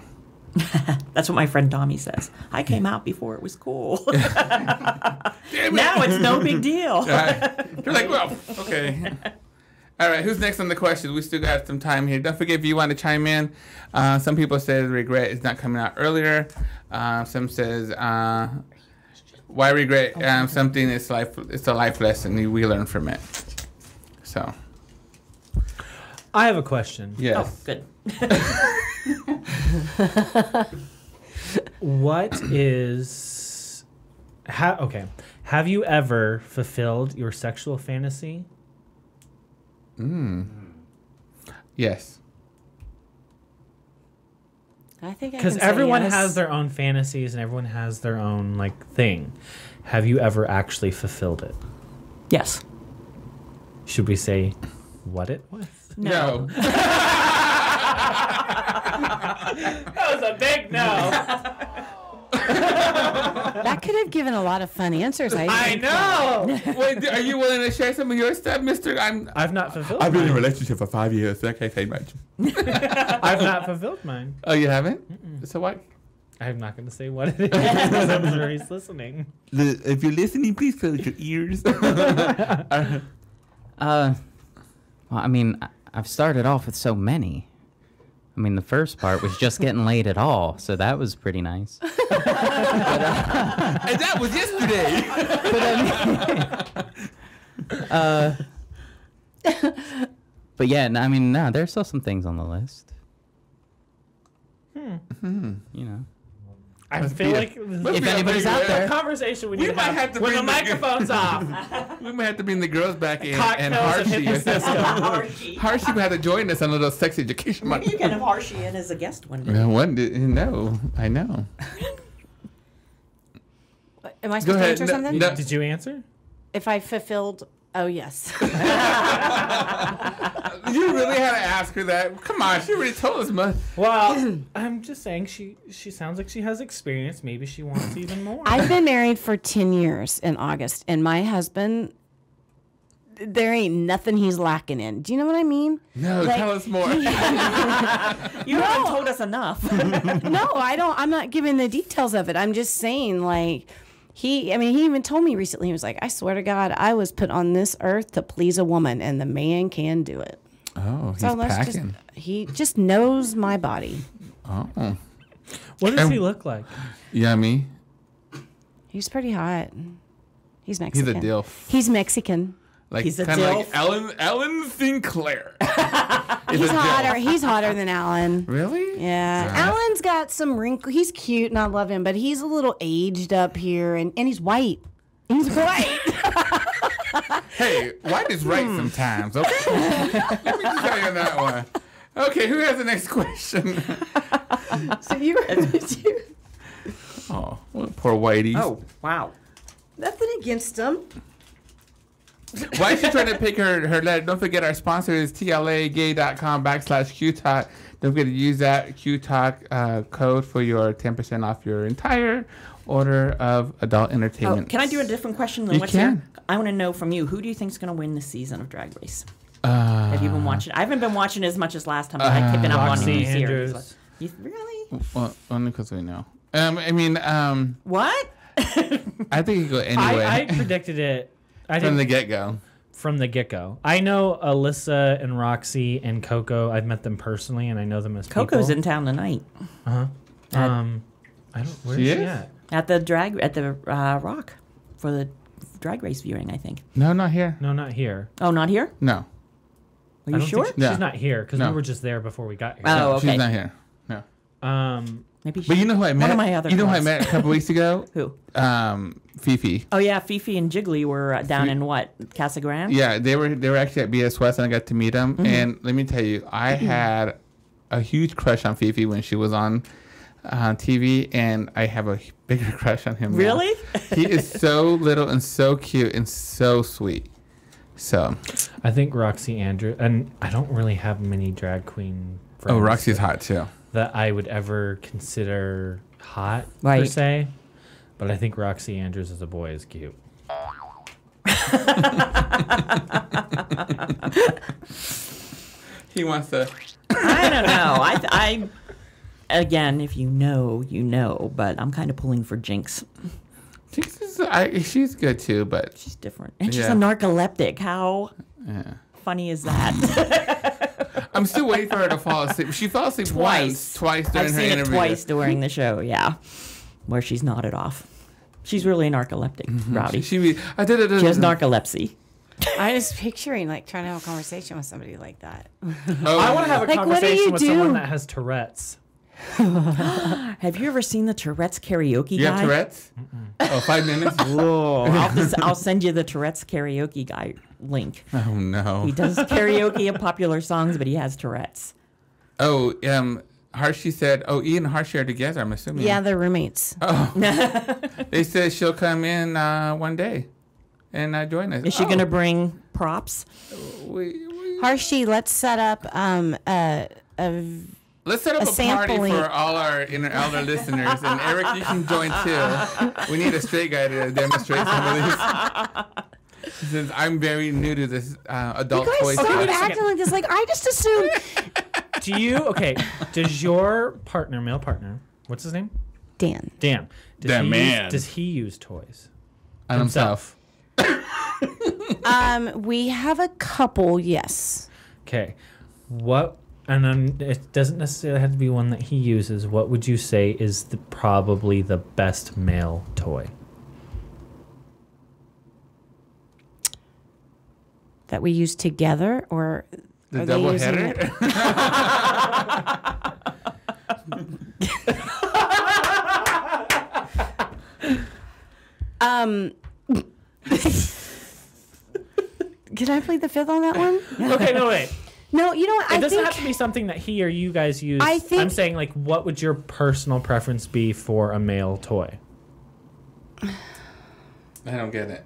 That's what my friend Tommy says. I came out before it was cool. Now it's no big deal. You're like, well, okay. All right, who's next on the questions? We still got some time here. Don't forget if you want to chime in. Some people say regret is not coming out earlier. Some says why regret something? It's life. It's a life lesson. We learn from it. So I have a question. yes. Oh, good. What is okay. Have you ever fulfilled your sexual fantasy? Yes. I think I Because can say everyone yes. has their own fantasies and everyone has their own thing. Have you ever actually fulfilled it? Yes. Should we say what it was? No. That was a big no. That could have given a lot of fun answers. I know. Wait, are you willing to share some of your stuff, Mister? I've not fulfilled. I've been in a mine. relationship for 5 years. So I can't say much. I've not fulfilled mine. Oh, you haven't? So what? I'm not going to say what it is because I'm sure he's listening. If you're listening, please close your ears. Well, I mean, I've started off with so many. I mean, the first part was just getting laid at all, so that was pretty nice. And that was yesterday. But yeah, I mean, no, there's still some things on the list. You know. I feel like If anybody's out the there. conversation we We need to might have, have to when the bring the- microphone's off. We might have to bring the girls back in and Cocktails and Harshie. hit the system. Harshie would have to join us on a little sex education month. Maybe you can have Harshie in as a guest one day. No, I know. Am I Go supposed to ahead. answer something? No. Did you answer? If I fulfilled, oh yes. You really had to ask her that. Come on, she already told us much. Well, I'm just saying she sounds like she has experience. Maybe she wants even more. I've been married for 10 years in August, and my husband, there ain't nothing he's lacking in. Do you know what I mean? No, Like- tell us more. You haven't told us enough. No, I don't. I'm not giving the details of it. I'm just saying, he even told me recently, he was like, I swear to God, I was put on this earth to please a woman, and the man can do it. Oh, he's So packing. he just knows my body. Oh, What does he look like? yummy. He's pretty hot. He's He's a Mexican. dilf. He's Mexican. Like He's a kind of like dilf. Ellen Sinclair. He's hotter. He's hotter than Alan. Really? Yeah. Alan's got some wrinkles. He's cute and I love him, but he's a little aged up here and he's white. He's white. Hey, white is right sometimes, okay? Let me just tell you that one. Okay, who has the next question? So you Oh, well, poor Whitey. Oh, wow. nothing against him. Why is she trying to pick her letter? Don't forget our sponsor is tlagay.com/QTalk. Don't forget to use that QTalk code for your 10% off your entire order of adult Oh, entertainment. can I do a different question than You what's can. here? I want to know from you, who do you think is going to win this season of Drag Race? Have you been watching? I haven't been watching as much as last time, but I've been up on Roxy new series. Andrews. Really? Well, only because we know. I What? think it could go anyway I predicted it. I from the didn't get-go. from the get-go. I know Alyssa and Roxy and Coco. I've met them personally, and I know them as Coco's people. in town tonight I don't. Where's She she is? at? at the Rock for the Drag Race viewing, I think. No, not here. No, not here. Oh, not here? No. Are I you don't sure? think Yeah. She's not here because No. we were just there before we got here. Oh, okay. She's not here. No. Maybe. But you know who I met? One of my other. You know who I friends. met a couple weeks ago? Who? Fifi. Oh yeah, Fifi and Jiggly were down in what, Casa Grande? Yeah, they were actually at BS West, and I got to meet them. And let me tell you, I had a huge crush on Fifi when she was on TV, and I have a bigger crush on him. Really? Now. He is so little and so cute and so sweet. So, I think Roxy Andrew, and I don't really have many drag queen friends. oh, Roxy's hot too. That I would ever consider hot per Right. se, but I think Roxy Andrews as a boy is cute. He wants to. I don't know. I again, if you know, you know. But I'm kind of pulling for Jinx. She's good too, but She's different, and she's Yeah. a narcoleptic. How yeah. funny is that? I'm still waiting for her to fall asleep. She fell asleep twice during I've her seen interview. it twice during the show. Yeah, where she's nodded off. She's really narcoleptic, Rowdy. She has narcolepsy. I was picturing like trying to have a conversation with somebody like that. Oh, I want to have a Like, what do conversation you with do? someone that has Tourette's. Have you ever seen the Tourette's karaoke You guy? have Tourette's? Oh, 5 minutes? Whoa. I'll send you the Tourette's karaoke guy link. Oh, no. He does karaoke of popular songs, but he has Tourette's. Oh, Harshie said, Ian and Harshie are together, I'm assuming. Yeah, they're roommates. Oh. They said she'll come in one day and join us. Is she going to bring props? Harshie, let's set up Let's set up a party sampling. for all our elder listeners. And Eric, you can join too. We need a straight guy to demonstrate some of these. Since I'm very new to this adult You toy guys stuff. stop acting like this. Like, I just assumed. Does your partner, male partner, what's his name? Dan. Dan. Does he use toys? On himself. We have a couple, yes. Okay. And then it doesn't necessarily have to be one that he uses. What would you say is probably the best male toy? That we use together, or The are they double using header? Can I plead the fifth on that one? Okay, no, wait. No, you know what? It I doesn't think have to be something that he or you guys use. I think- I'm saying, like, what would your personal preference be for a male toy? I don't get it.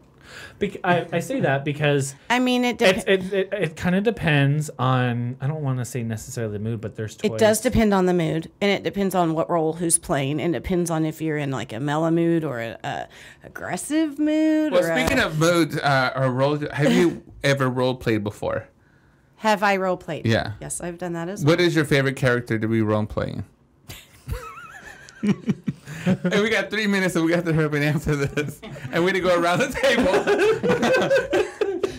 I say that because I mean, it depends. it kind of depends on, I don't want to say necessarily the mood, but there's toys. It does depend on the mood, and it depends on what role who's playing, and it depends on if you're in like a mellow mood or a aggressive mood. Well, or speaking of moods or roles, have you ever role played before? have I role played? Yeah. Yes, I've done that as well. What is your favorite character to be role playing? And we got 3 minutes, so we got to hurry and answer this. And we're to go around the table.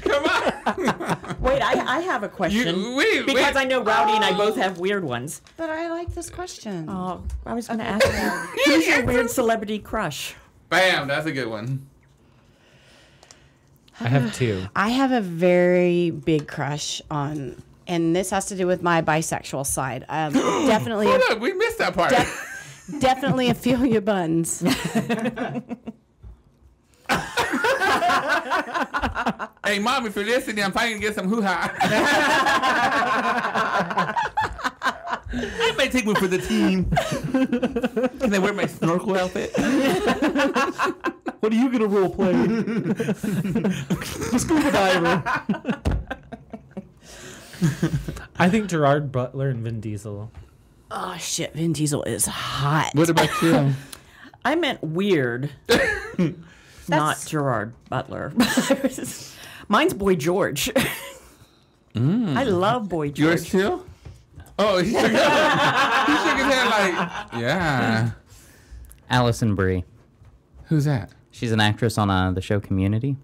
Come on. Wait, I have a question. Wait. Because I know Rowdy and I both have weird ones. But I like this question. Oh, I was going to ask you, who's your weird celebrity crush? Bam, that's a good one. I have two. I have a very big crush on, and this has to do with my bisexual side. Definitely, Hold up, we missed that part. definitely Afeelya Bunz. Hey, Mom, if you're listening, I'm trying to get some hoo-ha. I might take one for the team. Can I wear my snorkel outfit? What are you going to role play? Scuba diver. I think Gerard Butler and Vin Diesel. Oh shit, Vin Diesel is hot. What about you? I meant weird, not Gerard Butler. Mine's Boy George. I love Boy George. Yours too? Oh, he shook his head like, yeah. Allison Brie. Who's that? She's an actress on the show Community.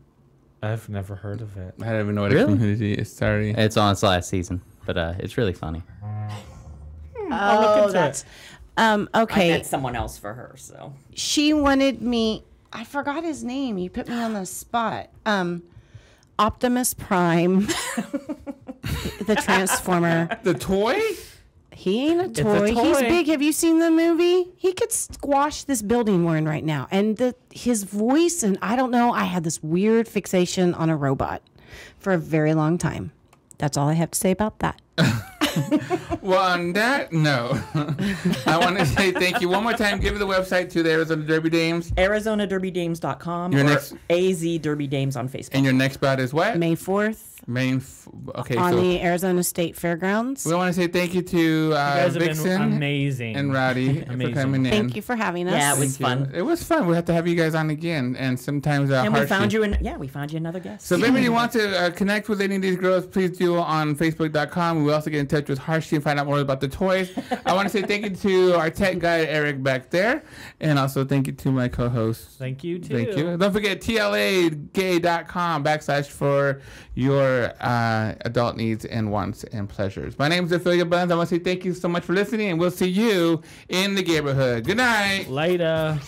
I've never heard of it. I don't even know what a Really? community is. Sorry. It's on its last season, but it's really funny. Oh, that's I okay. met someone else for her, so. She wanted me. I forgot his name. You put me on the spot. Optimus Prime, the Transformer. The toy? He ain't a a toy. He's toy. big. Have you seen the movie? He could squash this building we're in right now. And his voice, and I don't know, I had this weird fixation on a robot for a very long time. That's all I have to say about that. Well, on that note, I want to say thank you one more time. Give the website to the Arizona Derby Dames. ArizonaDerbyDames.com Your or next- AZ Derby Dames on Facebook. And your next bout is what? May 4th Okay, on so the Arizona State Fairgrounds. we want to say thank you to You guys have Vixen been amazing. and Rowdy for Amazing. coming in. Thank you for having us. Yeah, it was Thank you. fun. It was fun. We have to have you guys on again, and sometimes And we Harshy. found you we found you another guest. So if anybody wants to connect with any of these girls, please do on Facebook.com. We also get in touch with Harshy and find out more about the toys. I want to say thank you to our tech guy, Eric, back there. And also thank you to my co-host. Thank you, too. Thank you. Don't forget TLAgay.com / for your adult needs and wants and pleasures. My name is Afeelya Bunz. I want to say thank you so much for listening, and we'll see you in the Gayborhood. Good night. Later.